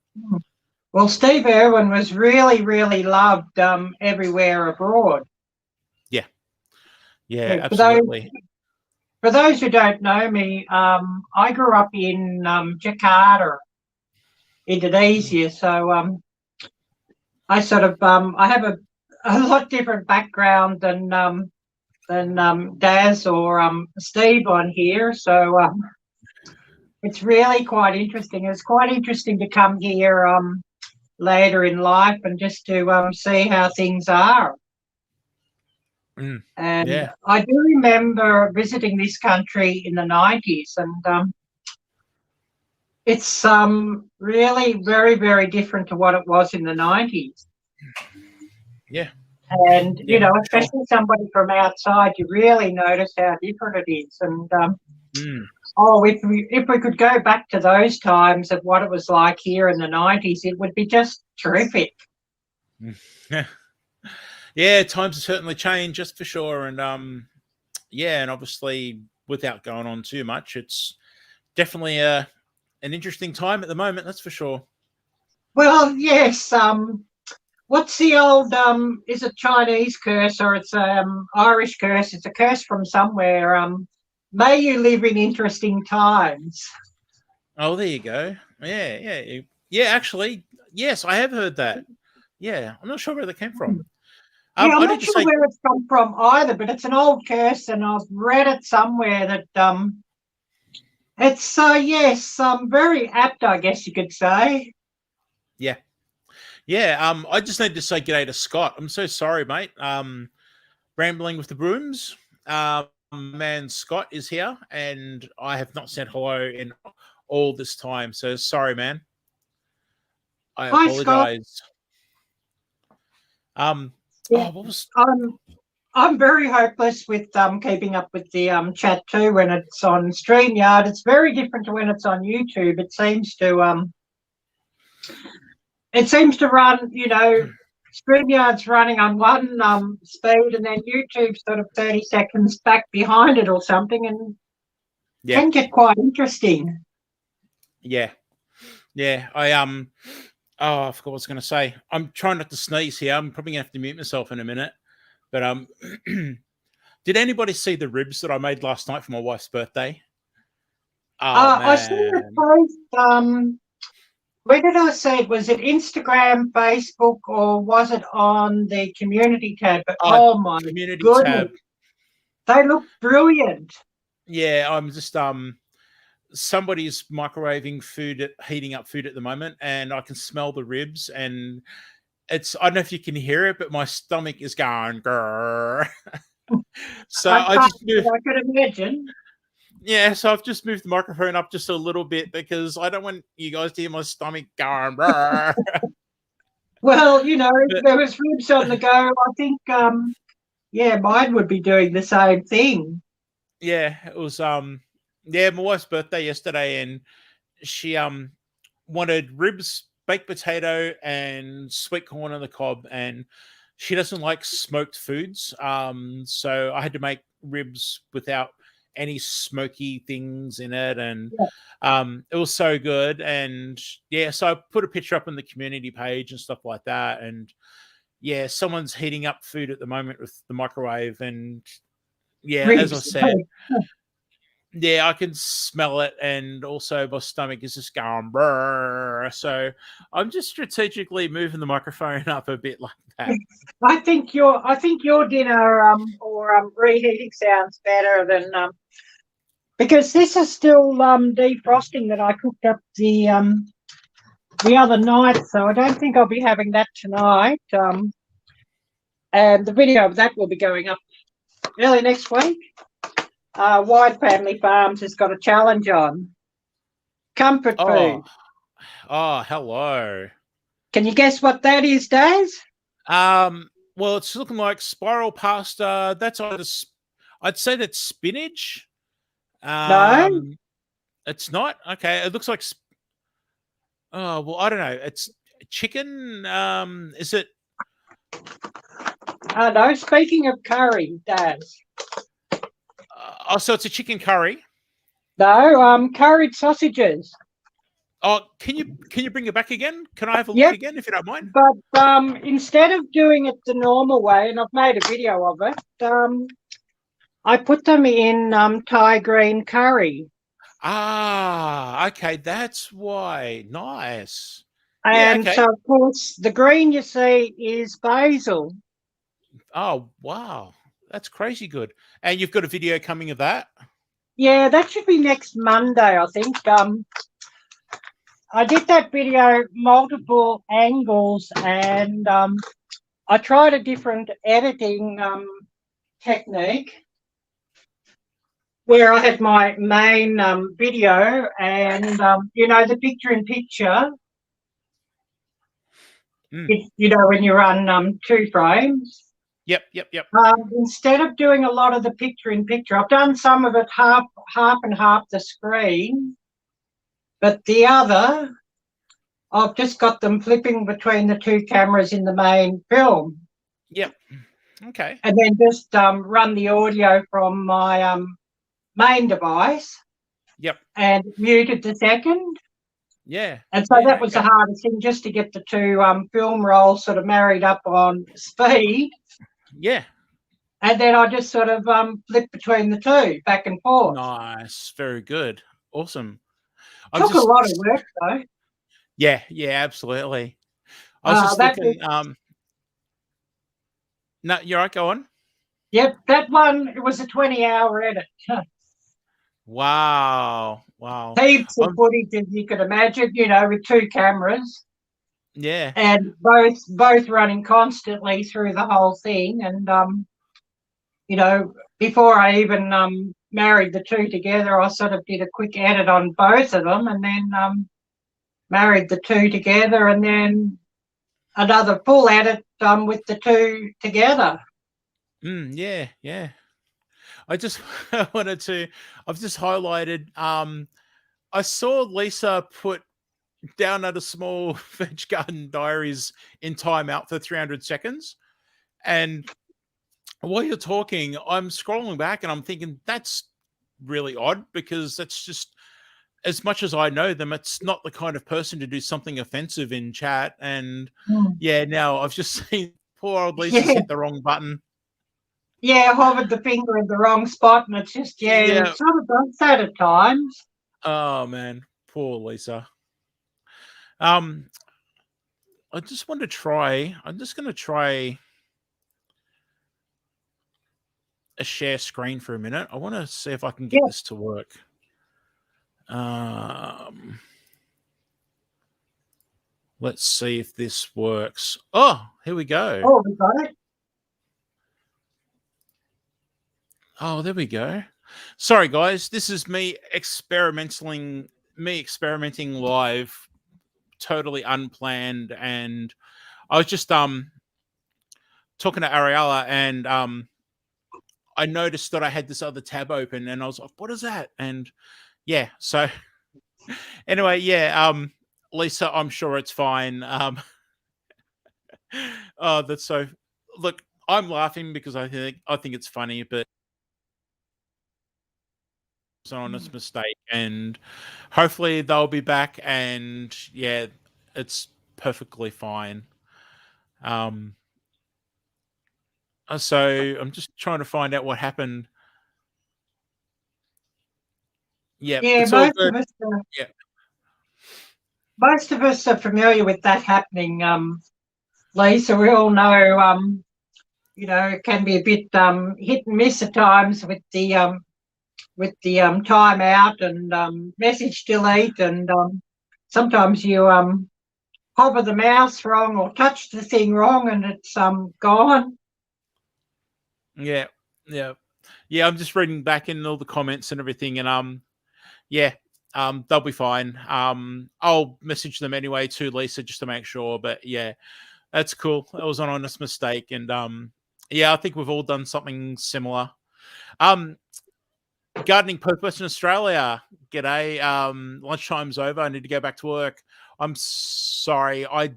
Well, Steve Irwin was really, really loved everywhere abroad. Yeah, absolutely. For those who don't know me, I grew up in Jakarta, Indonesia. So I sort of I have a lot different background than Daz or Steve on here. So it's really quite interesting. It's quite interesting to come here later in life and just to see how things are. And I do remember visiting this country in the 90s, and it's really very, very different to what it was in the 90s. Yeah. And, especially somebody from outside, you really notice how different it is. And, if we could go back to those times of what it was like here in the 90s, it would be just terrific. Yeah, times have certainly changed, just for sure. And and obviously, without going on too much, it's definitely an interesting time at the moment, that's for sure. Well, yes. What's the old is it Chinese curse or it's Irish curse? It's a curse from somewhere. May you live in interesting times. Oh, there you go. Yeah. Actually, yes, I have heard that. Yeah, I'm not sure where that came from. Yeah, I'm I not need to sure say, where it's come from either, but it's an old curse, and I've read it somewhere that it's yes, very apt, I guess you could say. yeah. I just need to say g'day to Scott. I'm so sorry, mate. Rambling with the brooms. Man, Scott is here, and I have not said hello in all this time. So sorry, man. I Hi, Scott. apologize. Yeah. What was? I'm very hopeless with keeping up with the chat too when it's on StreamYard. It's very different to when it's on YouTube. It seems to run, StreamYard's running on one speed and then YouTube's sort of 30 seconds back behind it or something, and can get quite interesting. Yeah. I forgot what I was going to say. I'm trying not to sneeze here. I'm probably going to have to mute myself in a minute. But did anybody see the ribs that I made last night for my wife's birthday? Oh, man. I saw a post. Where did I see it? Was it Instagram, Facebook, or was it on the community tab? But, oh my community goodness, tab. They look brilliant. Yeah, I'm just somebody's microwaving food, heating up food at the moment, and I can smell the ribs, and I don't know if you can hear it, but my stomach is going grrr. So I could imagine. Yeah, so I've just moved the microphone up just a little bit because I don't want you guys to hear my stomach going grrr. Well, if there was ribs on the go, I think mine would be doing the same thing. Yeah, it was my wife's birthday yesterday, and she wanted ribs, baked potato, and sweet corn on the cob, and she doesn't like smoked foods. So I had to make ribs without any smoky things in it, and it was so good. And so I put a picture up on the community page and stuff like that, and someone's heating up food at the moment with the microwave, and ribs. As I said, I can smell it, and also my stomach is just going brrr. So I'm just strategically moving the microphone up a bit like that. I think your dinner or reheating sounds better than because this is still defrosting that I cooked up the other night, so I don't think I'll be having that tonight. And the video of that will be going up early next week. Wide Family Farms has got a challenge on comfort food. Oh, hello. Can you guess what that is, Daz? Well, it's looking like spiral pasta. That's I'd say that's spinach. No, it's not. Okay, it looks like. Oh well, I don't know. It's chicken. Is it? No. Speaking of curry, Daz. So it's a chicken curry. No, curried sausages. Oh, can you bring it back again? Can I have a look again, if you don't mind? But instead of doing it the normal way, and I've made a video of it, I put them in Thai green curry. Okay, that's why. Nice. And so, of course, the green you see is basil. Oh, wow. That's crazy good. And you've got a video coming of that? Yeah, that should be next Monday, I think. I did that video multiple angles, and I tried a different editing technique where I had my main video and, the picture-in-picture, when you run 2 frames. Yep. Instead of doing a lot of the picture-in-picture, I've done some of it half and half the screen, but the other, I've just got them flipping between the 2 cameras in the main film. Yep. Okay. And then just run the audio from my main device Yep. and muted the second. Yeah. And so Yeah, that was the okay. hardest thing, just to get the two film rolls sort of married up on speed. Yeah. And then I just sort of flipped between the two, back and forth. Nice. Very good. Awesome. Took a lot of work, though. Yeah, absolutely. I was just looking. No, you're right. Go on. Yep, that one, it was a 20-hour edit. Wow. Heaps of footage, as you could imagine, with two cameras. Yeah. And both running constantly through the whole thing. And, before I even married the two together, I sort of did a quick edit on both of them, and then married the two together, and then another full edit with the two together. Yeah. I just wanted to. I've just highlighted. I saw Lisa put down at a small Veg Garden Diaries in timeout for 300 seconds, and while you're talking, I'm scrolling back and I'm thinking that's really odd, because that's just, as much as I know them, it's not the kind of person to do something offensive in chat. And now I've just seen poor old Lisa's hit the wrong button. Yeah, hovered the finger in the wrong spot, and it's just, it sort of does that at times. Oh man, poor Lisa. I just want to try. I'm just going to try a share screen for a minute. I want to see if I can get this to work. Let's see if this works. Oh, here we go. Oh, we got it. Oh, there we go. Sorry, guys. This is me experimenting live, totally unplanned. And I was just talking to Ariella, and I noticed that I had this other tab open, and I was like, what is that? And yeah, so anyway, Lisa, I'm sure it's fine. Oh, that's so. Look, I'm laughing because I think it's funny, but it's an honest mistake, and hopefully they'll be back. And yeah, it's perfectly fine. So I'm just trying to find out what happened. Yeah, it's all good. Most of us are familiar with that happening, Lisa. We all know, it can be a bit hit and miss at times with the timeout and message delete, and sometimes you hover the mouse wrong or touch the thing wrong, and it's gone. Yeah. I'm just reading back in all the comments and everything, and they'll be fine. I'll message them anyway to Lisa just to make sure. But yeah, that's cool. That was an honest mistake, and I think we've all done something similar. Gardening Perth, Western Australia. G'day. Lunchtime's over. I need to go back to work. I'm sorry. I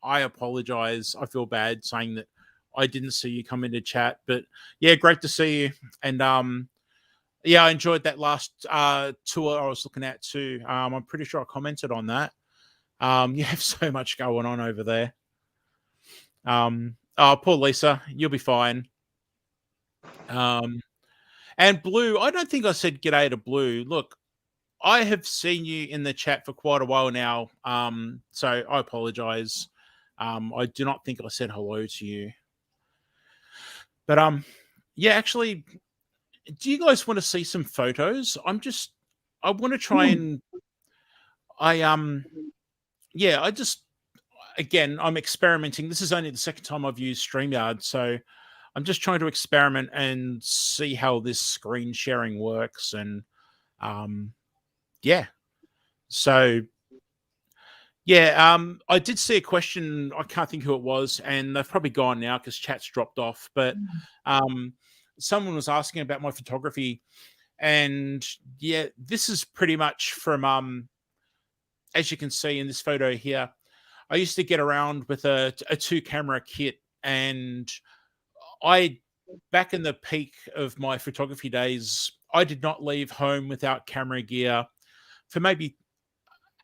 apologize. I feel bad saying that I didn't see you come into chat, but yeah, great to see you. And I enjoyed that last tour I was looking at too. I'm pretty sure I commented on that. You have so much going on over there. Poor Lisa, you'll be fine. And Blue, I don't think I said g'day to Blue. Look, I have seen you in the chat for quite a while now, so I apologize. I do not think I said hello to you. But actually, do you guys want to see some photos? I want to try and again, I'm experimenting. This is only the second time I've used StreamYard, so I'm just trying to experiment and see how this screen sharing works. And I did see a question. I can't think who it was, and they've probably gone now because chat's dropped off. But someone was asking about my photography, and this is pretty much from as you can see in this photo here. I used to get around with a 2-camera kit, and back in the peak of my photography days, I did not leave home without camera gear for maybe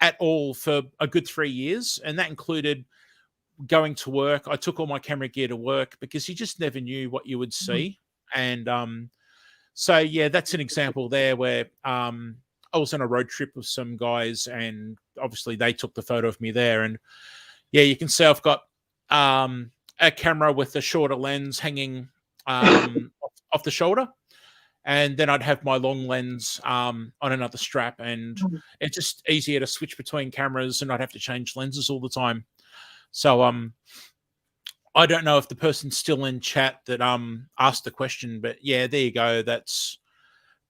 at all for a good 3 years. And that included going to work. I took all my camera gear to work because you just never knew what you would see. And so, yeah, that's an example there where I was on a road trip with some guys, and obviously they took the photo of me there. And yeah, you can see I've got a camera with a shorter lens hanging off the shoulder. And then I'd have my long lens on another strap, and it's just easier to switch between cameras and not have to change lenses all the time. So I don't know if the person's still in chat that asked the question, but yeah, there you go. That's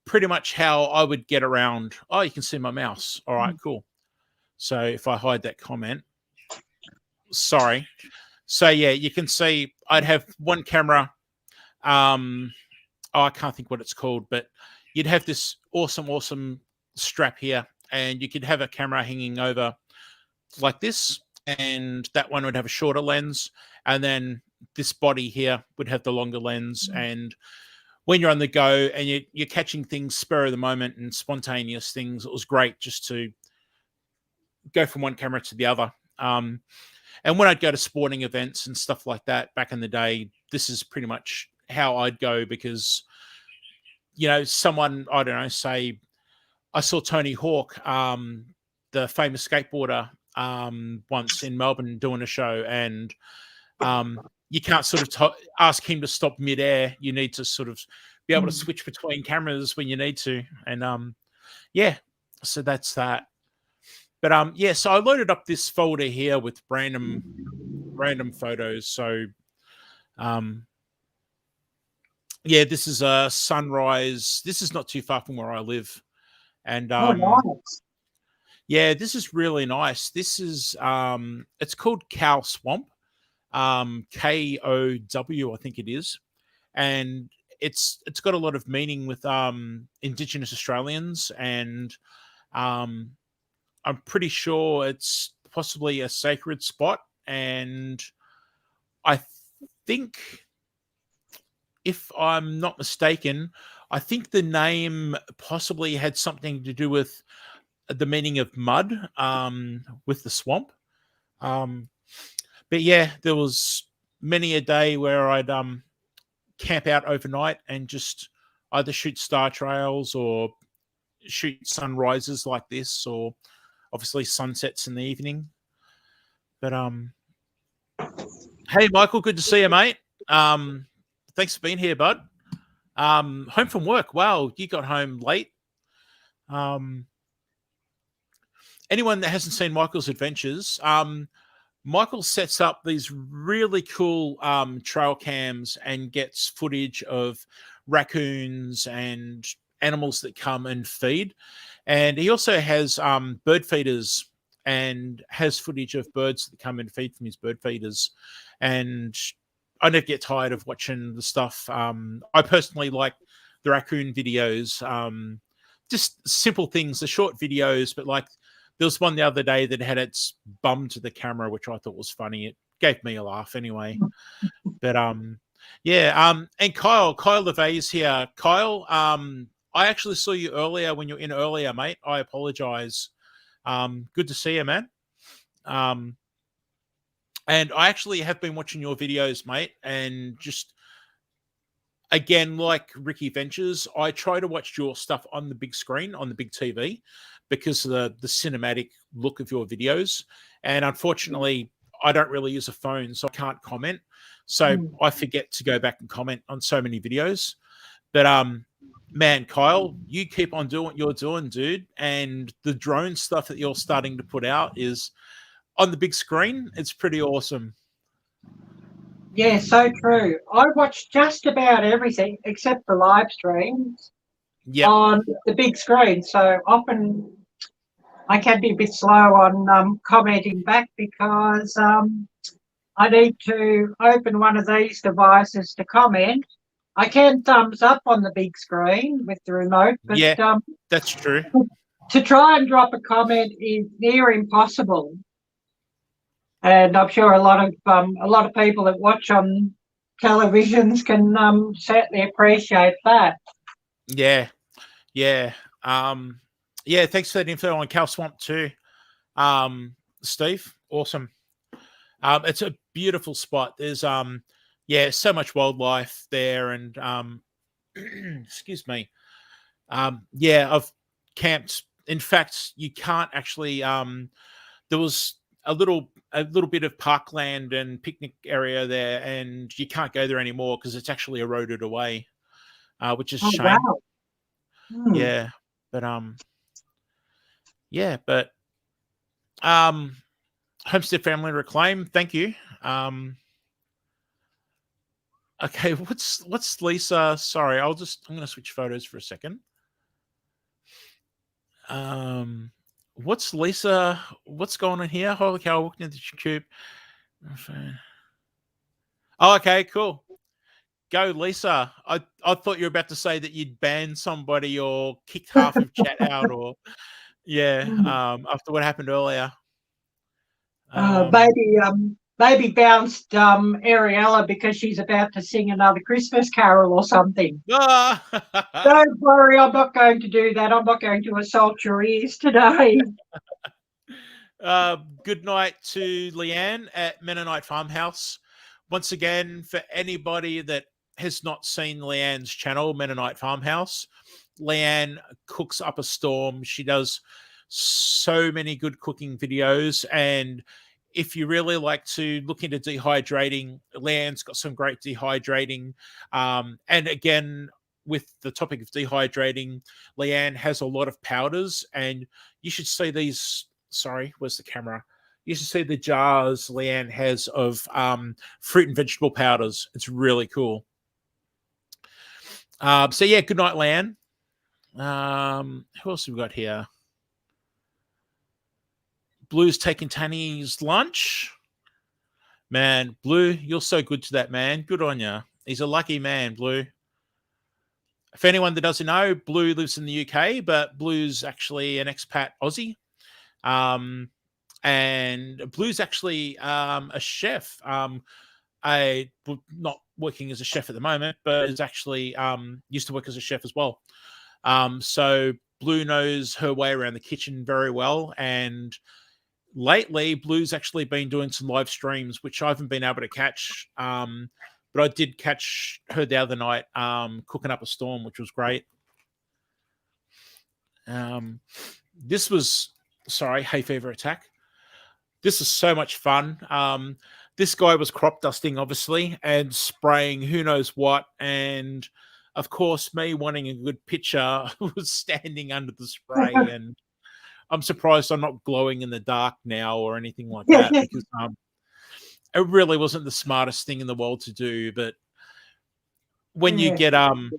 pretty much how I would get around. Oh, you can see my mouse. All right, cool. So if I hide that comment, sorry. So yeah, you can see I'd have one camera. I can't think what it's called, but you'd have this awesome strap here, and you could have a camera hanging over like this, and that one would have a shorter lens, and then this body here would have the longer lens. And when you're on the go and you're catching things spur of the moment and spontaneous things, it was great just to go from one camera to the other. And when I'd go to sporting events and stuff like that back in the day, this is pretty much how I'd go, because, you know, someone, I don't know, say I saw Tony Hawk, the famous skateboarder, once in Melbourne doing a show, and you can't sort of ask him to stop midair. You need to sort of be able to switch between cameras when you need to. And yeah, so that's that. But yeah, so I loaded up this folder here with random photos. So yeah, this is a sunrise. This is not too far from where I live. And nice. yeah, this is really nice. This is it's called Cow Swamp. KOW, I think it is. And it's got a lot of meaning with Indigenous Australians, and I'm pretty sure it's possibly a sacred spot. And I think, if I'm not mistaken, I think the name possibly had something to do with the meaning of mud with the swamp. But yeah, there was many a day where I'd camp out overnight and just either shoot star trails or shoot sunrises like this, or obviously sunsets in the evening. But hey, Michael, good to see you, mate. Thanks for being here, bud. Home from work. Wow, you got home late. Anyone that hasn't seen Michael's adventures, Michael sets up these really cool trail cams and gets footage of raccoons and animals that come and feed. And he also has bird feeders and has footage of birds that come and feed from his bird feeders. And I never get tired of watching the stuff. I personally like the raccoon videos, just simple things, the short videos, but like there was one the other day that had its bum to the camera, which I thought was funny. It gave me a laugh anyway. But yeah, and Kyle LeVay is here. Kyle, I actually saw you earlier when you were in earlier, mate. I apologize. Good to see you, man. And I actually have been watching your videos, mate, and just, again, like Ricky Ventures, I try to watch your stuff on the big screen, on the big TV, because of the cinematic look of your videos. And unfortunately, I don't really use a phone, so I can't comment. So I forget to go back and comment on so many videos. But man, Kyle, you keep on doing what you're doing, dude. And the drone stuff that you're starting to put out is on the big screen. It's pretty awesome. Yeah, so true. I watch just about everything except the live streams on the big screen. So often I can be a bit slow on commenting back because I need to open one of these devices to comment. I can thumbs up on the big screen with the remote, but yeah, that's true. To try and drop a comment is near impossible. And I'm sure a lot of people that watch on televisions can certainly appreciate that. Yeah, Yeah. Yeah, thanks for that info on Cow Swamp too. Steve, awesome. It's a beautiful spot. There's yeah, so much wildlife there, and excuse me. Yeah, I've camped. In fact, you can't actually there was a little bit of parkland and picnic area there, and you can't go there anymore because it's actually eroded away, which is a Oh, shame. wow. Yeah, but yeah, but Homestead Family Reclaim, thank you. Okay, what's Lisa? Sorry, I'm gonna switch photos for a second. What's Lisa? What's going on here? Holy cow, walking into the cube. Oh, okay, cool. Go, Lisa. I thought you were about to say that you'd banned somebody or kicked half of chat out, or yeah, after what happened earlier. Baby bounced Ariella because she's about to sing another Christmas carol or something. Don't worry, I'm not going to do that. I'm not going to assault your ears today. Good night to Leanne at Mennonite Farmhouse. Once again, for anybody that has not seen Leanne's channel, Mennonite Farmhouse, Leanne cooks up a storm. She does so many good cooking videos, and if you really like to look into dehydrating, Leanne's got some great dehydrating. And again, with the topic of dehydrating, Leanne has a lot of powders, and you should see these. Sorry, where's the camera? You should see the jars Leanne has of fruit and vegetable powders. It's really cool. So yeah, good night, Leanne. Who else have we got here? Blue's taking Tanny's lunch. Man, Blue, you're so good to that man. Good on you. He's a lucky man, Blue. For anyone that doesn't know, Blue lives in the UK, but Blue's actually an expat Aussie. And Blue's actually a chef. Not working as a chef at the moment, but is actually used to work as a chef as well. So Blue knows her way around the kitchen very well, and lately, Blue's actually been doing some live streams, which I haven't been able to catch. But I did catch her the other night cooking up a storm, which was great. This was, sorry, hay fever attack. This is so much fun. This guy was crop dusting, obviously, and spraying who knows what. And, of course, me wanting a good picture was standing under the spray, and I'm surprised I'm not glowing in the dark now or anything like that, because it really wasn't the smartest thing in the world to do. But when you get into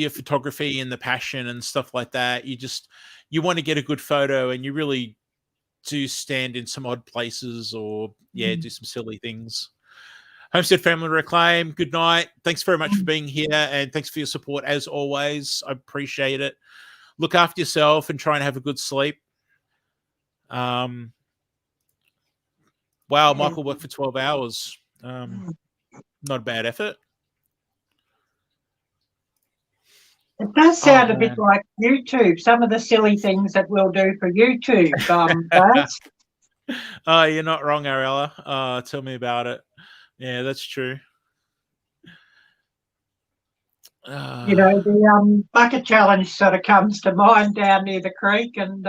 your photography and the passion and stuff like that, you want to get a good photo, and you really do stand in some odd places or do some silly things. Homestead Family Reclaim, good night. Thanks very much for being here, and thanks for your support as always. I appreciate it. Look after yourself and try and have a good sleep. Wow, Michael worked for 12 hours. Not a bad effort. It does sound a bit like YouTube, some of the silly things that we'll do for YouTube. You're not wrong, Ariella. Tell me about it. Yeah, that's true. The bucket challenge sort of comes to mind down near the creek, and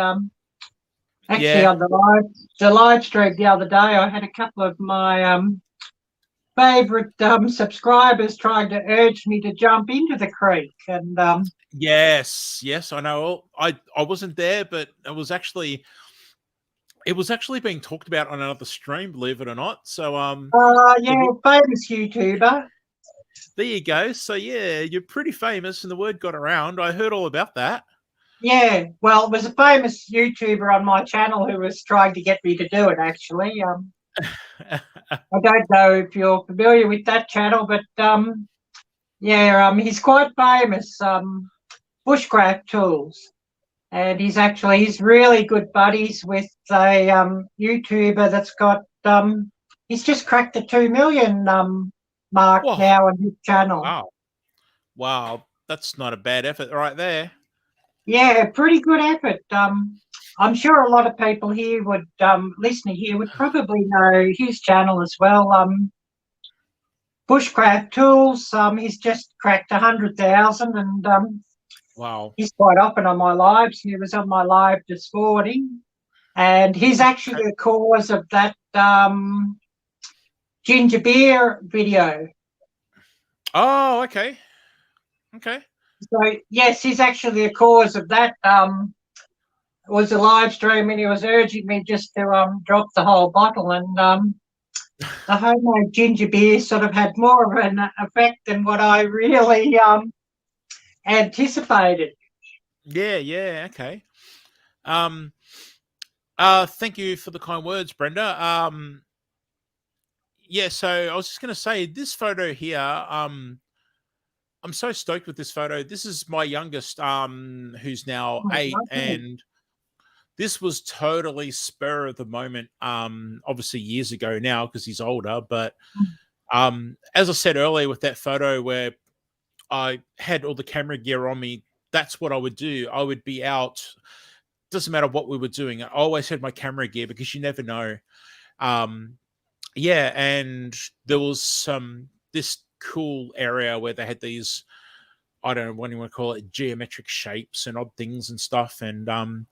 actually on the live stream the other day, I had a couple of my favorite subscribers trying to urge me to jump into the creek, and yes, I know. I wasn't there, but it was actually being talked about on another stream, believe it or not. So famous YouTuber. There you go. So yeah, you're pretty famous, and the word got around. I heard all about that. Yeah, well, it was a famous YouTuber on my channel who was trying to get me to do it. Actually, I don't know if you're familiar with that channel, but he's quite famous. Bushcraft Tools, and he's really good buddies with a YouTuber that's got he's just cracked the 2 million mark now on his channel. Wow. That's not a bad effort right there. Yeah, pretty good effort. I'm sure a lot of people here would, listening here, would probably know his channel as well. Bushcraft Tools. He's just cracked 100,000, and Wow. he's quite often on my lives. He was on my live this morning, and he's actually the cause of that ginger beer video. Oh, okay. Okay. So yes, he's actually the cause of that. It was a live stream, and he was urging me just to drop the whole bottle, and the homemade ginger beer sort of had more of an effect than what I really anticipated. Yeah, okay. Thank you for the kind words, Brenda. Yeah, so I was just going to say this photo here. I'm so stoked with this photo. This is my youngest, who's now 8, and this was totally spur of the moment. Obviously years ago now because he's older, but as I said earlier with that photo where I had all the camera gear on me, that's what I would do. I would be out. Doesn't matter what we were doing. I always had my camera gear because you never know. Yeah, and there was this cool area where they had these, I don't know what you want to call it, geometric shapes and odd things and stuff. And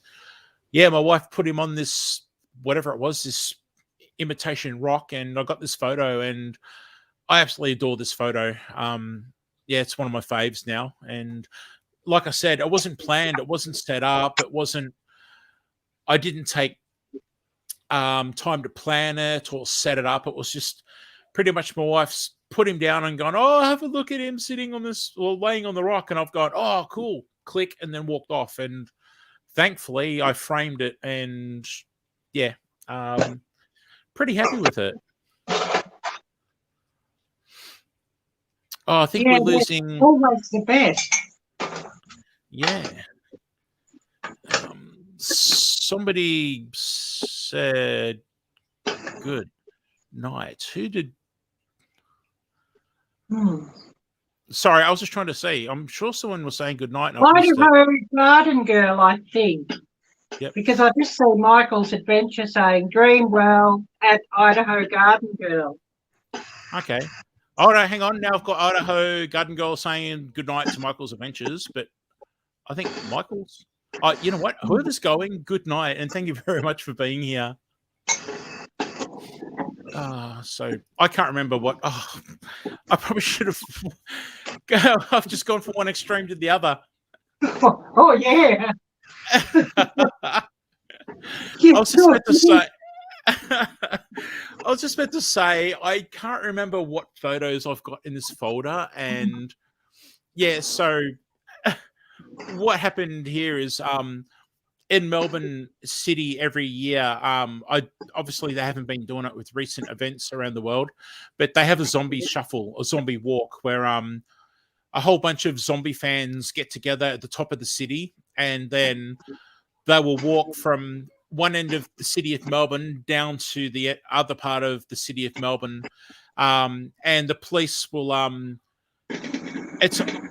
yeah, my wife put him on this, whatever it was, this imitation rock, and I got this photo, and I absolutely adore this photo. Yeah, it's one of my faves now. And like I said, it wasn't planned, it wasn't set up, I didn't take time to plan it or set it up. It was just pretty much my wife's put him down and gone, oh, have a look at him sitting on this or laying on the rock. And I've gone, oh, cool, click, and then walked off. And thankfully I framed it, and yeah, pretty happy with it. Oh, I think we're losing. Always the best. Yeah. Somebody said good night. Who did? Sorry, I was just trying to say. I'm sure someone was saying good night. Idaho Garden Girl, I think. Yep. Because I just saw Michael's adventure saying dream well at Idaho Garden Girl. Okay. Oh no, hang on. Now I've got Idaho Garden Girl saying good night to Michael's Adventures, but I think Michael's. You know what? Whoever's going, good night, and thank you very much for being here. So I can't remember what. Oh, I probably should have. I've just gone from one extreme to the other. Oh yeah. I was just meant to say. I was just meant to say I can't remember what photos I've got in this folder, and yeah, so what happened here is in Melbourne City every year, obviously they haven't been doing it with recent events around the world, but they have a zombie shuffle, a zombie walk, where a whole bunch of zombie fans get together at the top of the city, and then they will walk from one end of the city of Melbourne down to the other part of the city of Melbourne, and the police will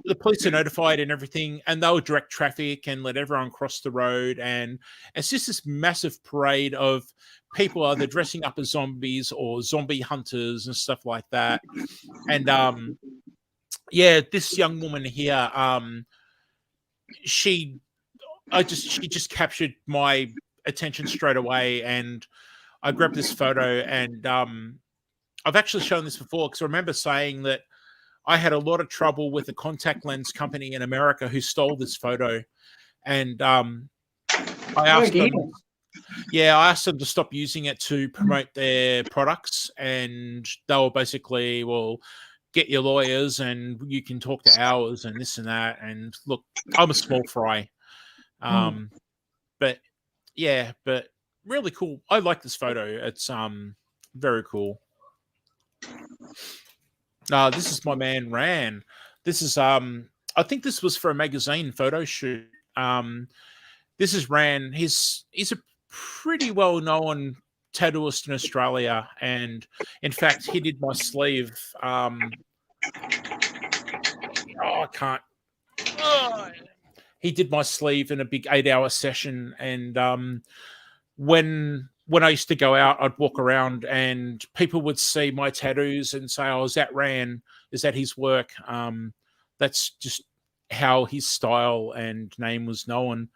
the police are notified and everything, and they'll direct traffic and let everyone cross the road, and it's just this massive parade of people either dressing up as zombies or zombie hunters and stuff like that. And yeah, this young woman here, she just captured my attention straight away, and I grabbed this photo, and I've actually shown this before because I remember saying that I had a lot of trouble with a contact lens company in America who stole this photo, and I asked them, I asked them to stop using it to promote their products, and they were basically, well, get your lawyers and you can talk to ours and this and that. And look, I'm a small fry, but yeah, but really cool. I like this photo. It's very cool. This is my man Ran. This is I think this was for a magazine photo shoot. This is Ran. He's a pretty well known tattooist in Australia, and in fact he did my sleeve. I can't he did my sleeve in a big 8-hour session. And when I used to go out, I'd walk around and people would see my tattoos and say, "Oh, is that Ran? Is that his work?" That's just how his style and name was known.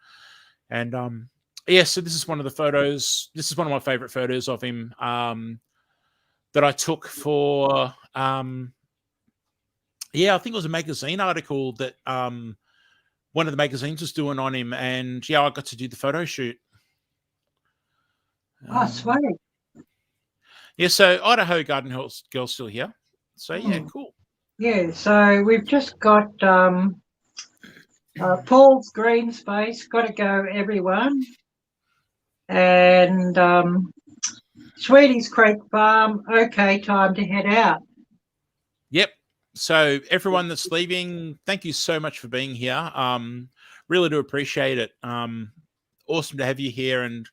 And yeah, so this is one of the photos. This is one of my favorite photos of him that I took for yeah, I think it was a magazine article that one of the magazines was doing on him, and yeah, I got to do the photo shoot. Oh, sweet. Yeah, so Idaho Garden Girl's still here. So yeah, cool. Yeah, so we've just got Paul's green space, got to go, everyone. And Sweenies Creek Farm, okay, time to head out. Yep. So everyone that's leaving, thank you so much for being here. Really do appreciate it. Awesome to have you here, and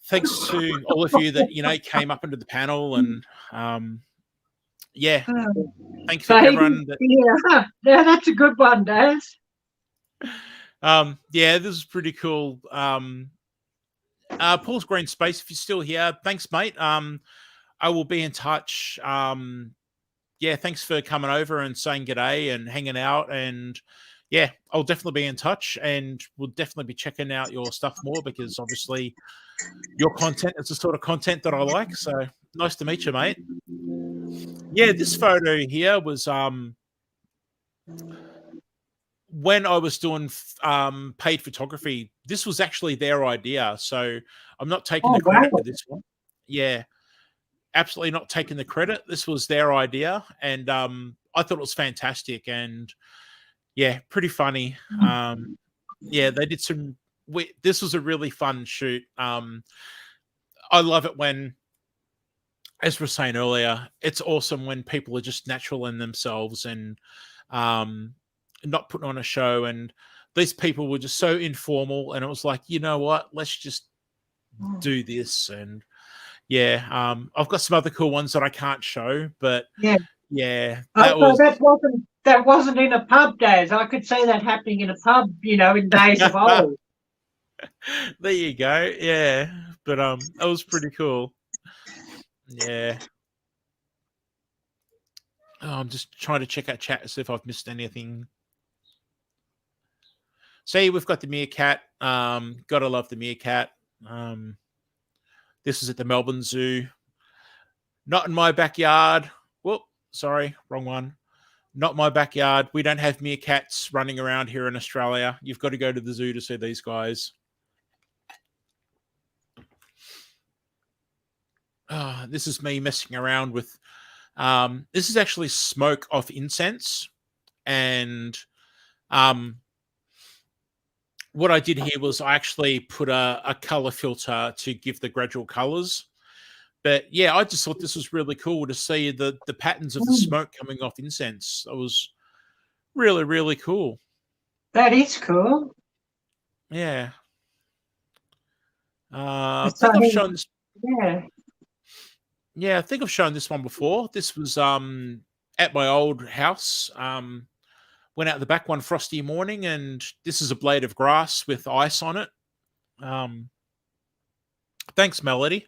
thanks to all of you that came up into the panel. And yeah, thanks to everyone. Yeah, that's a good one, Daz. Yeah, this is pretty cool. Paul's Green Space, if you're still here, thanks, mate. I will be in touch. Yeah, thanks for coming over and saying g'day and hanging out. And yeah, I'll definitely be in touch, and we'll definitely be checking out your stuff more, because obviously your content is the sort of content that I like. So nice to meet you, mate. Yeah, this photo here was when I was doing paid photography. This was actually their idea, so I'm not taking the credit for this one. Yeah, absolutely not taking the credit. This was their idea, and I thought it was fantastic, and yeah, pretty funny. Yeah, they did some. This was a really fun shoot. I love it when, as we were saying earlier, it's awesome when people are just natural in themselves and not putting on a show. And these people were just so informal, and it was like, you know what, let's just do this. And yeah, I've got some other cool ones that I can't show, but yeah, that wasn't in a pub, Daz. I could see that happening in a pub, in days of old. There you go. Yeah, but that was pretty cool. Yeah. Oh, I'm just trying to check out chat to see if I've missed anything. See, we've got the meerkat. Gotta love the meerkat. This is at the Melbourne Zoo. Not in my backyard. Whoop, sorry, wrong one. Not my backyard. We don't have meerkats running around here in Australia. You've got to go to the zoo to see these guys. This is me messing around with. This is actually smoke off incense, and what I did here was I actually put a color filter to give the gradual colors. But yeah, I just thought this was really cool to see the patterns of the smoke coming off incense. It was really, really cool. That is cool. Yeah. I think I've shown this. Yeah. Yeah, I think I've shown this one before. This was at my old house. Went out the back one frosty morning, and this is a blade of grass with ice on it. Thanks, Melody.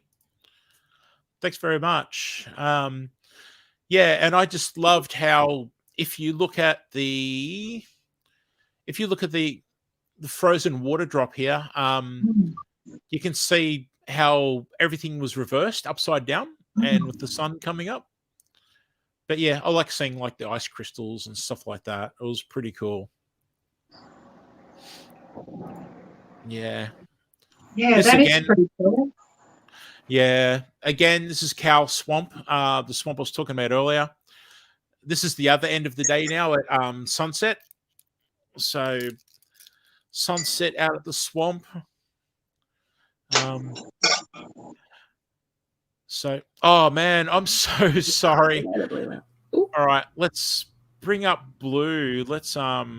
Thanks very much. Yeah, and I just loved how if you look at the frozen water drop here, you can see how everything was reversed upside down and with the sun coming up. But yeah, I like seeing like the ice crystals and stuff like that. It was pretty cool. Yeah. Yeah, this that again, is pretty cool. Yeah. Again, this is Cow Swamp, the swamp I was talking about earlier. This is the other end of the day now at sunset. So sunset out at the swamp. So, oh man, I'm so sorry. All right, let's bring up Blue. Let's Hello.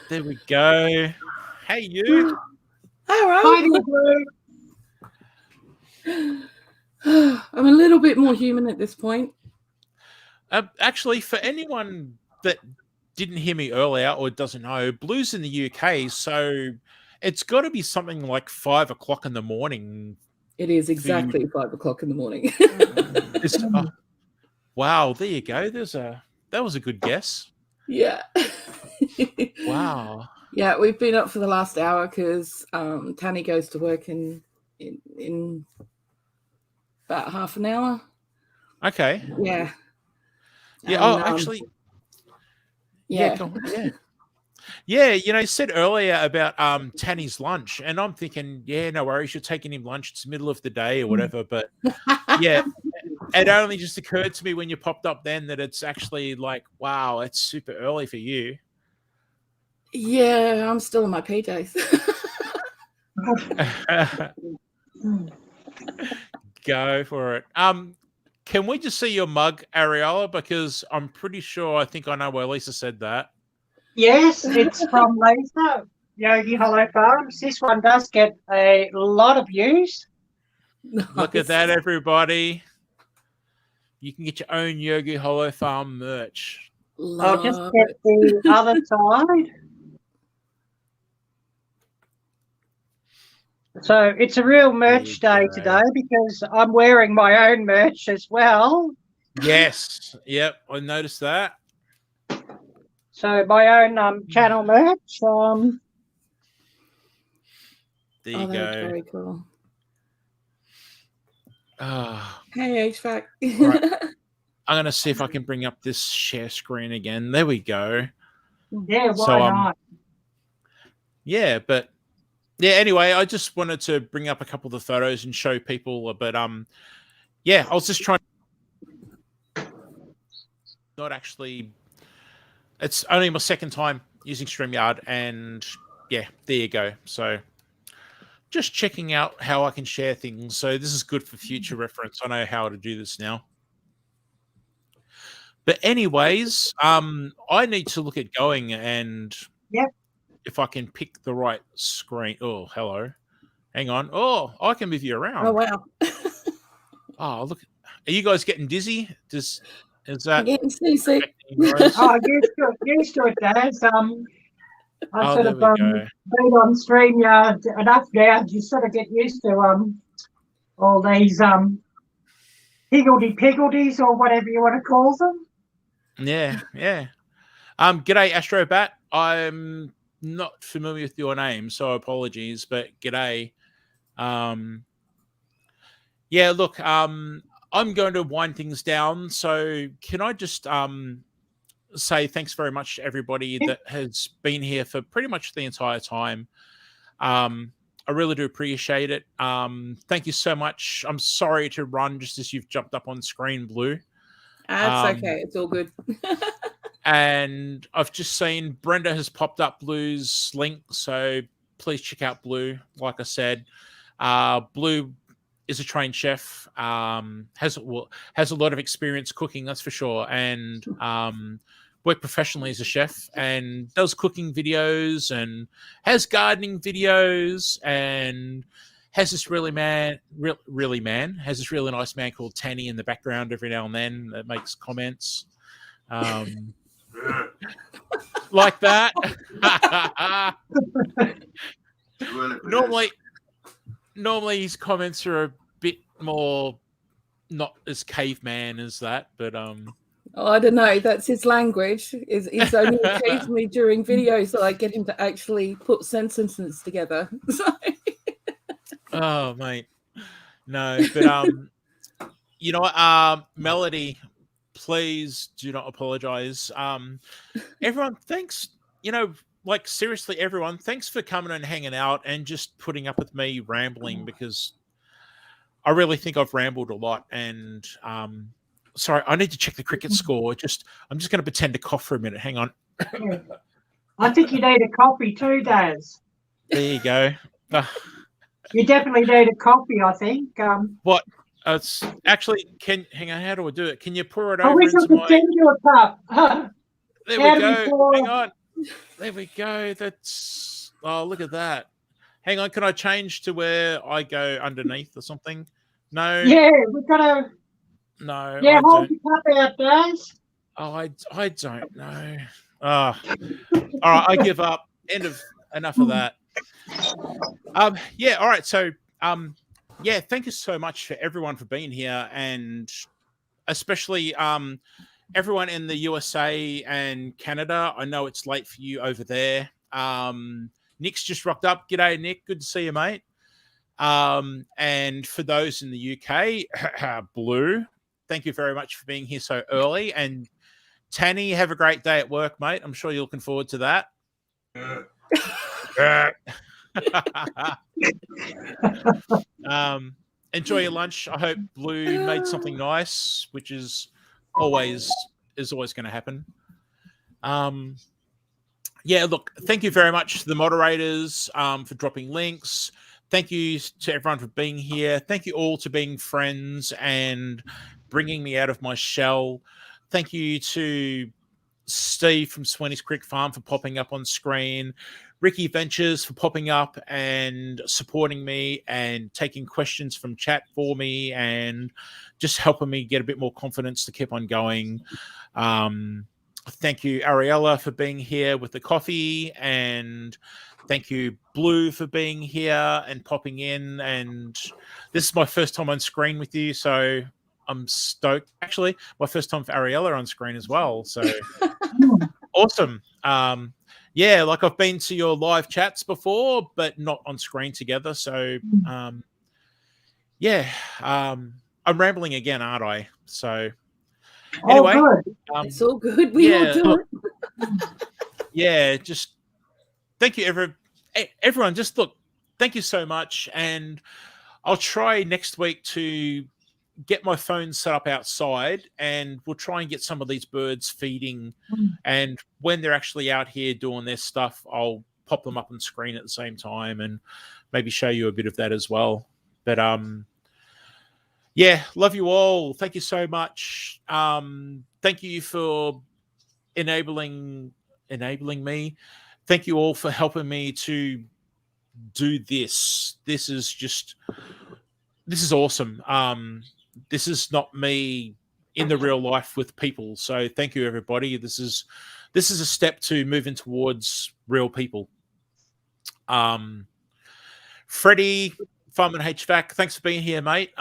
There we go. Hey you. Hello. I'm a little bit more human at this point. Actually, for anyone that didn't hear me earlier or doesn't know, Blue's in the UK, so it's got to be something like 5 o'clock in the morning. It is exactly 5 o'clock in the morning. Wow, there you go. That was a good guess. Yeah. Wow. Yeah, we've been up for the last hour because Tanny goes to work in about half an hour. Okay. Yeah. Yeah. And, Actually. Yeah. Go on. Yeah. Yeah, you said earlier about Tanny's lunch, and I'm thinking, yeah, no worries, you're taking him lunch. It's the middle of the day or whatever. But yeah, it only just occurred to me when you popped up then that it's actually like, wow, it's super early for you. Yeah, I'm still in my PJs. Go for it. Can we just see your mug, Ariella? Because I'm pretty sure I think I know where Lisa said that. Yes, it's from Lisa, Yogi Hollow Farms. This one does get a lot of views. Look at that, everybody. You can get your own Yogi Hollow Farm merch. I'll just get the other side. So it's a real merch day today because I'm wearing my own merch as well. Yes. Yep. I noticed that. So my own channel merch. There you go. That's very cool. Oh. Hey, HVAC. Right. I'm going to see if I can bring up this share screen again. There we go. Yeah, why not? Yeah, but yeah, anyway, I just wanted to bring up a couple of the photos and show people. But yeah, I was just trying. Not actually. It's only my second time using StreamYard, and yeah, there you go. So just checking out how I can share things. So this is good for future reference. I know how to do this now. But anyways, I need to look at going and if I can pick the right screen. Oh, hello. Hang on. Oh, I can move you around. Oh, wow. Oh, look. Are you guys getting dizzy? Is that getting seasick? Oh, used to it, Daz. I sort of been on StreamYard enough now. You sort of get used to all these higgledy-piggledies or whatever you want to call them. Yeah, yeah. G'day, Astrobat. I'm not familiar with your name, so apologies, but g'day. Yeah, look, I'm going to wind things down. So can I just say thanks very much to everybody that has been here for pretty much the entire time. I really do appreciate it. Thank you so much. I'm sorry to run just as you've jumped up on screen, Blue. That's okay. It's all good. And I've just seen Brenda has popped up Blue's link, so please check out Blue. Like I said, Blue is a trained chef, has a lot of experience cooking, that's for sure, and worked professionally as a chef and does cooking videos and has gardening videos and has this really nice man called Tanny in the background every now and then that makes comments. Like that. Normally his comments are a bit more not as caveman as that, but oh, I don't know. That's his language. It's only occasionally during videos that I get him to actually put sentences together. Oh, mate. No, but you know what? Melody, please do not apologize. Everyone, thanks. Like seriously, everyone, thanks for coming and hanging out and just putting up with me rambling because I really think I've rambled a lot. And sorry, I need to check the cricket score. I'm just going to pretend to cough for a minute. Hang on. I think you need a coffee too, Daz. There you go. You definitely need a coffee, I think. What? It's actually hang on. How do I do it? Can you pour it I over wish I into could my? send you a cup. There we go. Hang on. There we go. That's look at that. Hang on. Can I change to where I go underneath or something? No. Yeah, we've got to. No. Yeah, I hold don't. your cup out, Daz. Oh, I don't know. All right, I give up. Enough of that. Yeah, all right. So yeah, thank you so much for everyone for being here, and especially everyone in the USA and Canada. I know it's late for you over there. Nick's just rocked up. G'day, Nick. Good to see you, mate. And for those in the UK, Blue, thank you very much for being here so early. And Tanny, have a great day at work, mate. I'm sure you're looking forward to that. Enjoy your lunch. I hope Blue made something nice, which is always going to happen. Yeah, look, thank you very much to the moderators for dropping links. Thank you to everyone for being here. Thank you all to being friends and bringing me out of my shell. Thank you to Steve from Sweenies Creek Farm for popping up on screen. Ricky Ventures for popping up and supporting me and taking questions from chat for me and just helping me get a bit more confidence to keep on going. Thank you, Ariella, for being here with the coffee, and thank you, Blue, for being here and popping in. And this is my first time on screen with you, so I'm stoked. Actually, my first time for Ariella on screen as well, so awesome. Yeah, like I've been to your live chats before, but not on screen together. So, yeah, I'm rambling again, aren't I? So, anyway, it's all good. We all do it. Yeah, just thank you, everyone. Just look, thank you so much, and I'll try next week to get my phone set up outside, and we'll try and get some of these birds feeding. And when they're actually out here doing their stuff, I'll pop them up on screen at the same time and maybe show you a bit of that as well. But yeah, love you all. Thank you so much. Thank you for enabling me. Thank you all for helping me to do this. This is awesome. This is not me in the real life with people. So thank you, everybody. This is a step to moving towards real people. Freddie, Farm and HVAC, thanks for being here, mate.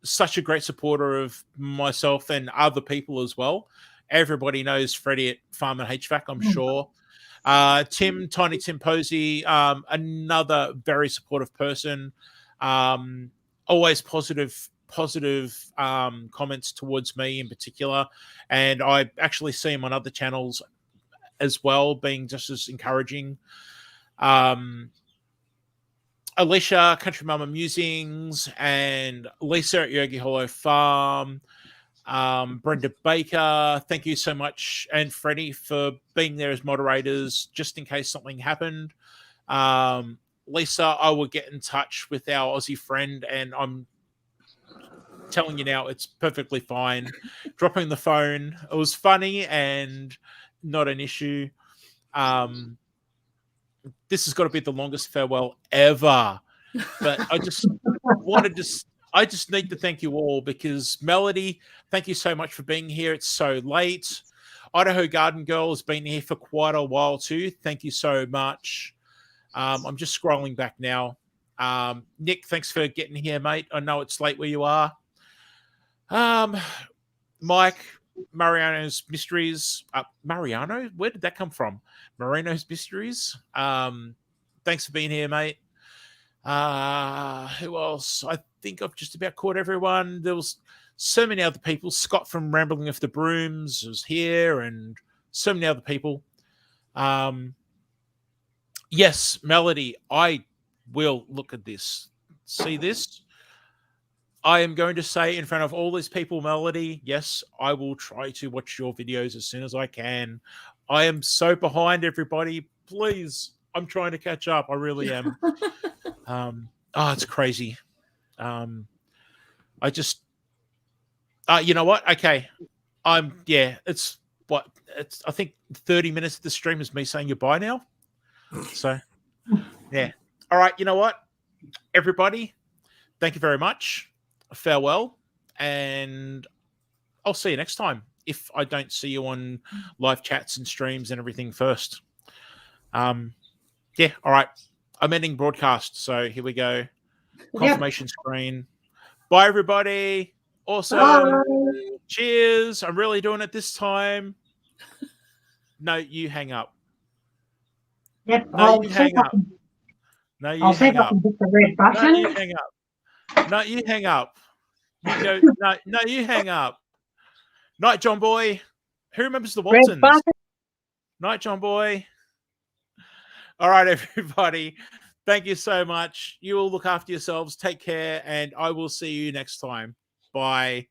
Such a great supporter of myself and other people as well. Everybody knows Freddie at Farm and HVAC, I'm sure. Tim, Tiny Tim Posey, another very supportive person. Always positive comments towards me in particular, and I actually see him on other channels as well, being just as encouraging. Alicia, Country Mama Musings, and Lisa at Yogi Hollow Farm. Brenda Baker, thank you so much, and Freddie for being there as moderators just in case something happened. Lisa, I will get in touch with our Aussie friend, and I'm telling you now, it's perfectly fine. Dropping the phone, it was funny and not an issue. This has got to be the longest farewell ever, but I just I just need to thank you all, because Melody, thank you so much for being here. It's so late. Idaho Garden Girl has been here for quite a while too. Thank you so much. I'm just scrolling back now. Nick, thanks for getting here, mate. I know it's late where you are. Mike, Mariano's Mysteries. Mariano? Where did that come from? Marino's Mysteries. Thanks for being here, mate. Who else? I think I've just about caught everyone. There was so many other people. Scott from Rambling with the Brooms was here, and so many other people. Yes, Melody, I will look at this. See this? I am going to say in front of all these people, Melody, yes, I will try to watch your videos as soon as I can. I am so behind, everybody. Please, I'm trying to catch up. I really am. It's crazy. I just, you know what? Okay. It's what? I think 30 minutes of the stream is me saying goodbye now. So, yeah. All right. You know what? Everybody, thank you very much. Farewell, and I'll see you next time. if I don't see you on live chats and streams and everything first. Yeah, all right. I'm ending broadcast, so here we go. Confirmation screen. Bye, everybody. Awesome. Bye. Cheers. I'm really doing it this time. No, you hang up. Yep, No, I'll you see hang if I up. can- No, you I'll see hang if I up. can hit the red No, button. you hang up. No, you hang up. You go. No, you hang up. Night, John Boy. Who remembers the Red Waltons? button. Night, John Boy. All right, everybody. Thank you so much. You all look after yourselves. Take care, and I will see you next time. Bye.